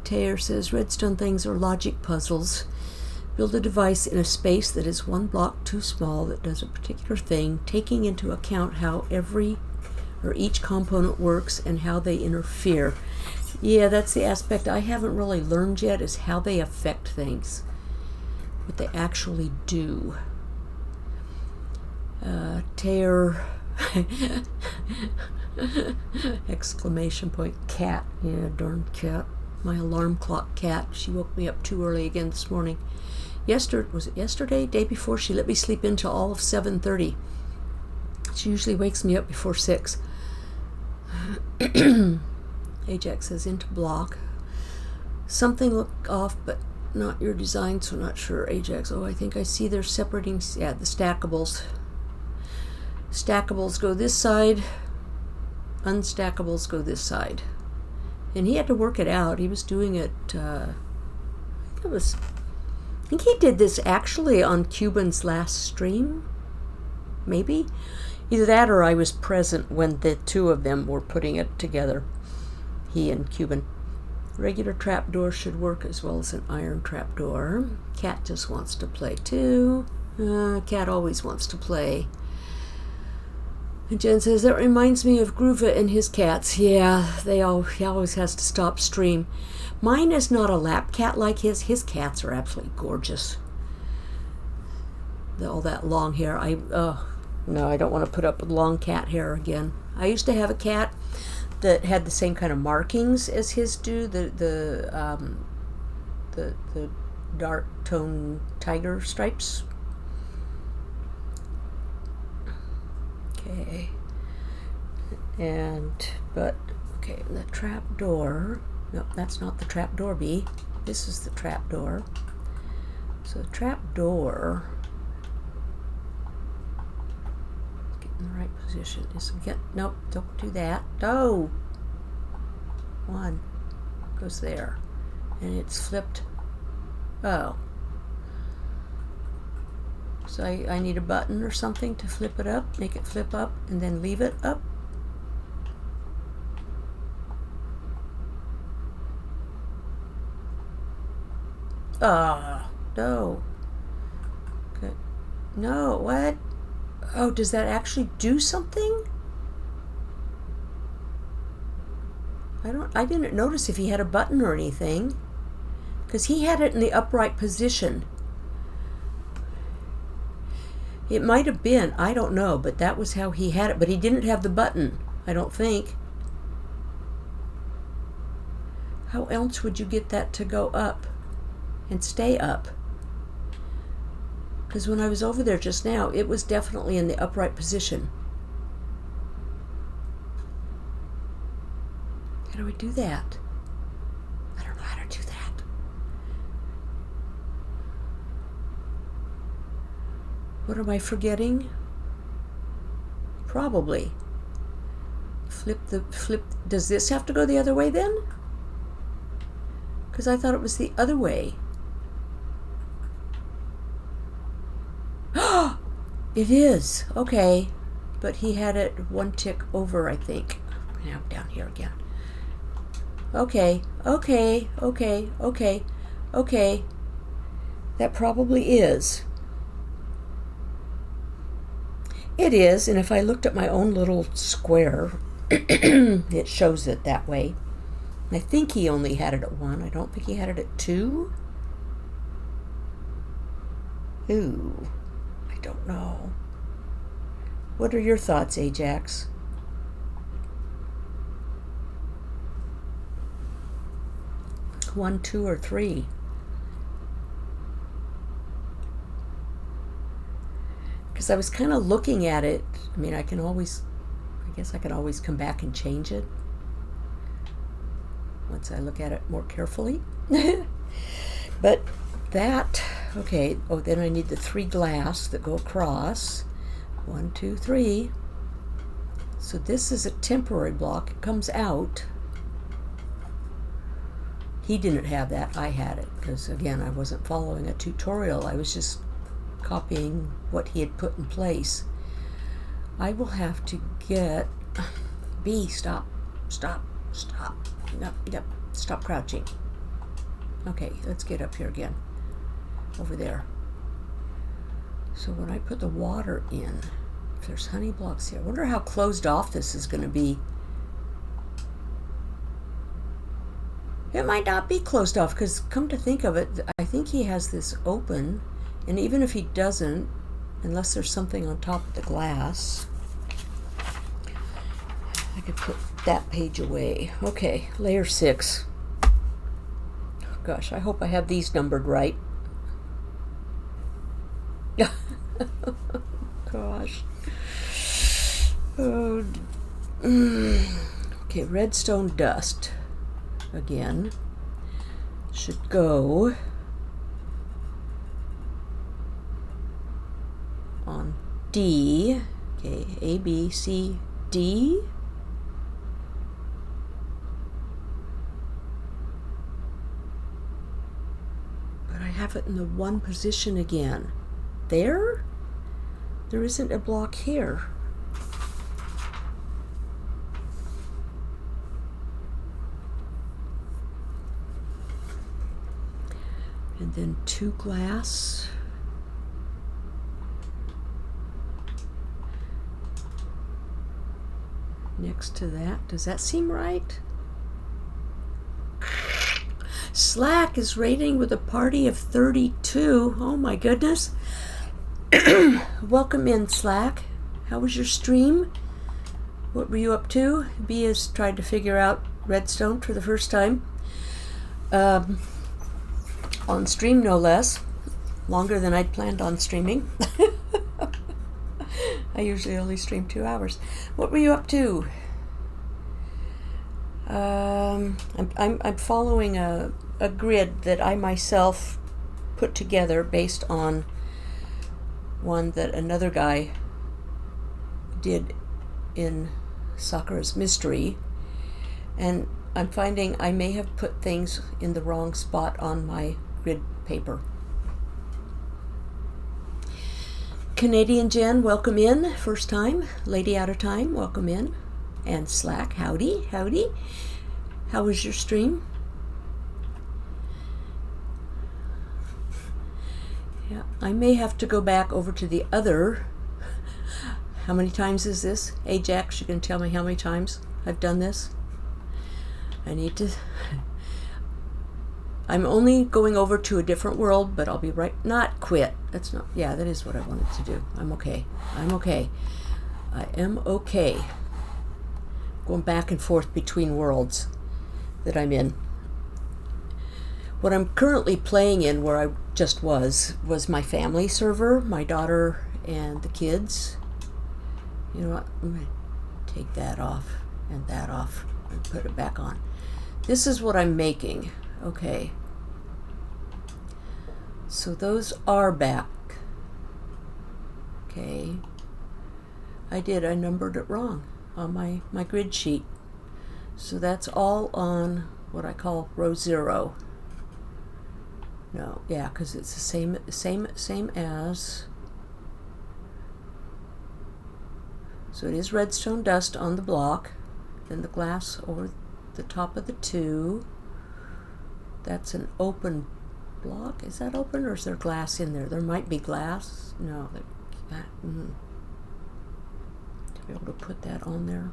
Taylor says redstone things are logic puzzles, Build a device in a space that is one block too small that does a particular thing, taking into account how each component works and how they interfere. Yeah, that's the aspect I haven't really learned yet, is how they affect things, what they actually do. Tear exclamation point, cat. Yeah, darn cat. My alarm clock cat. She woke me up too early again this morning. Was it yesterday? Day before, she let me sleep until all of 7:30. She usually wakes me up before 6. Ajax says into block. Something looked off, but not your design, so not sure. Ajax, oh, I think I see they're separating. Yeah, the stackables. Stackables go this side. Unstackables go this side. And he had to work it out. He was doing it, I think he did this actually on Cuban's last stream. Maybe? Either that or I was present when the two of them were putting it together. He and Cuban. Regular trapdoor should work as well as an iron trapdoor. Cat just wants to play too. Cat always wants to play. And Jen says, that reminds me of Groova and his cats. Yeah, he always has to stop stream. Mine is not a lap cat like his. His cats are absolutely gorgeous. All that long hair. No, I don't want to put up with long cat hair again. I used to have a cat that had the same kind of markings as his do. The dark tone tiger stripes. Okay. Okay, the trap door. Nope, that's not the trap door B. This is the trap door. So the trap door, get in the right position. Nope, don't do that. No. One goes there. And it's flipped. Oh. So I need a button or something to flip it up, make it flip up, and then leave it up. No. Okay. No, what? Oh, does that actually do something? I didn't notice if he had a button or anything, because he had it in the upright position. It might have been, I don't know, but that was how he had it. But he didn't have the button, I don't think. How else would you get that to go up and stay up? Because when I was over there just now, it was definitely in the upright position. How do we do that? I don't know how to do that. What am I forgetting? Probably. Flip. Does this have to go the other way then? Because I thought it was the other way. It is. Okay. But he had it one tick over, I think. Now I'm down here again. Okay. That probably is. It is, and if I looked at my own little square, it shows it that way. I think he only had it at 1. I don't think he had it at 2. Ooh, I don't know. What are your thoughts, Ajax? One, 2, or 3? Because I was kind of looking at it. I mean, I guess I can always come back and change it once I look at it more carefully. But that, okay, then I need the 3 glass that go across. 1, 2, 3. So this is a temporary block. It comes out. He didn't have that. I had it because, again, I wasn't following a tutorial. I was just copying what he had put in place. I will have to get B. Stop. Yep. Stop crouching. Okay, let's get up here again. over there. So when I put the water in, if there's honey blocks here, I wonder how closed off this is going to be. It might not be closed off, because come to think of it, I think he has this open, and even if he doesn't, unless there's something on top of the glass, I could put that page away. Okay, layer 6. Gosh, I hope I have these numbered right. Gosh. Oh. Okay, redstone dust again should go on D. Okay, A, B, C, D. But I have it in the one position again. There? There isn't a block here. And then 2 glass. Next to that. Does that seem right? Slack is rating with a party of 32. Oh my goodness. Welcome in, Slack. How was your stream? What were you up to? B has tried to figure out redstone for the first time. On stream, no less. Longer than I'd planned on streaming. I usually only stream 2 hours. What were you up to? I'm following a grid that I myself put together based on one that another guy did in Sakura's Mystery, and I'm finding I may have put things in the wrong spot on my grid paper. Canadian Jen, welcome in. First time. Lady Out of Time, welcome in. And Slack, howdy, howdy. How was your stream? Yeah, I may have to go back over to the other. How many times is this? Ajax, you can tell me how many times I've done this? I need to... I'm only going over to a different world, but I'll be right... Not quit. That's not... Yeah, that is what I wanted to do. I'm okay. I'm okay. I am okay. Going back and forth between worlds that I'm in. What I'm currently playing in, where I just was my family server, my daughter and the kids. You know what? I'm going to take that off and that off and put it back on. This is what I'm making. Okay. So those are back. Okay. I numbered it wrong on my grid sheet. So that's all on what I call row 0. No, yeah, because it's the same as. So it is redstone dust on the block, then the glass over the top of the 2. That's an open block. Is that open, or is there glass in there? There might be glass. No, to be able to put that on there.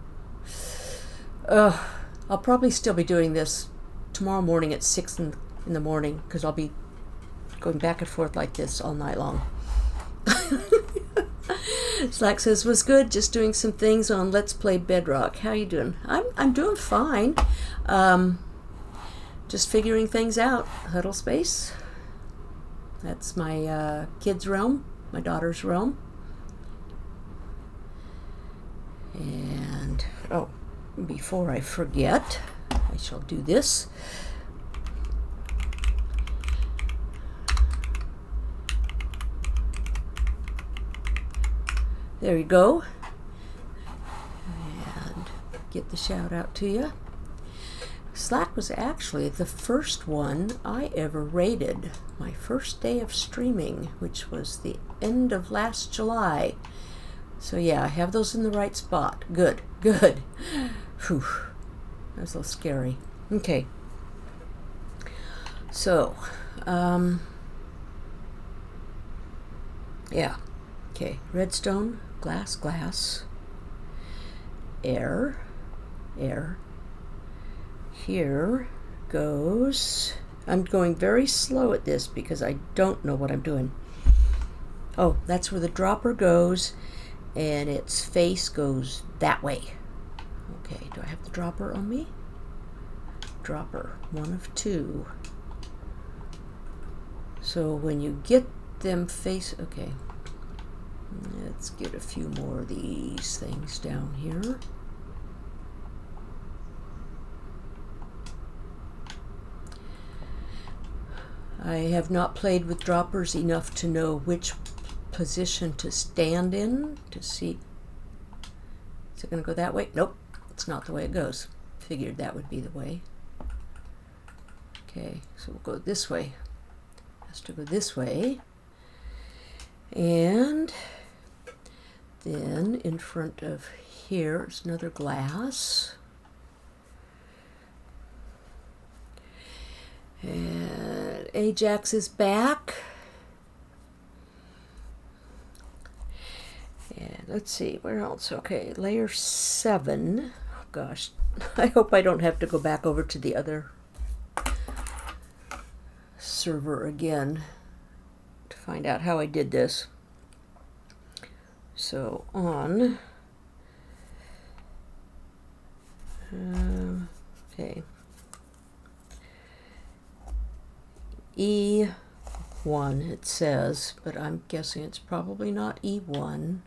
I'll probably still be doing this tomorrow morning at 6 in the morning, because I'll be going back and forth like this all night long. Slack says, was good, just doing some things on Let's Play Bedrock. How you doing? I'm doing fine. Just figuring things out. Huddle space. That's my kids' realm, my daughter's realm. And, oh, before I forget, I shall do this. There you go. And get the shout out to you. Slack was actually the first one I ever rated. My first day of streaming, which was the end of last July. So yeah, I have those in the right spot. Good, good. Whew. That was a little scary. Okay. So, Yeah. Okay, redstone, glass, glass, air, air. Here goes, I'm going very slow at this because I don't know what I'm doing. Oh, that's where the dropper goes, and its face goes that way. Okay, do I have the dropper on me? Dropper, 1 of 2. So when you get them face, okay, let's get a few more of these things down here. I have not played with droppers enough to know which position to stand in to see. Is it going to go that way? Nope, it's not the way it goes. Figured that would be the way. Okay, so we'll go this way. Has to go this way. And then in front of here is another glass. And Ajax is back. And let's see, where else? Okay, layer 7. Oh, gosh, I hope I don't have to go back over to the other server again to find out how I did this. So on, okay, E1 it says, but I'm guessing it's probably not E1.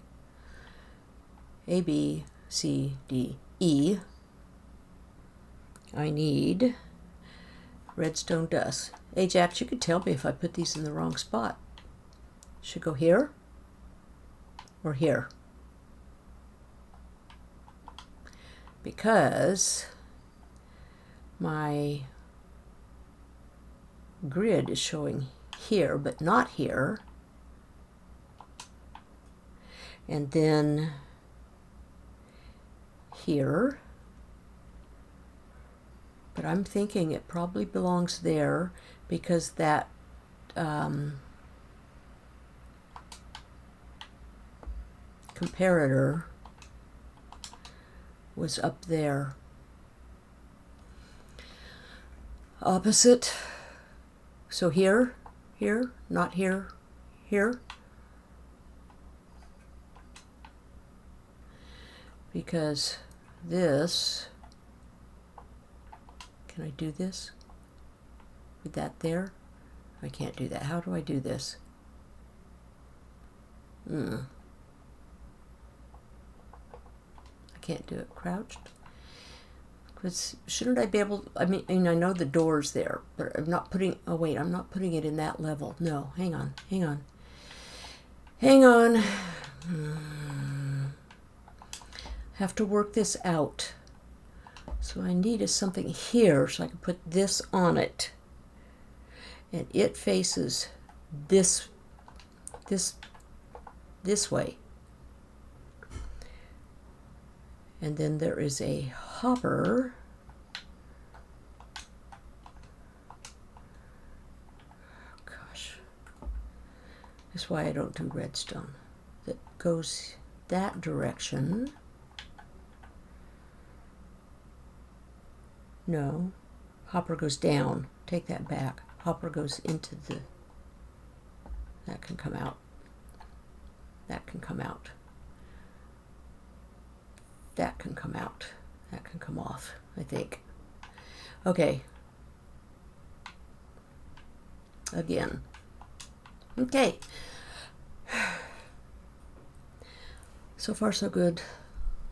A, B, C, D, E. I need redstone dust. Ajax, you could tell me if I put these in the wrong spot. Should go here or here? Because my grid is showing here, but not here. And then here. But I'm thinking it probably belongs there because that comparator was up there. Opposite. So here, here, not here, here. Because this, can I do this with that there? I can't do that. How do I do this? I can't do it crouched. Because shouldn't I be able to, I mean, I know the door's there, but I'm not putting, oh wait, I'm not putting it in that level. No, hang on, hang on. Hang on. Have to work this out. So I need something here so I can put this on it. And it faces this way. And then there is a hopper. Gosh. That's why I don't do redstone. That goes that direction. No. Hopper goes down. Take that back. Hopper goes into the... That can come out. That can come out. That can come out. That can come off, I think. Okay. Again. Okay. So far so good.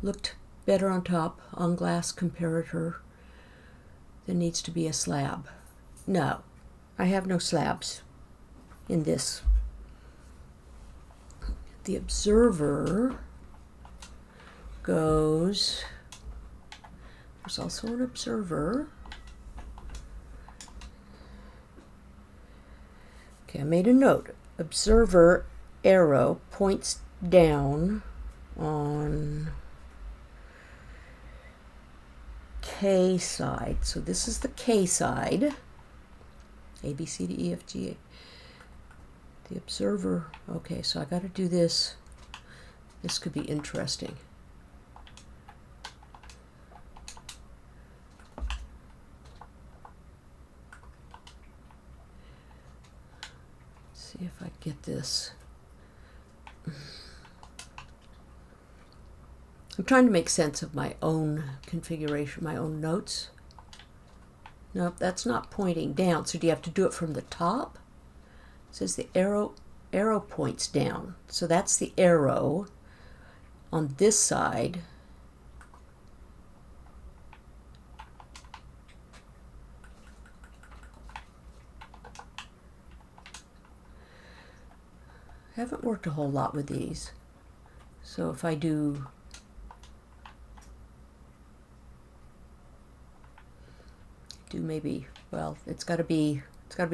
Looked better on top, on glass comparator. There needs to be a slab. No, I have no slabs in this. The observer goes, there's also an observer. Okay, I made a note. Observer arrow points down on K side. So this is the K side. A, B, C, D, E, F, G, A. The observer. Okay, so I got to do this. This could be interesting. See if I get this. I'm trying to make sense of my own configuration, my own notes. Nope, that's not pointing down. So do you have to do it from the top? It says the arrow points down. So that's the arrow on this side. I haven't worked a whole lot with these. So if I do maybe, well, it's got to be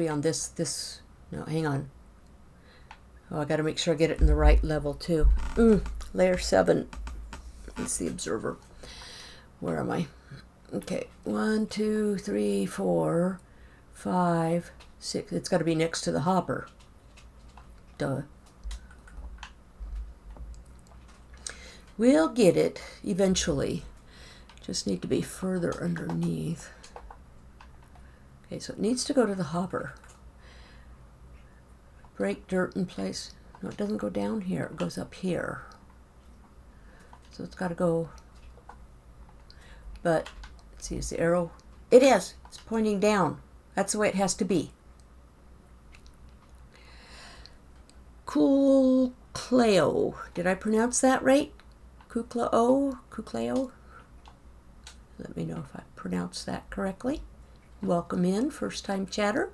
on this, no, hang on. Oh, I got to make sure I get it in the right level too. Layer 7. It's the observer. Where am I? Okay, 1, 2, 3, 4, 5, 6. It's got to be next to the hopper. Duh. We'll get it eventually. Just need to be further underneath. Okay, so it needs to go to the hopper. Break dirt in place. No, it doesn't go down here. It goes up here. So it's got to go. But, let's see, is the arrow? It is. It's pointing down. That's the way it has to be. Kukleo. Did I pronounce that right? Kukleo? Kukleo? Let me know if I pronounced that correctly. Welcome in, first time chatter.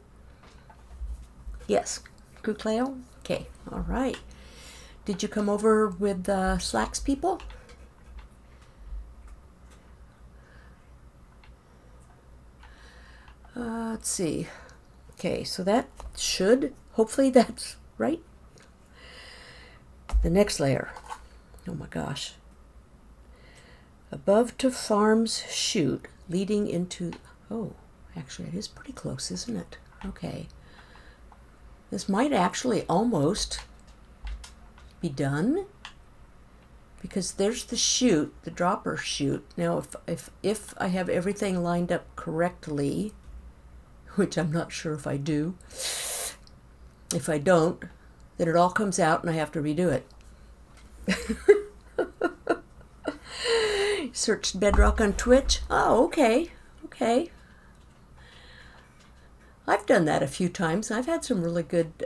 Yes, Kukleo? Okay, all right. Did you come over with Slacks people? Let's see. Okay, so that should, hopefully that's right. The next layer. Oh my gosh. Above to farm's chute leading into, oh, actually it is pretty close, isn't it? Okay. This might actually almost be done because there's the chute, the dropper chute. Now if I have everything lined up correctly, which I'm not sure if I do, if I don't, then it all comes out and I have to redo it. Searched Bedrock on Twitch. Oh, okay. Okay. I've done that a few times. I've had some really good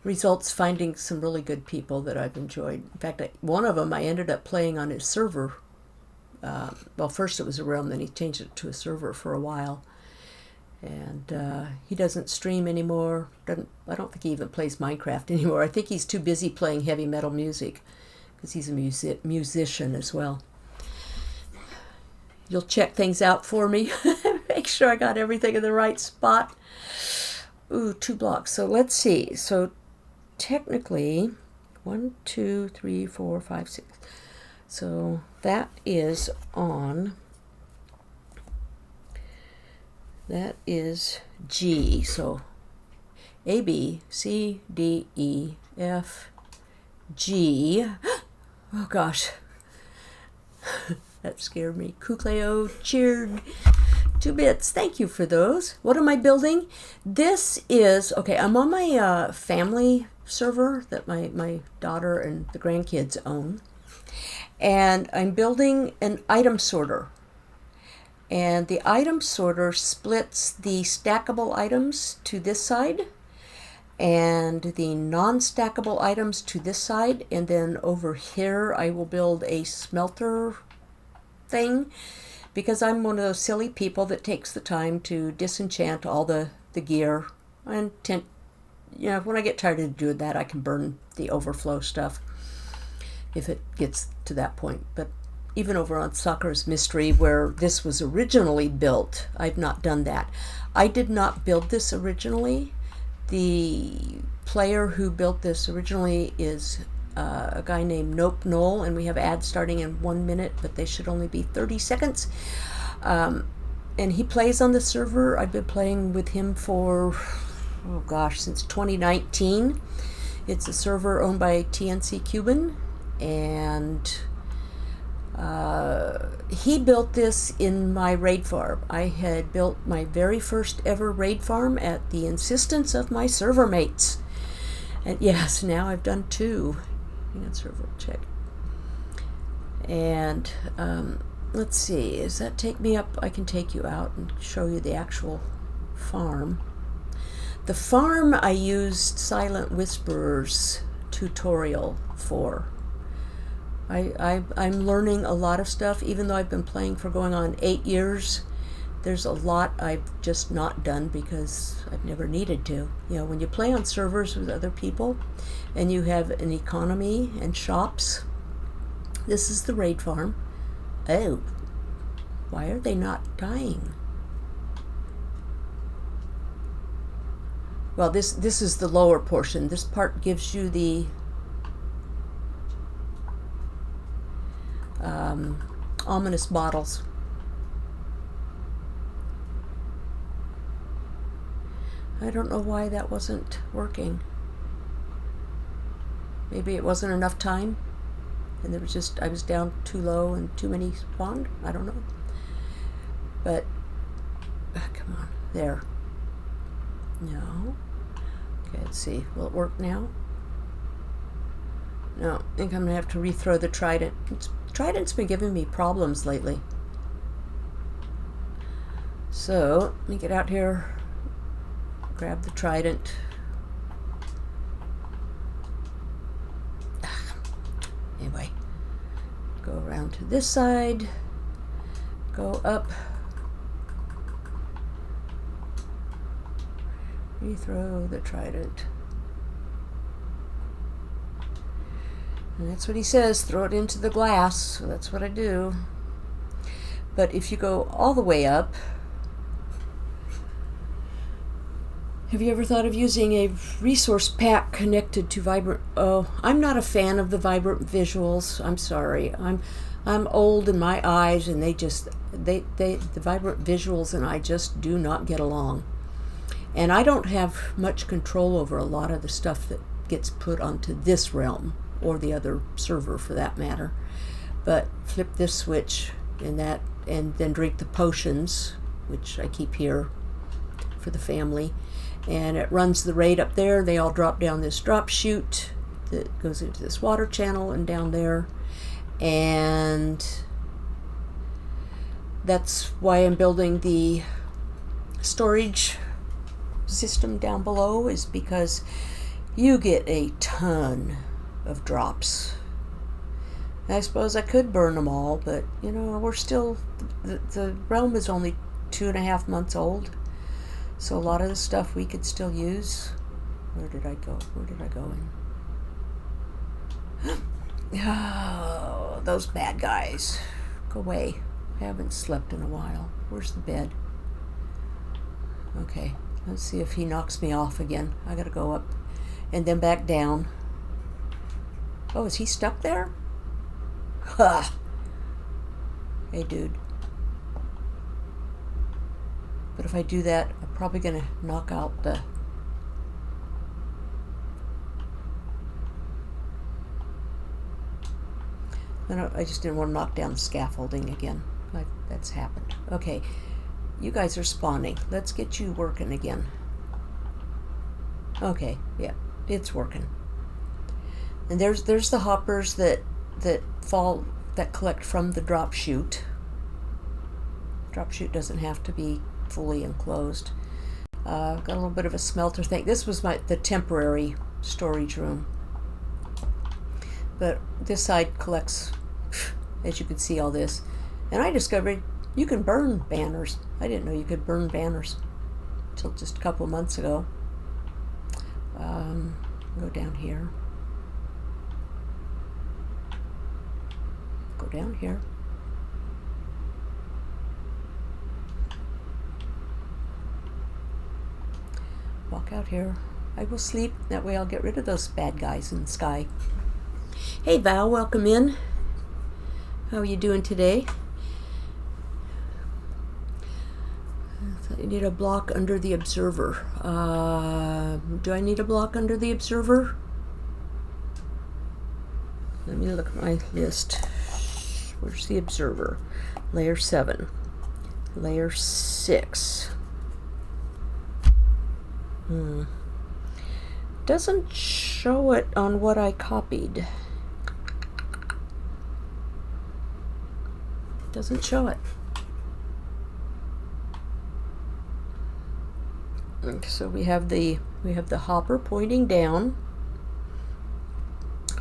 results finding some really good people that I've enjoyed. In fact, one of them I ended up playing on his server. Well, first it was a realm, then he changed it to a server for a while. And he doesn't stream anymore. I don't think he even plays Minecraft anymore. I think he's too busy playing heavy metal music because he's a musician as well. You'll check things out for me. Make sure I got everything in the right spot. Ooh, 2 blocks. So let's see. So technically, 1, 2, 3, 4, 5, 6. So that is on. That is G. So A, B, C, D, E, F, G. Oh gosh. That scared me. Kukleo cheered 2 bits. Thank you for those. What am I building? This is, okay, I'm on my family server that my daughter and the grandkids own. And I'm building an item sorter. And the item sorter splits the stackable items to this side and the non-stackable items to this side. And then over here I will build a smelter thing because I'm one of those silly people that takes the time to disenchant all the gear. And when I get tired of doing that, I can burn the overflow stuff if it gets to that point. But even over on Sakura's Mystery, where this was originally built, I've not done that. I did not build this originally. The player who built this originally is a guy named Nope Knoll, and we have ads starting in 1 minute, but they should only be 30 seconds. And he plays on the server. I've been playing with him for oh gosh, since 2019. It's a server owned by TNC Cuban, and he built this in my raid farm. I had built my very first ever raid farm at the insistence of my server mates. And yes, now I've done 2. Hang on, server check. And let's see, does that take me up? I can take you out and show you the actual farm. The farm I used Silent Whisperer's tutorial for. I'm learning a lot of stuff, even though I've been playing for going on 8 years. There's a lot I've just not done because I've never needed to. You know, when you play on servers with other people and you have an economy and shops, this is the raid farm. Oh, why are they not dying? Well, this is the lower portion. This part gives you the ominous bottles. I don't know why that wasn't working. Maybe it wasn't enough time and there was just, I was down too low and too many spawned. I don't know. But come on, there. No. Okay, let's see. Will it work now? No, I think I'm gonna have to rethrow the trident. Trident's been giving me problems lately. So let me get out here, grab the trident. Anyway, go around to this side, go up, rethrow the trident. And that's what he says, throw it into the glass, so that's what I do. But if you go all the way up, have you ever thought of using a resource pack connected to Vibrant? Oh, I'm not a fan of the Vibrant visuals. I'm sorry. I'm old in my eyes, and the Vibrant visuals and I just do not get along. And I don't have much control over a lot of the stuff that gets put onto this realm, or the other server for that matter. But flip this switch and that, and then drink the potions, which I keep here for the family. And it runs the raid up there. They all drop down this drop chute that goes into this water channel and down there. And that's why I'm building the storage system down below, is because you get a ton of drops. I suppose I could burn them all, but you know, we're still, the realm is only 2.5 months old. So a lot of the stuff we could still use. Where did I go? Where did I go in? Oh, those bad guys. Go away. I haven't slept in a while. Where's the bed? Okay, let's see if he knocks me off again. I gotta go up and then back down. Oh, is he stuck there? Ha! Hey, dude. But if I do that, I'm probably going to knock out the... I just didn't want to knock down the scaffolding again. That's happened. Okay, you guys are spawning. Let's get you working again. Okay, yeah, it's working. And there's the hoppers that collect from the drop chute. Drop chute doesn't have to be fully enclosed. Got a little bit of a smelter thing. This was the temporary storage room. But this side collects, as you can see, all this. And I discovered you can burn banners. I didn't know you could burn banners until just a couple of months ago. Go down here. Go down here. Walk out here. I will sleep. That way I'll get rid of those bad guys in the sky. Hey Val, welcome in. How are you doing today? I thought I need a block under the observer. Do I need a block under the observer? Let me look at my list. Where's the observer? Layer 7. Layer 6. Doesn't show it on what I copied. Doesn't show it. So we have the hopper pointing down.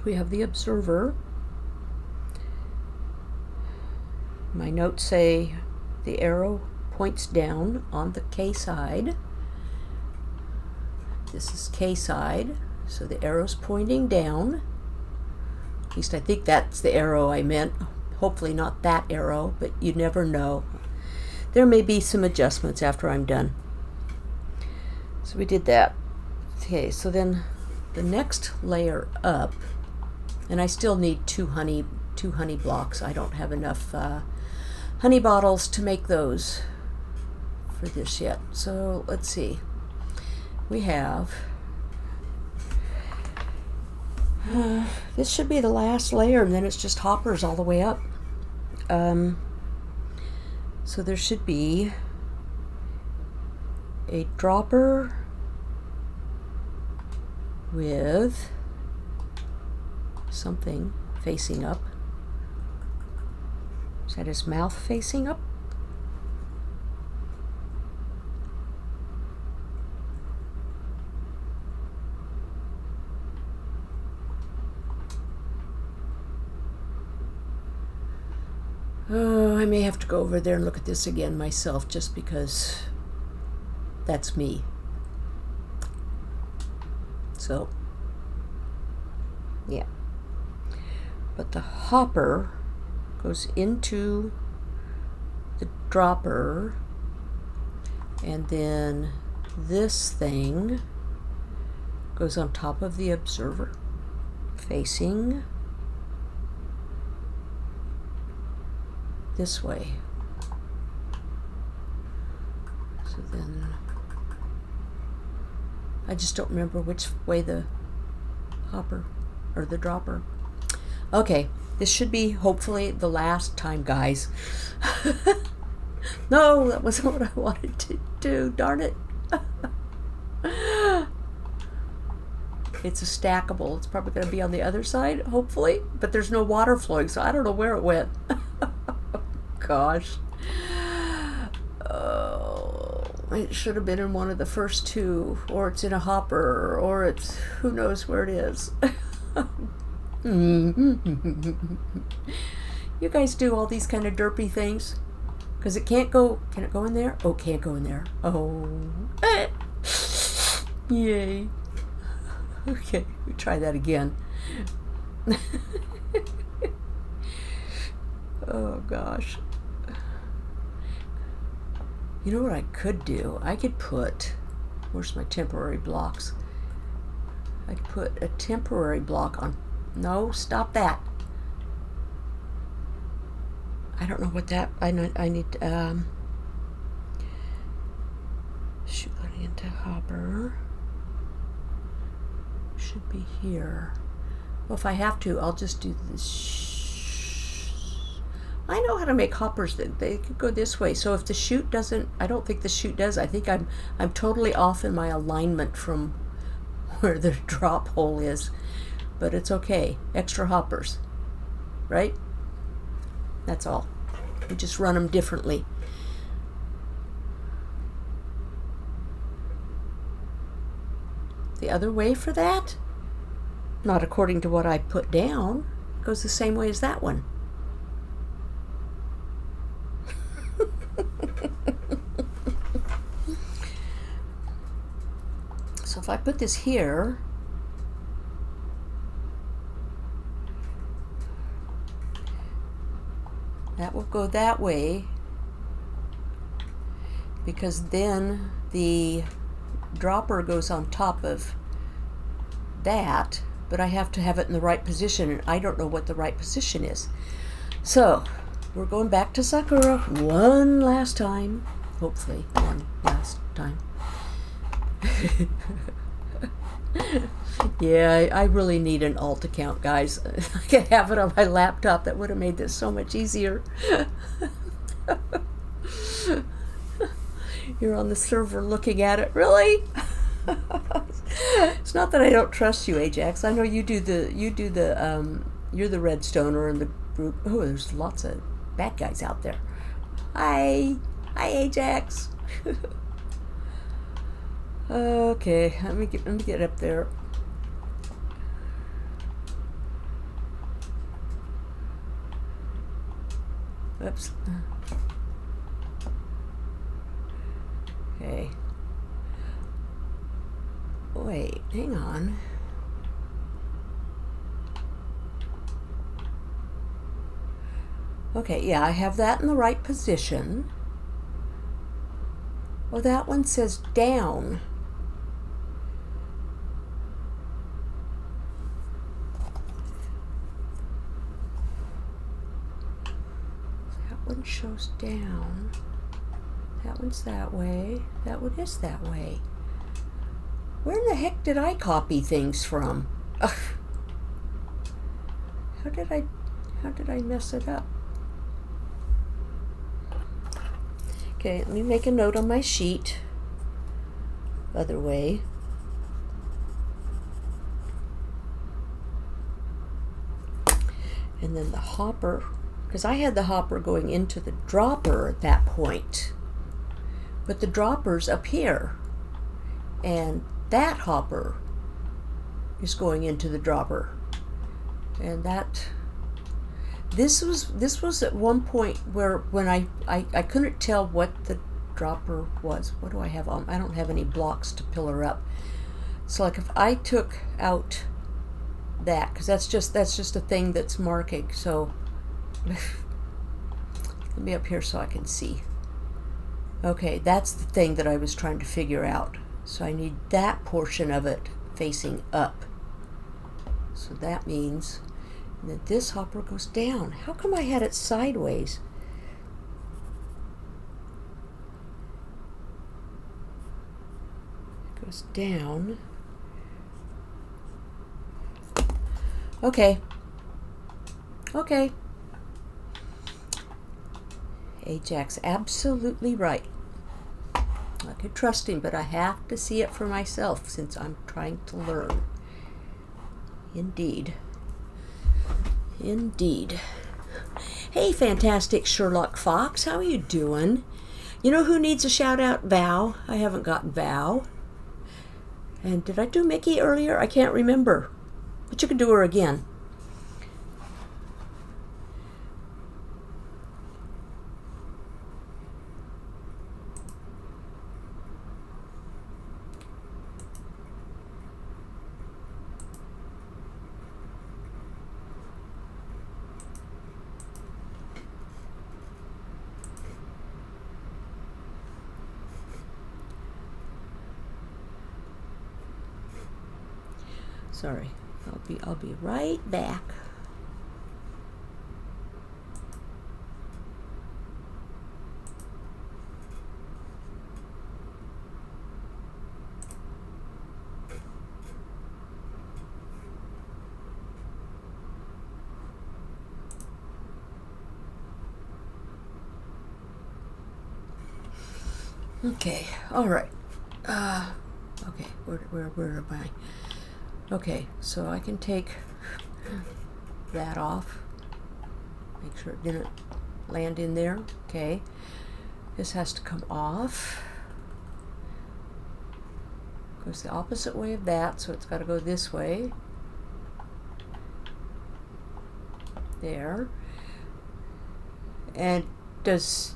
We have the observer. My notes say the arrow points down on the K side. This is K side, so the arrow's pointing down. At least I think that's the arrow I meant. Hopefully not that arrow, but you never know. There may be some adjustments after I'm done. So we did that. Okay, so then the next layer up, and I still need two honey blocks. I don't have enough honey bottles to make those for this yet. So let's see. We have this should be the last layer, and then it's just hoppers all the way up. So there should be a dropper with something facing up. Is that his mouth facing up? Oh, I may have to go over there and look at this again myself, just because that's me. So, yeah. But the hopper goes into the dropper, and then this thing goes on top of the observer, facing this way. So then I just don't remember which way the hopper or the dropper. Okay, this should be hopefully the last time, guys. No, that wasn't what I wanted to do, darn it. It's a stackable. It's probably going to be on the other side, hopefully, but there's no water flowing, so I don't know where it went. Gosh. Oh, it should have been in one of the first two, or it's in a hopper, or it's who knows where it is. You guys do all these kind of derpy things, because it can't go. Can it go in there? Oh, can't go in there. Oh, yay. Okay, we try that again. Oh gosh. You know what I could do? I could put, where's my temporary blocks? I could put a temporary block on, no, stop that. I don't know what that, I need, shoot that into hopper. Should be here. Well, if I have to, I'll just do this. I know how to make hoppers that they could go this way. So if the chute doesn't, I don't think the chute does. I think I'm totally off in my alignment from where the drop hole is, but it's okay. Extra hoppers, right? That's all. We just run them differently. The other way for that? Not according to what I put down. It goes the same way as that one. So if I put this here, that will go that way, because then the dropper goes on top of that, but I have to have it in the right position, and I don't know what the right position is. So we're going back to Sakura one last time, hopefully, than last time. Yeah, I really need an alt account, guys. I could have it on my laptop. That would have made this so much easier. You're on the server looking at it. Really? It's not that I don't trust you, Ajax. I know you're the redstoner in the group. Oh, there's lots of bad guys out there. Hi, Ajax. Okay, let me get up there. Oops. Okay. Wait, hang on. Okay, yeah, I have that in the right position. Well, that one says down. That one shows down. That one's that way. That one is that way. Where in the heck did I copy things from? Ugh. How did I mess it up? Okay, let me make a note on my sheet. Other way. And then the hopper, because I had the hopper going into the dropper at that point. But the dropper's up here. And that hopper is going into the dropper. And this was at one point where when I couldn't tell what the dropper was. What do I have on? I don't have any blocks to pillar up. So like if I took out that, because that's just a thing that's marking. So let me up here so I can see. Okay, that's the thing that I was trying to figure out. So I need that portion of it facing up. So that means that this hopper goes down. How come I had it sideways? It goes down. Okay. Okay. Ajax, absolutely right. I could trust him, but I have to see it for myself since I'm trying to learn. Indeed. Indeed. Hey, fantastic Sherlock Fox, how are you doing? You know who needs a shout out? Val. I haven't gotten Val. And did I do Mickey earlier? I can't remember. But you can do her again. Sorry, I'll be right back. Okay, all right. Okay, where am I? Okay, so I can take that off. Make sure it didn't land in there. Okay, this has to come off. Goes the opposite way of that, so it's got to go this way. There. And does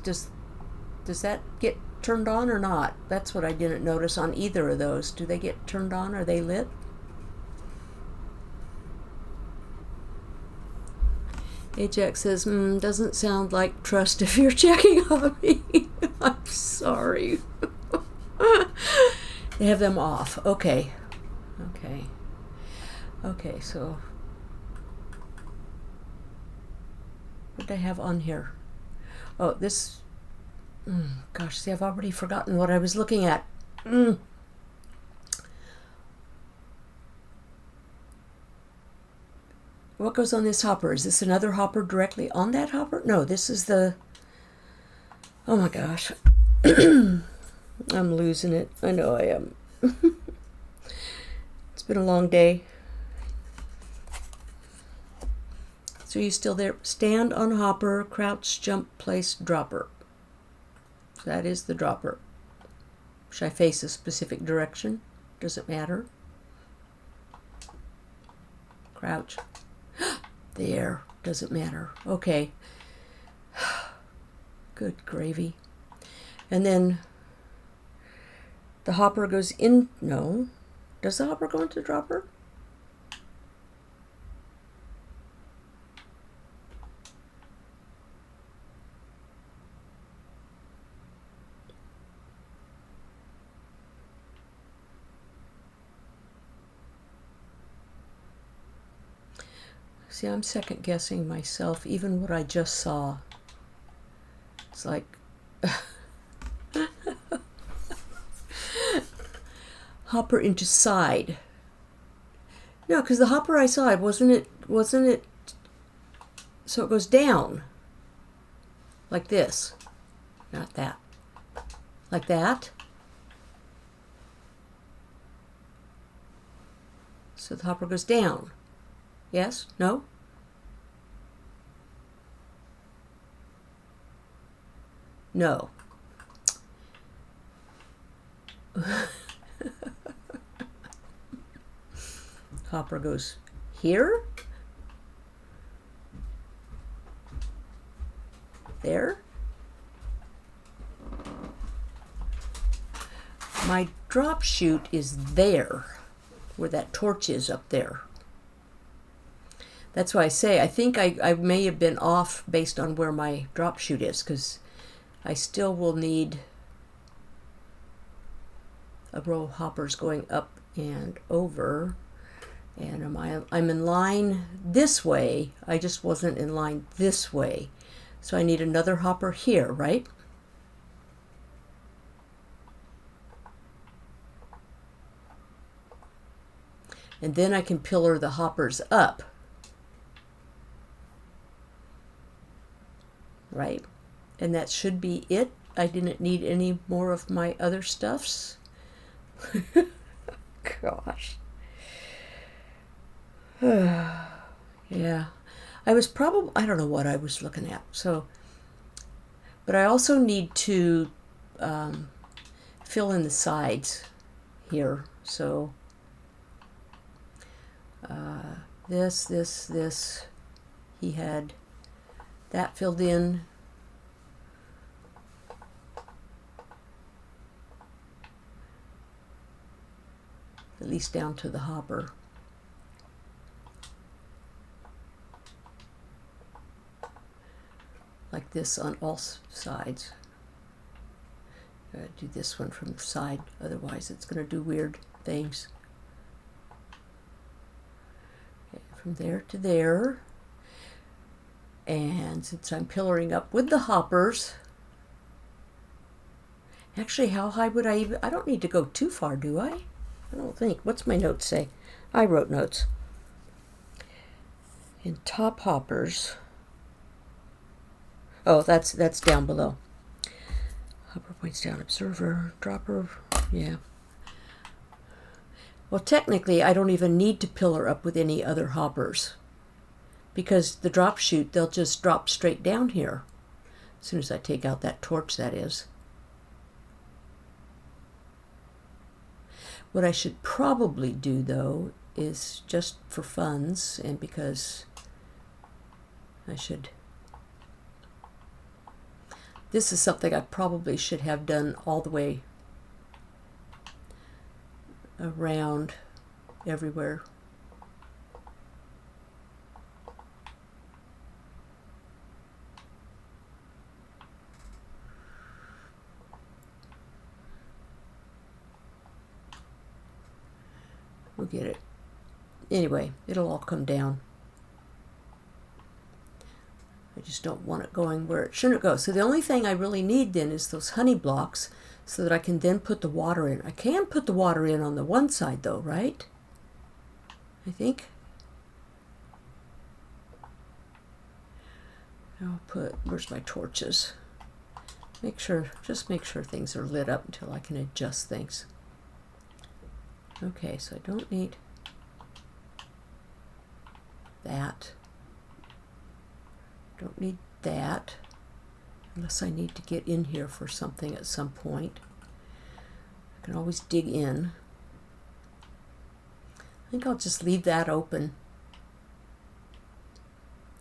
that get turned on or not? That's what I didn't notice on either of those. Do they get turned on? Are they lit? Ajax says, doesn't sound like trust if you're checking on me. I'm sorry. They have them off. Okay. Okay. Okay, so what do I have on here? Oh, this Gosh, see, I've already forgotten what I was looking at. What goes on this hopper? Is this another hopper directly on that hopper? No, this is the... Oh my gosh. I'm losing it. I know I am. It's been a long day. So you still there? Stand on hopper, crouch, jump, place, dropper. That is the dropper. Should I face a specific direction? Does it matter? Crouch. There. Doesn't matter. Okay. Good gravy. And then the hopper goes in. No. Does the hopper go into the dropper? See, I'm second guessing myself, even what I just saw. It's like hopper into side. No, because the hopper I saw, wasn't it, so it goes down. Like this. Not that. Like that. So the hopper goes down. Yes? No? No. Hopper goes here. There. My drop chute is there, where that torch is up there. That's why I say I think I may have been off based on where my drop chute is, because I still will need a row of hoppers going up and over. And I'm in line this way. I just wasn't in line this way. So I need another hopper here, right? And then I can pillar the hoppers up. Right? And that should be it. I didn't need any more of my other stuffs. Gosh. Yeah. I don't know what I was looking at. So, but I also need to fill in the sides here. So, this, he had that filled in. At least down to the hopper. Like this on all sides. Do this one from the side, otherwise it's going to do weird things. Okay, from there to there. And since I'm pillaring up with the hoppers, actually, how high would I even... I don't need to go too far, do I? I don't think. What's my notes say? I wrote notes. In top hoppers... Oh, that's down below. Hopper points down, observer, dropper, yeah. Well, technically, I don't even need to pillar up with any other hoppers, because the drop chute, they'll just drop straight down here. As soon as I take out that torch, that is. What I should probably do, though, is just for funds, and because I should... This is something I probably should have done all the way around everywhere. We'll get it. Anyway, it'll all come down. I just don't want it going where it shouldn't go. So the only thing I really need then is those honey blocks so that I can then put the water in. I can put the water in on the one side though, right? I think. I'll put, where's my torches? Just make sure things are lit up until I can adjust things. Okay, so I don't need that. Don't need that, unless I need to get in here for something at some point. I can always dig in. I think I'll just leave that open.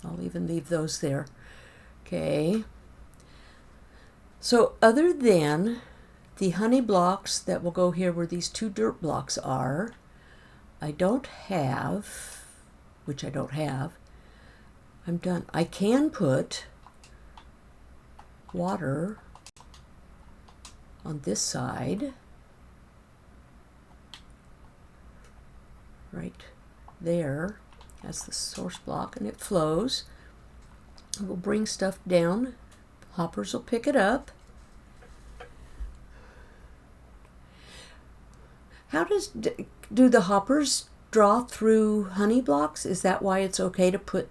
I'll even leave those there. Okay. So other than the honey blocks that will go here where these two dirt blocks are, I don't have, which I don't have, I'm done. I can put water on this side, right there, as the source block, and it flows. It will bring stuff down. Hoppers will pick it up. How do the hoppers draw through honey blocks? Is that why it's okay to put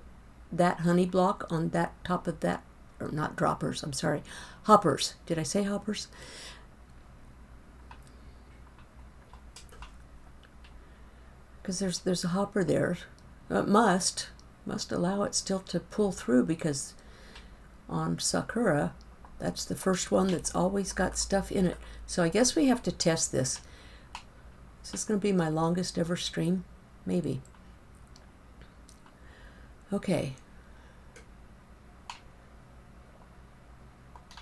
that honey block on that top of that, or not droppers, I'm sorry, hoppers. Did I say hoppers? Because there's a hopper there. It must allow it still to pull through, because on Sakura, that's the first one that's always got stuff in it. So I guess we have to test this. Is this going to be my longest ever stream? Maybe. Okay.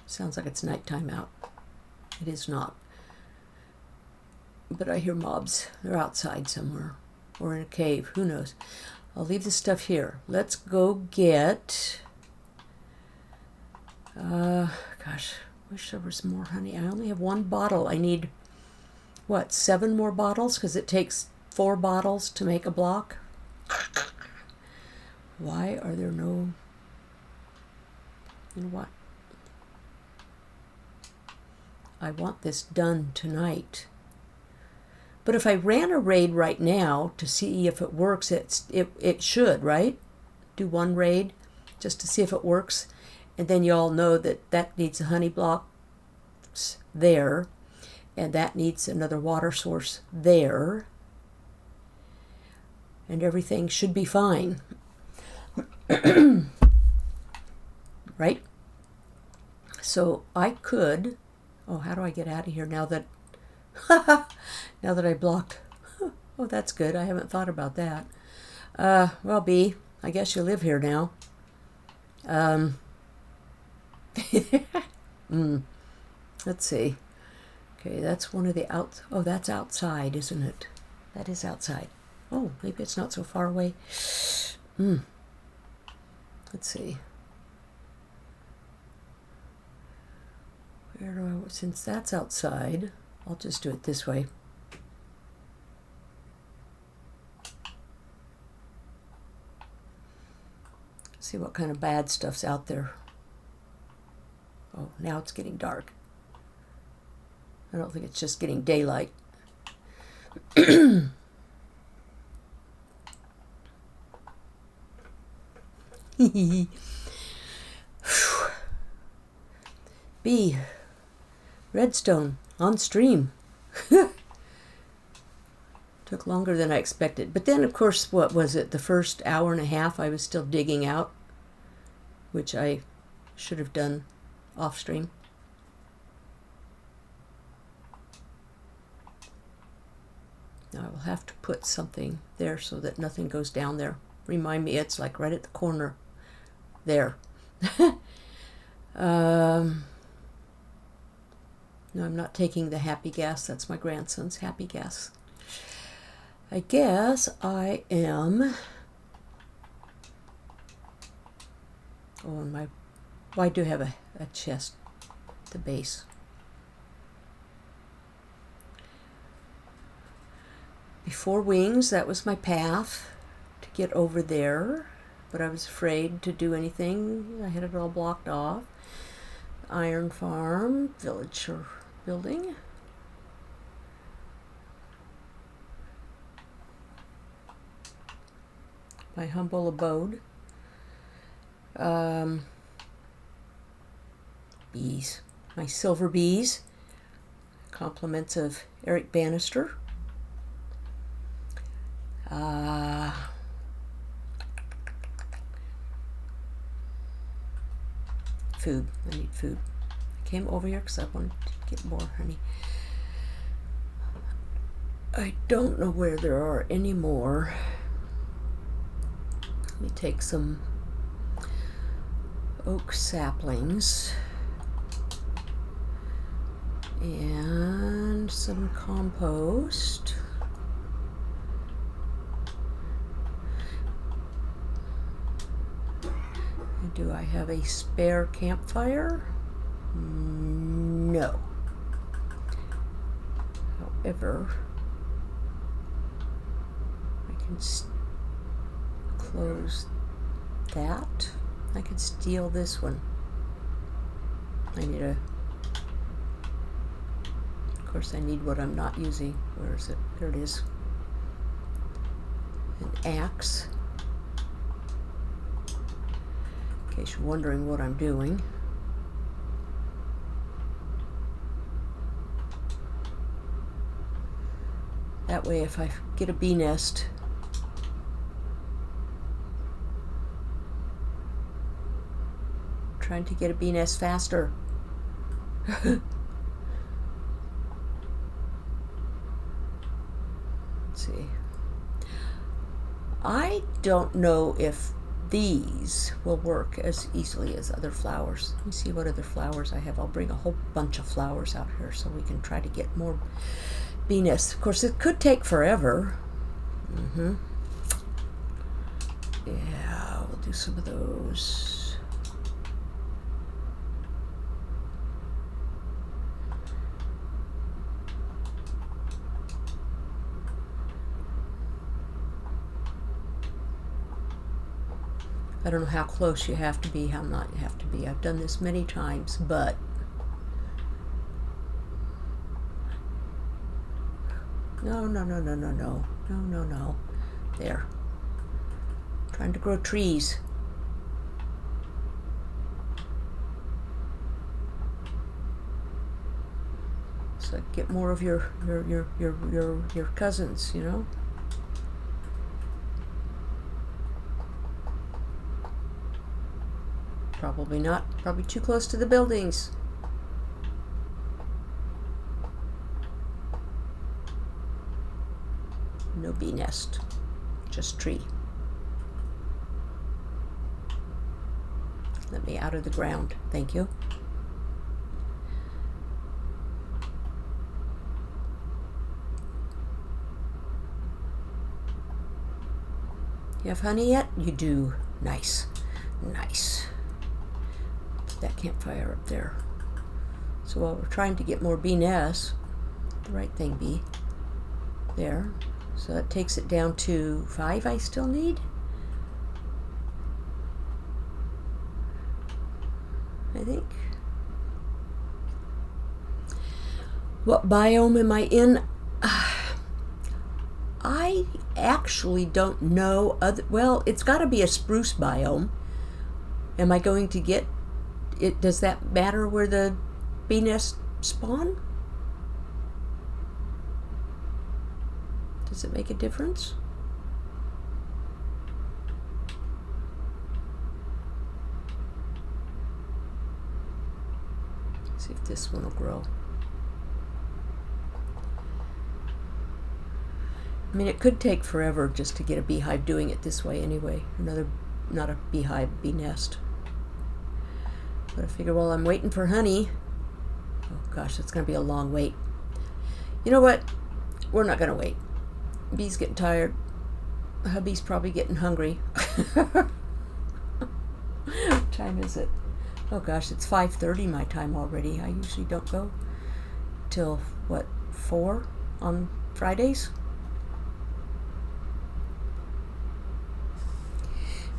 Sounds like it's nighttime out. It is not. But I hear mobs. They're outside somewhere. Or in a cave. Who knows? I'll leave the stuff here. Let's go get... gosh, wish there was more honey. I only have one bottle. I need, what, 7 more bottles? Because it takes 4 bottles to make a block. Why are there no... You know what? I want this done tonight. But if I ran a raid right now to see if it works, it should, right? Do one raid just to see if it works. And then you all know that that needs a honey block there. And that needs another water source there. And everything should be fine. Right? So I could... Oh, how do I get out of here now that... now that I blocked... Oh, that's good. I haven't thought about that. Well, B, I guess you live here now. Let's see. Okay, that's one of the out... Oh, that's outside, isn't it? That is outside. Oh, maybe it's not so far away. Let's see. Where do I... Since that's outside, I'll just do it this way. See what kind of bad stuff's out there. Oh, now it's getting dark. I don't think it's just getting daylight. B. Redstone on stream. Took longer than I expected. But then, of course, what was it? The first hour and a half I was still digging out, which I should have done off stream. Now I will have to put something there so that nothing goes down there. Remind me, it's like right at the corner there. No, I'm not taking the happy gas. That's my grandson's happy gas. I guess I am... Oh, and well, I do have a chest at the base. Before wings, that was my path to get over there. but I was afraid to do anything. I had it all blocked off. Iron Farm, villager building. My humble abode. Bees. My silver bees. Compliments of Eric Bannister. Food. I need food. I came over here because I wanted to get more honey. I don't know where there are any more. Let me take some oak saplings and some compost. Do I have a spare campfire? No. However, I can close that. I could steal this one. I need of course I need what I'm not using. Where is it? There it is. An axe. In case you're wondering what I'm doing. That way if I get a bee nest, trying to get a bee nest faster. Let's see. I don't know if these will work as easily as other flowers. Let me see what other flowers I have. I'll bring a whole bunch of flowers out here so we can try to get more bee nests. Of course, it could take forever. Yeah, we'll do some of those. I don't know how close you have to be, how not you have to be. I've done this many times, but no. There. Trying to grow trees. So get more of your cousins, you know. Probably not. Probably too close to the buildings. No bee nest. Just tree. Let me out of the ground. Thank you. You have honey yet? You do. Nice. Nice. That campfire up there. So while we're trying to get more bee nests, the right thing, bee. There. So that takes it down to 5 I still need. I think. What biome am I in? I actually don't know. Well, it's got to be a spruce biome. Am I going to get it? Does that matter where the bee nests spawn? Does it make a difference? Let's see if this one will grow. I mean, it could take forever just to get a beehive doing it this way anyway. Not a beehive, bee nest. But I figure while I'm waiting for honey, oh gosh, it's going to be a long wait. You know what? We're not going to wait. Bee's getting tired. Hubby's probably getting hungry. What time is it? Oh gosh, it's 5:30 my time already. I usually don't go till, what, 4 on Fridays?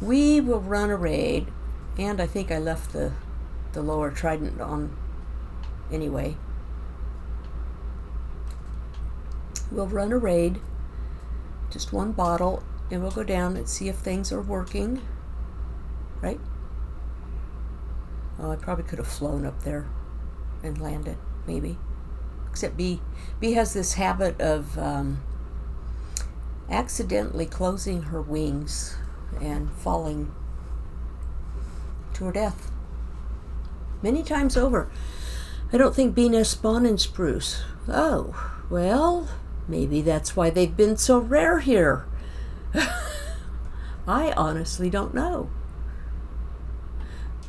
We will run a raid, and I think I left the lower trident on anyway. We'll run a raid, just one bottle, and we'll go down and see if things are working, right? Oh, I probably could have flown up there and landed, maybe. Except B has this habit of accidentally closing her wings and falling to her death. Many times over. I don't think B nests spawn in spruce. Oh, well, maybe that's why they've been so rare here. I honestly don't know.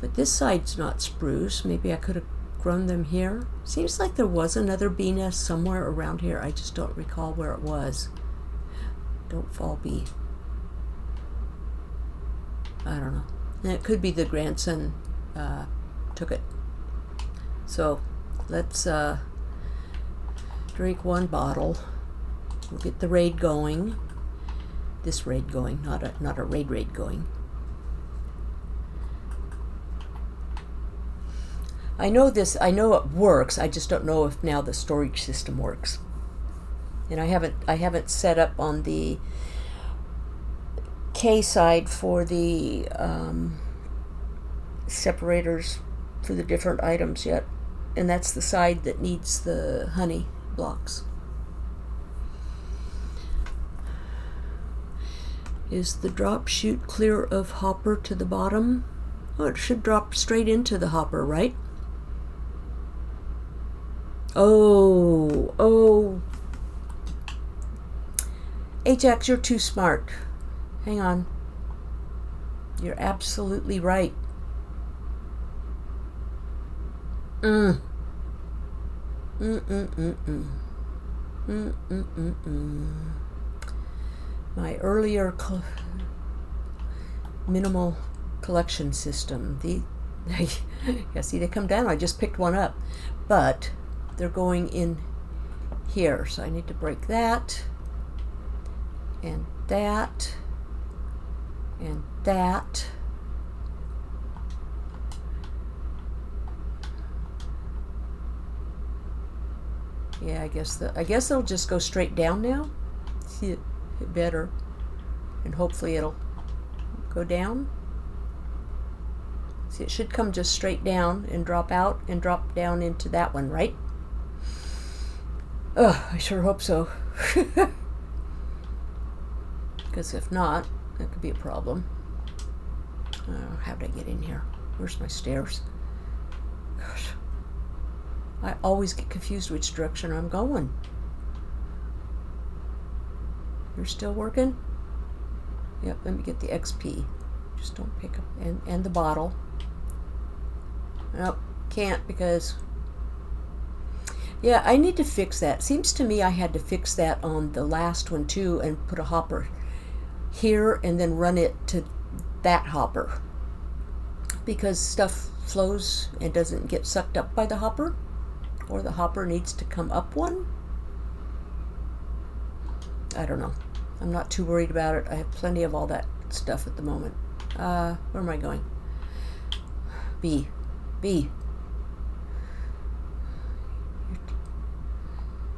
But this side's not spruce. Maybe I could have grown them here. Seems like there was another bee nest somewhere around here. I just don't recall where it was. Don't fall, bee. I don't know. And it could be the grandson took it. So let's drink one bottle. We'll get the raid going. This raid going, not a raid going. I know it works. I just don't know if now the storage system works. And I haven't set up on the K side for the separators for the different items yet. And that's the side that needs the honey blocks. Is the drop chute clear of hopper to the bottom? Oh, it should drop straight into the hopper, right? Oh. Ajax, you're too smart. Hang on. You're absolutely right. My earlier minimal collection system. Yeah, see, they come down. I just picked one up, but they're going in here, so I need to break that and that and that. Yeah, I guess they'll just go straight down now. See it better, and hopefully it'll go down. See, it should come just straight down and drop out and drop down into that one, right? Oh, I sure hope so. Because if not, that could be a problem. How did I get in here? Where's my stairs? Gosh. I always get confused which direction I'm going. You're still working? Yep, let me get the XP. Just don't pick up, and the bottle. Nope, can't because... Yeah, I need to fix that. Seems to me I had to fix that on the last one too and put a hopper here and then run it to that hopper. Because stuff flows and doesn't get sucked up by the hopper. Or the hopper needs to come up one. I don't know. I'm not too worried about it. I have plenty of all that stuff at the moment. Where am I going? B.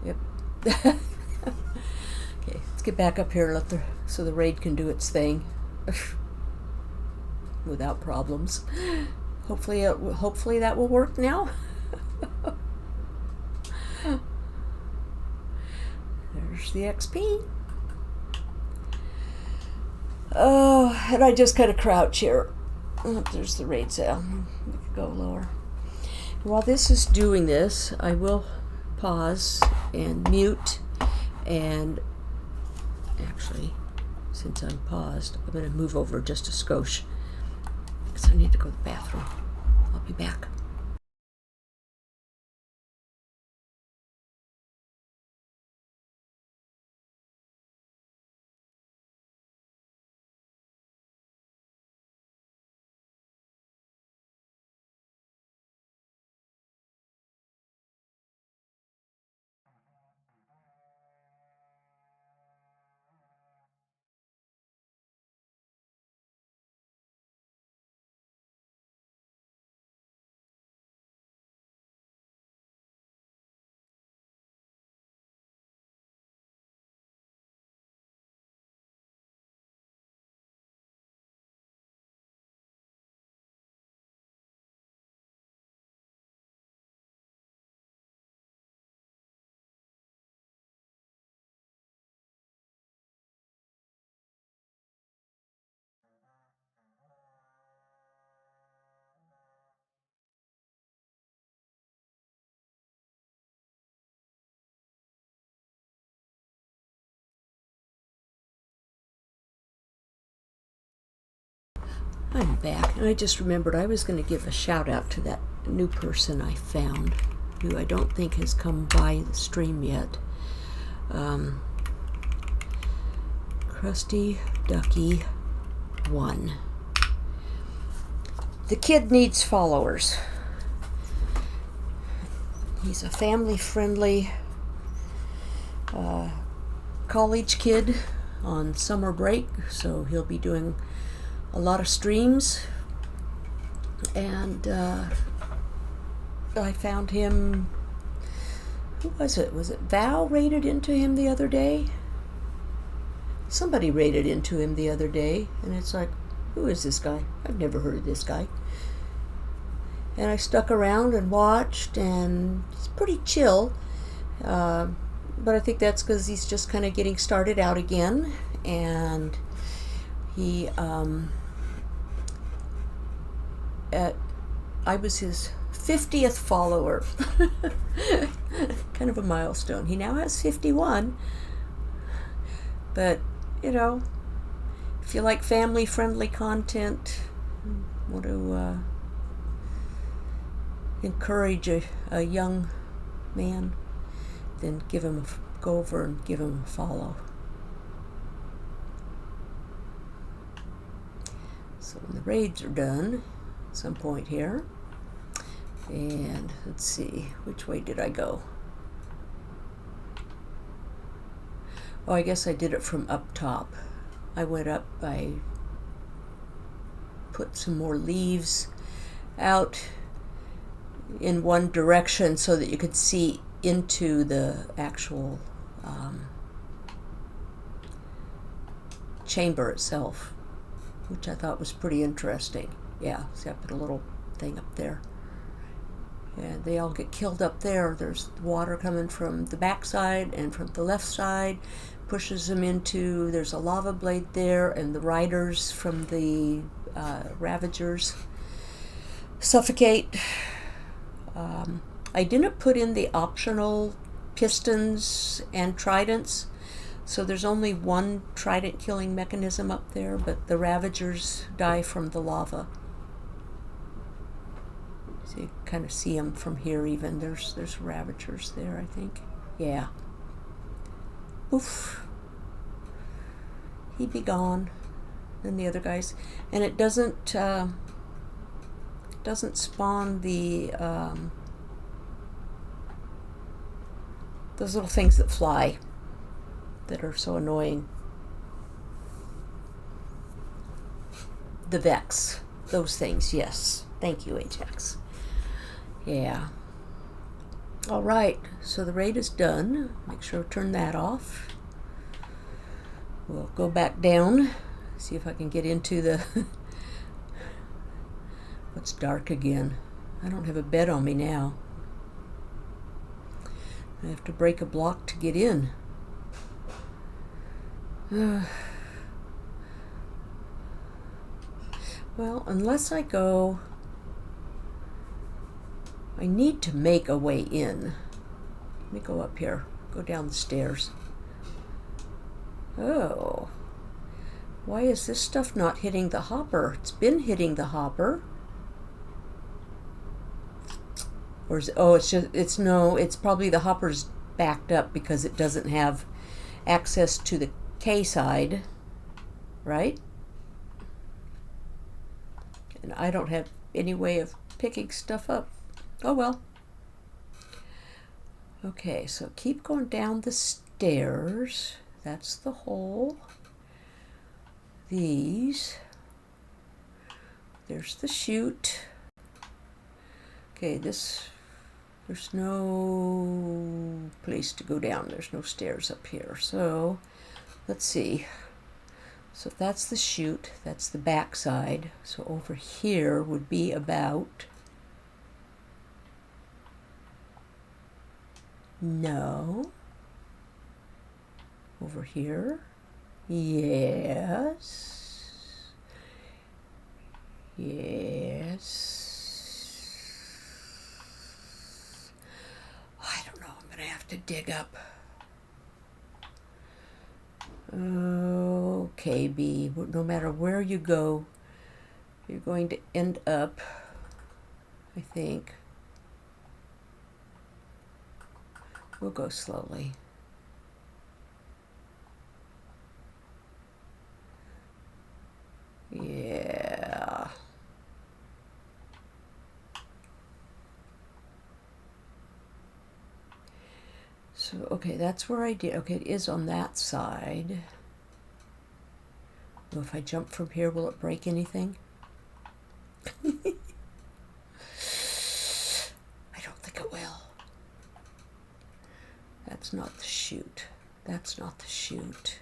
Yep. Okay, let's get back up here and so the raid can do its thing without problems. Hopefully that will work now. There's the XP. Oh, and I just gotta crouch here. Oh, there's the raid cell. We could go lower. While this is doing this, I will pause and mute, and actually, since I'm paused, I'm going to move over just a skosh because I need to go to the bathroom. I'll be back. I'm back, and I just remembered I was going to give a shout out to that new person I found, who I don't think has come by the stream yet. Krusty Ducky 1. The kid needs followers. He's a family-friendly college kid on summer break, so he'll be doing a lot of streams, and I found him. Who was it? Was it Val raided into him the other day? Somebody raided into him the other day, and it's like, who is this guy? I've never heard of this guy. And I stuck around and watched, and he's pretty chill, but I think that's because he's just kind of getting started out again, and he I was his 50th follower. Kind of a milestone. He now has 51. But, you know, if you like family-friendly content, want to encourage a young man, then go over and give him a follow. So when the raids are done, at some point here, and let's see, which way did I go? Oh, I guess I did it from up top. I went up, I put some more leaves out in one direction so that you could see into the actual chamber itself, which I thought was pretty interesting. Yeah, see, I put a little thing up there. And they all get killed up there. There's water coming from the back side and from the left side, pushes them into, there's a lava blade there, and the riders from the Ravagers suffocate. I didn't put in the optional pistons and tridents, so there's only one trident killing mechanism up there, but the Ravagers die from the lava. So you kind of see them from here even. There's Ravagers there, I think. Yeah. Oof. He'd be gone. And the other guys. And it doesn't spawn the those little things that fly that are so annoying. The Vex. Those things, yes. Thank you, Ajax. Yeah. All right, so the raid is done. Make sure to turn that off. We'll go back down, see if I can get into the... What's dark again? I don't have a bed on me now. I have to break a block to get in. Well, unless I go... I need to make a way in. Let me go up here. Go down the stairs. Oh. Why is this stuff not hitting the hopper? It's been hitting the hopper. Or is it, oh, it's probably the hopper's backed up because it doesn't have access to the K side, right? And I don't have any way of picking stuff up. Oh well. Okay, so keep going down the stairs. That's the hole. These. There's the chute. Okay, there's no place to go down. There's no stairs up here. So, let's see. So if that's the chute, that's the back side. So over here would be about... No. Over here. Yes. Yes. I don't know. I'm going to have to dig up. Okay, B. No matter where you go, you're going to end up, I think, we'll go slowly. Yeah. So, okay, that's where I did. Okay, it is on that side. Well, if I jump from here, will it break anything? I don't think it will. That's not the chute. That's not the chute.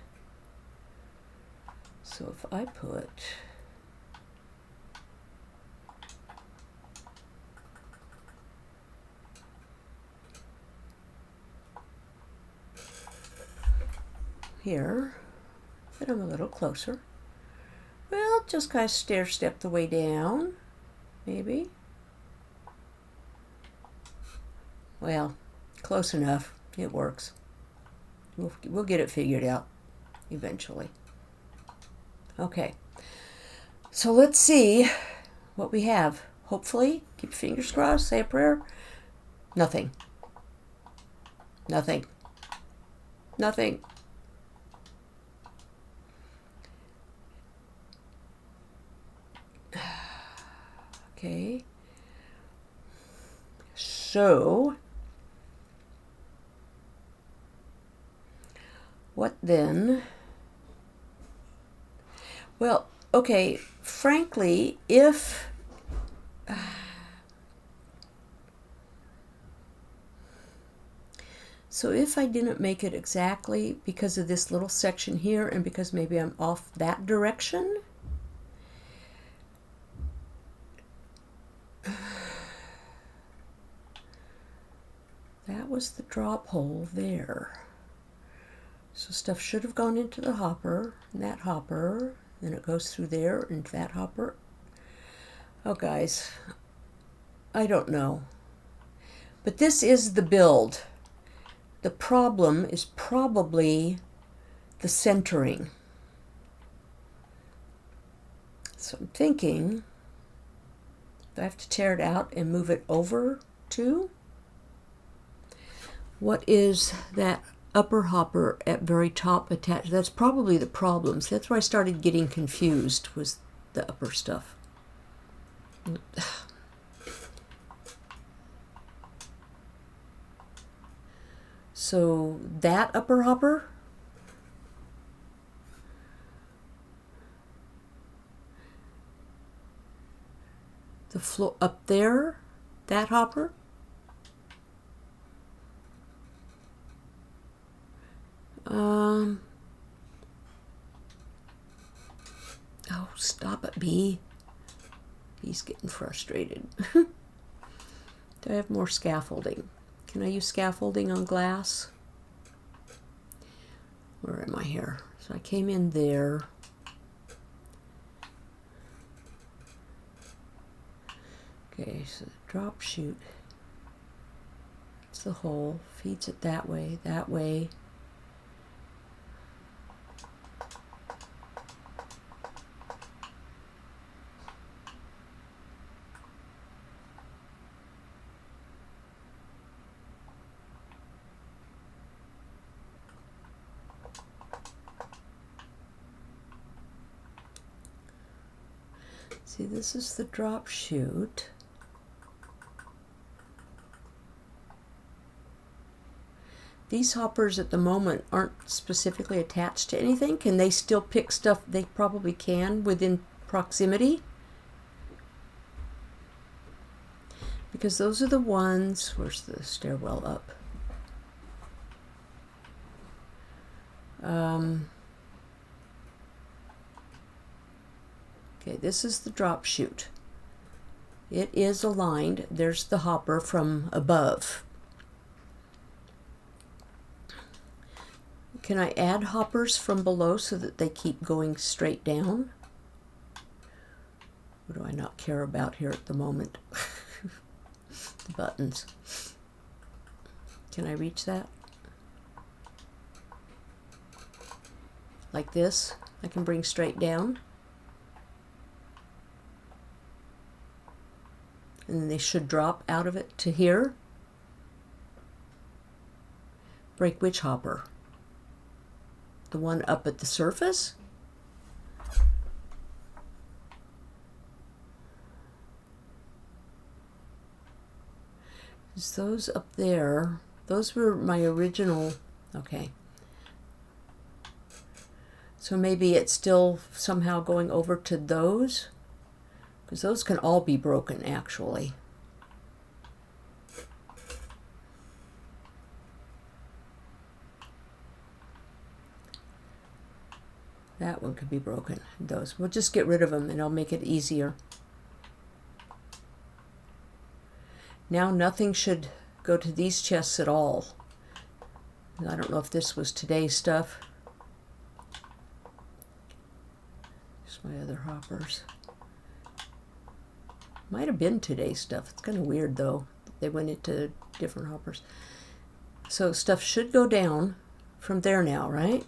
So if I put here, get them a little closer. Well, just kind of stair step the way down, maybe. Well, close enough. It works. We'll get it figured out eventually. Okay, so let's see what we have. Hopefully, keep your fingers crossed, say a prayer. Nothing. Nothing. Nothing. Okay. So, what then? Well, okay, frankly, if so if I didn't make it exactly because of this little section here and because maybe I'm off that direction, that was the drop hole there. So stuff should have gone into the hopper, and that hopper, then it goes through there into that hopper. Oh, guys, I don't know. But this is the build. The problem is probably the centering. So I'm thinking, do I have to tear it out and move it over to? What is that upper hopper at very top attached? That's probably the problem. So that's where I started getting confused, was the upper stuff. So that upper hopper, the floor up there, that hopper, oh, stop it, Bee. Bee's getting frustrated. Do I have more scaffolding? Can I use scaffolding on glass? Where am I here? So I came in there. Okay, so the drop chute. It's the hole. Feeds it that way, that way. See, this is the drop chute. These hoppers at the moment aren't specifically attached to anything. Can they still pick stuff? They probably can within proximity. Because those are the ones, where's the stairwell up? Okay, this is the drop chute. It is aligned. There's the hopper from above. Can I add hoppers from below so that they keep going straight down? What do I not care about here at the moment? The buttons. Can I reach that? Like this? I can bring straight down. and then they should drop out of it to here. Break which hopper? The one up at the surface? Is those up there? Those were my original, okay. So maybe it's still somehow going over to those, because those can all be broken actually. That one could be broken. Those. We'll just get rid of them and I'll make it easier. Now nothing should go to these chests at all. I don't know if this was today's stuff. Just my other hoppers. Might have been today's stuff. It's kind of weird though. They went into different hoppers. So stuff should go down from there now, right?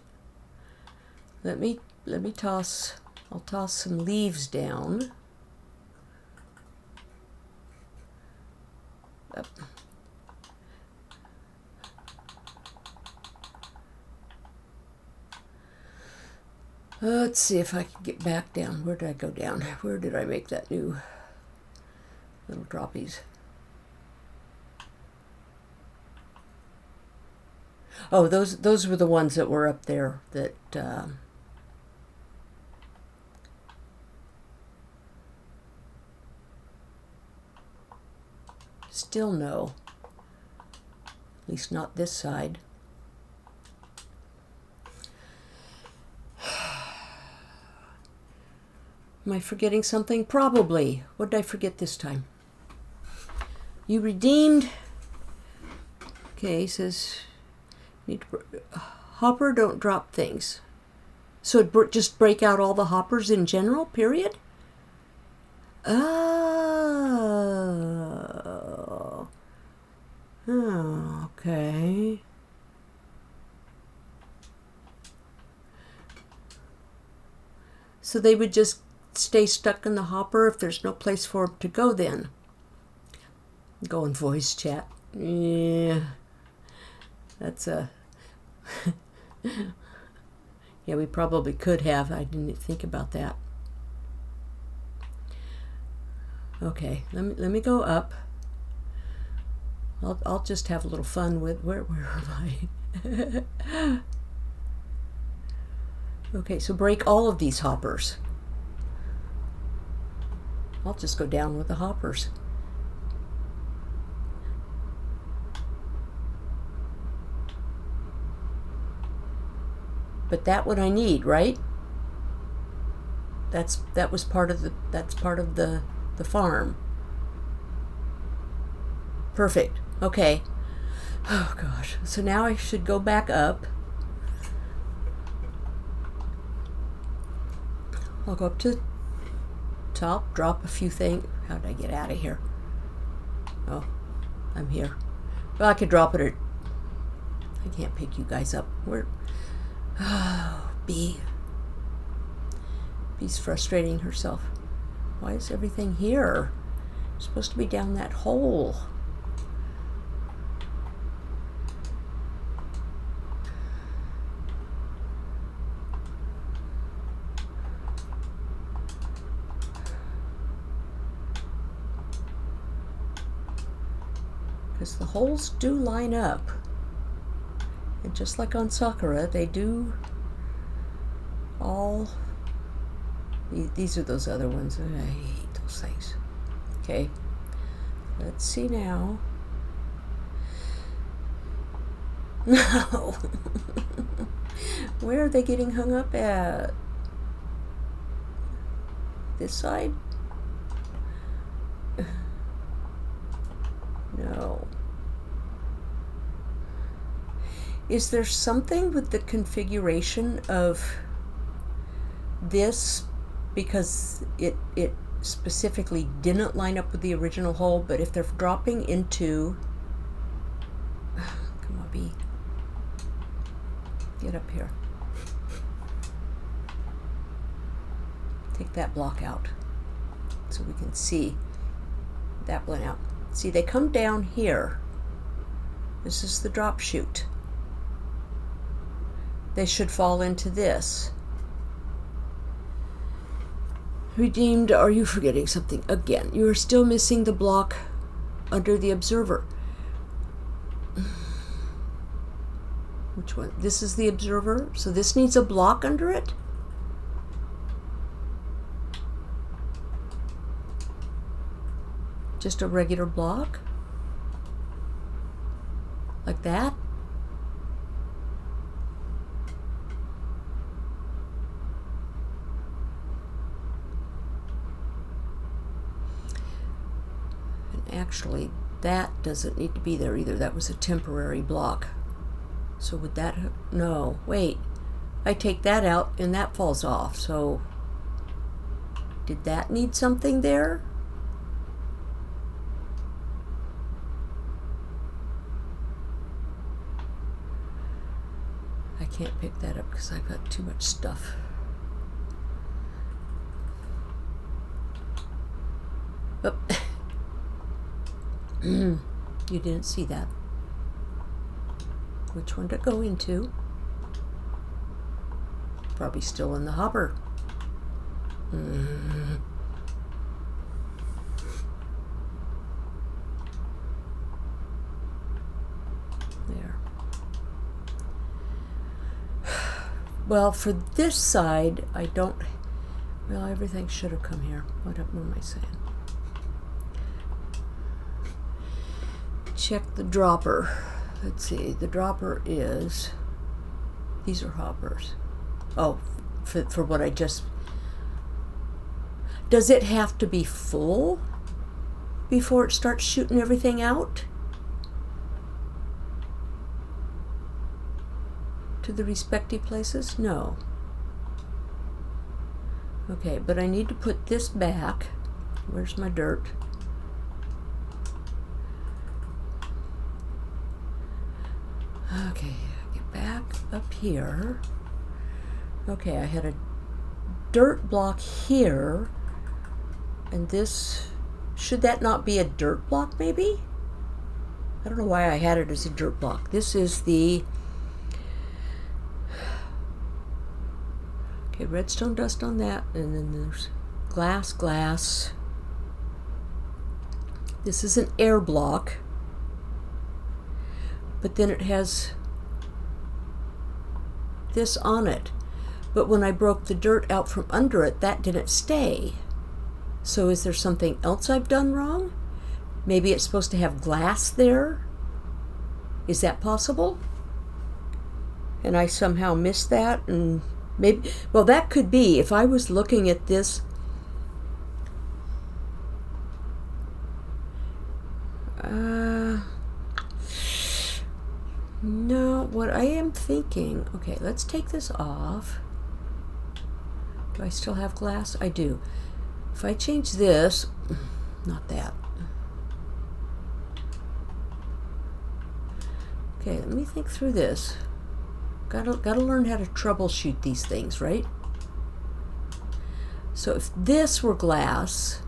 Let me toss, I'll toss some leaves down. Up. Let's see if I can get back down. Where did I go down? Where did I make that new little droppies? Oh, those were the ones that were up there that still no. At least not this side. Am I forgetting something? Probably. What did I forget this time? You redeemed. Okay, it says need to, hopper don't drop things. So it just break out all the hoppers in general, period? Oh. Oh, okay. So they would just stay stuck in the hopper if there's no place for them to go then. Go in voice chat. Yeah. That's a... yeah, we probably could have. I didn't think about that. Okay, let me go up. I'll just have a little fun with... Where am I? Okay, so break all of these hoppers. I'll just go down with the hoppers. But that one I need, right? That was part of the farm. Perfect. Okay. Oh gosh. So now I should go back up. I'll go up to top, drop a few things. How did I get out of here? Oh, I'm here. Well, I could drop it at... I can't pick you guys up. Where... Oh, Bee's frustrating herself. Why is everything here? It's supposed to be down that hole. Because the holes do line up. And just like on Sakura, they do all... These are those other ones. I hate those things. Okay. Let's see now. No! Where are they getting hung up at? This side? No. Is there something with the configuration of this, because it specifically didn't line up with the original hole, but if they're dropping into... Come on, Bee. Get up here. Take that block out so we can see. that went out. See, they come down here. This is the drop chute. They should fall into this. Redeemed, are you forgetting something? Again, you are still missing the block under the observer. Which one? This is the observer, so this needs a block under it? Just a regular block? Like that? Actually, that doesn't need to be there either. That was a temporary block. So would that, no, wait. I take that out and that falls off. So did that need something there? I can't pick that up because I've got too much stuff. Oh. You didn't see that. Which one to go into? Probably still in the hopper. There. Well, for this side, I don't... Well, everything should have come here. What am I saying? Check the dropper. Let's see, the dropper is, these are hoppers. Oh, for what I just, does it have to be full before it starts shooting everything out to the respective places? No. Okay, but I need to put this back. Where's my dirt? Okay, get back up here. Okay, I had a dirt block here, and this, should that not be a dirt block maybe? I don't know why I had it as a dirt block. This is the, okay, redstone dust on that, and then there's glass. This is an air block. But then it has this on it. But when I broke the dirt out from under it, that didn't stay. So is there something else I've done wrong? Maybe it's supposed to have glass there? Is that possible? And I somehow missed that? And maybe, well, that could be. If I was looking at this, no, what I am thinking, okay, let's take this off. Do I still have glass? I do. If I change this, not that. Okay, let me think through this. Gotta learn how to troubleshoot these things, right? So if this were glass,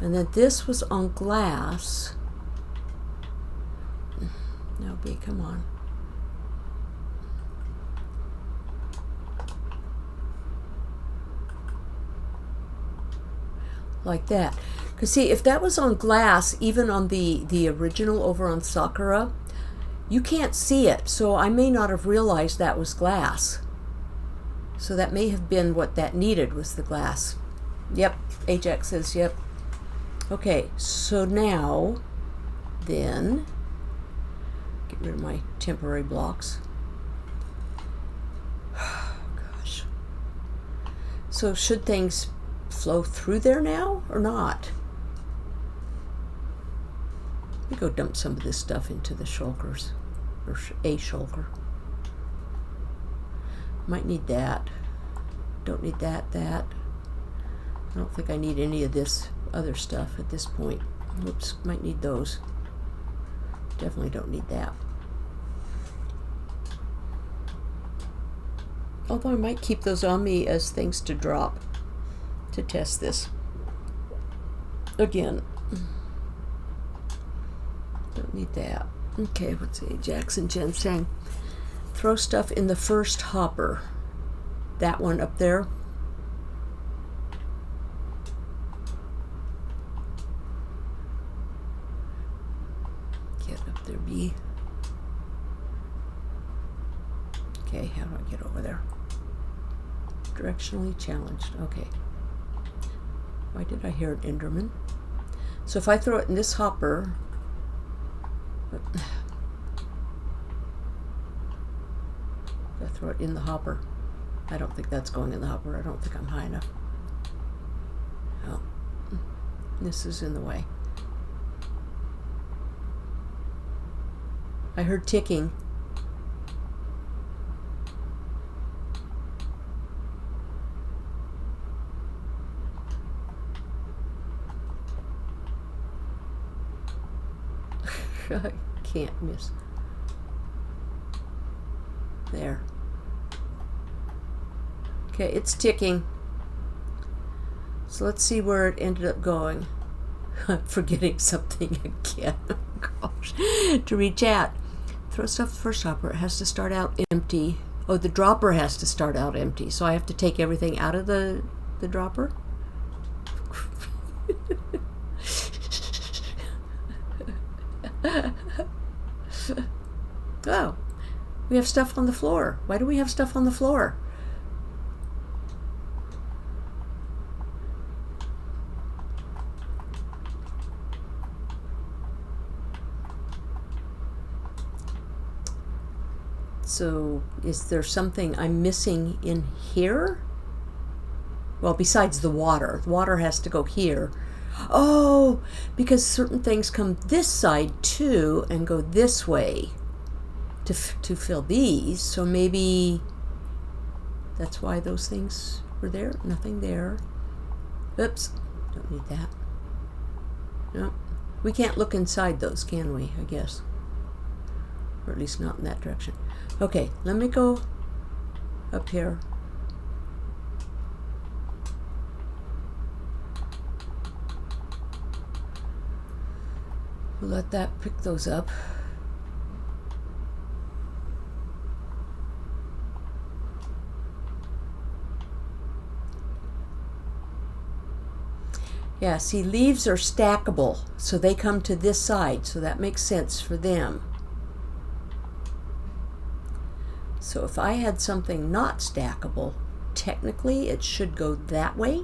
and then this was on glass, no, B, come on. Like that. Because see, if that was on glass, even on the original over on Sakura, you can't see it, so I may not have realized that was glass. So that may have been what that needed, was the glass. Yep, Ajax says yep. Okay, so now, then, get rid of my temporary blocks. Gosh. So should things flow through there now or not? Let me go dump some of this stuff into the shulkers, or a shulker. Might need that. Don't need that. I don't think I need any of this other stuff at this point. Whoops, might need those. Definitely don't need that. Although I might keep those on me as things to drop to test this. Again, Don't need that. Okay, what's Ajax and Jen saying? Throw stuff in the first hopper. That one up there. Get up there, B. Okay, how do I get over there? Directionally challenged. Okay. Why did I hear an Enderman? So if I throw it in this hopper, I throw it in the hopper. I don't think that's going in the hopper. I don't think I'm high enough. Oh, this is in the way. I heard ticking. I can't miss. There. Okay, it's ticking. So let's see where it ended up going. I'm forgetting something again. Gosh. To reach out. Throw stuff in the first hopper. It has to start out empty. Oh, the dropper has to start out empty. So I have to take everything out of the dropper? Oh, we have stuff on the floor. Why do we have stuff on the floor? So, is there something I'm missing in here? Well, besides the water. The water has to go here. Oh, because certain things come this side too and go this way to fill these. So maybe that's why those things were there. Nothing there. Oops, don't need that. No, we can't look inside those, can we? I guess. Or at least not in that direction. Okay, let me go up here. We'll let that pick those up. Yeah, see, leaves are stackable, so they come to this side, so that makes sense for them. So if I had something not stackable, technically it should go that way.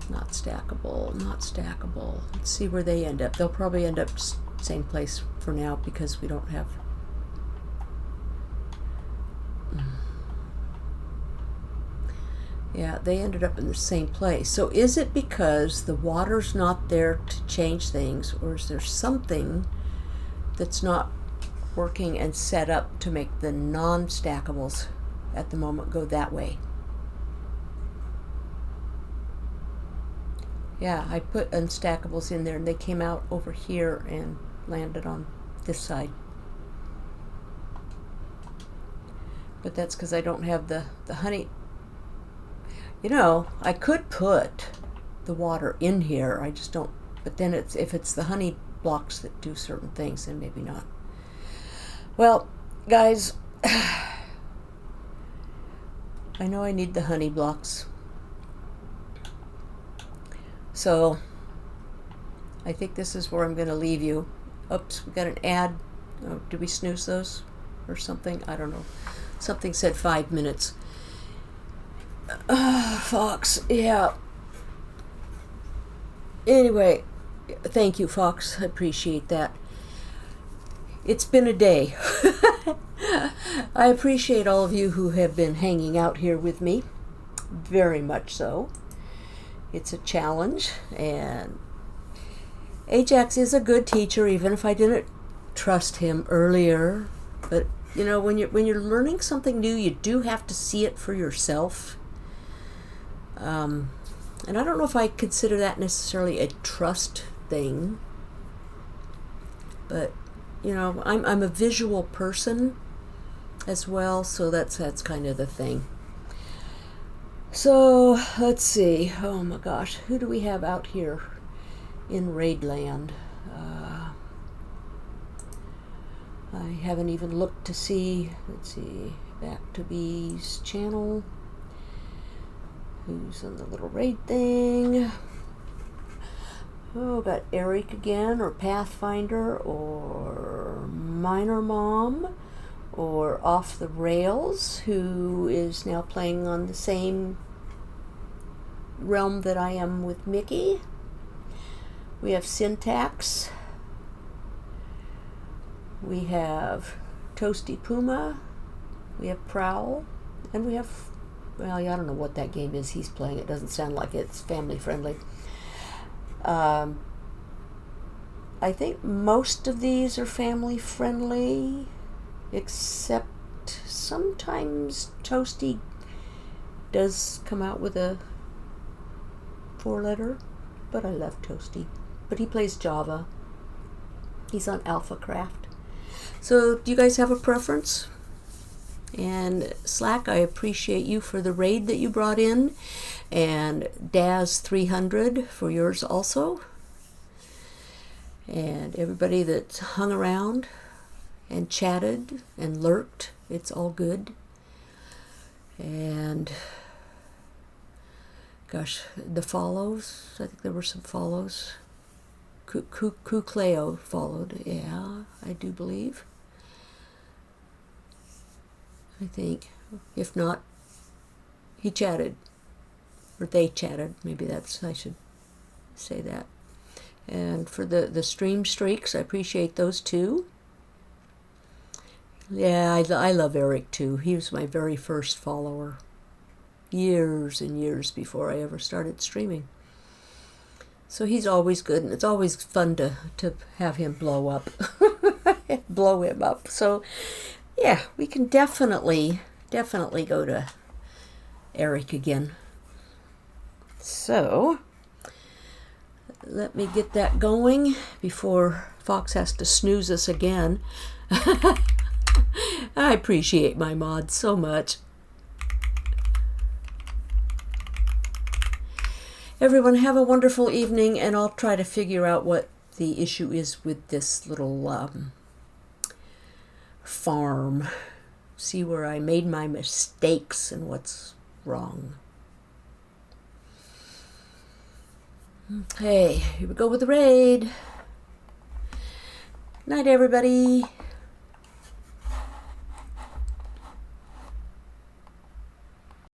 Not stackable, not stackable. Let's see where they end up. They'll probably end up same place for now because we don't have... Yeah, they ended up in the same place. So is it because the water's not there to change things, or is there something that's not working and set up to make the non-stackables at the moment go that way? Yeah, I put unstackables in there and they came out over here and landed on this side. But that's because I don't have the honey. You know, I could put the water in here, I just don't, but then if it's the honey blocks that do certain things, then maybe not. Well, guys, I know I need the honey blocks. So, I think this is where I'm going to leave you. Oops, we got an ad. Oh, did we snooze those or something? I don't know. Something said 5 minutes. Fox, yeah. Anyway, thank you, Fox. I appreciate that. It's been a day. I appreciate all of you who have been hanging out here with me. Very much so. It's a challenge, and Ajax is a good teacher, even if I didn't trust him earlier. But you know, when you're learning something new, you do have to see it for yourself. And I don't know if I consider that necessarily a trust thing, but you know, I'm a visual person, as well, so that's kind of the thing. So let's see. Oh my gosh, who do we have out here in Raidland? I haven't even looked to see. Let's see, back to B's channel. Who's on the little raid thing? Oh, got Eric again, or Pathfinder, or Minor Mom, or Off the Rails, who is now playing on the same realm that I am with Mickey. We have Syntax. We have Toasty Puma. We have Prowl. And we have, well, I don't know what that game is he's playing. It doesn't sound like it's family friendly. I think most of these are family friendly, except sometimes Toasty does come out with a 4-letter, but I love Toasty. But he plays Java. He's on AlphaCraft. So do you guys have a preference? And Slack, I appreciate you for the raid that you brought in, and Daz300 for yours also, and everybody that hung around and chatted and lurked. It's all good. And gosh, the follows, I think there were some follows. Kukleo followed, yeah, I do believe. I think. If not, he chatted. Or they chatted. Maybe that's, I should say that. And for the stream streaks, I appreciate those too. Yeah, I love Eric too. He was my very first follower. Years and years before I ever started streaming. So he's always good, and it's always fun to have him blow up. Blow him up. So yeah, we can definitely go to Eric again. So let me get that going before Fox has to snooze us again. I appreciate my mods so much. Everyone have a wonderful evening, and I'll try to figure out what the issue is with this little farm. See where I made my mistakes and what's wrong. Okay, here we go with the raid. Night, everybody.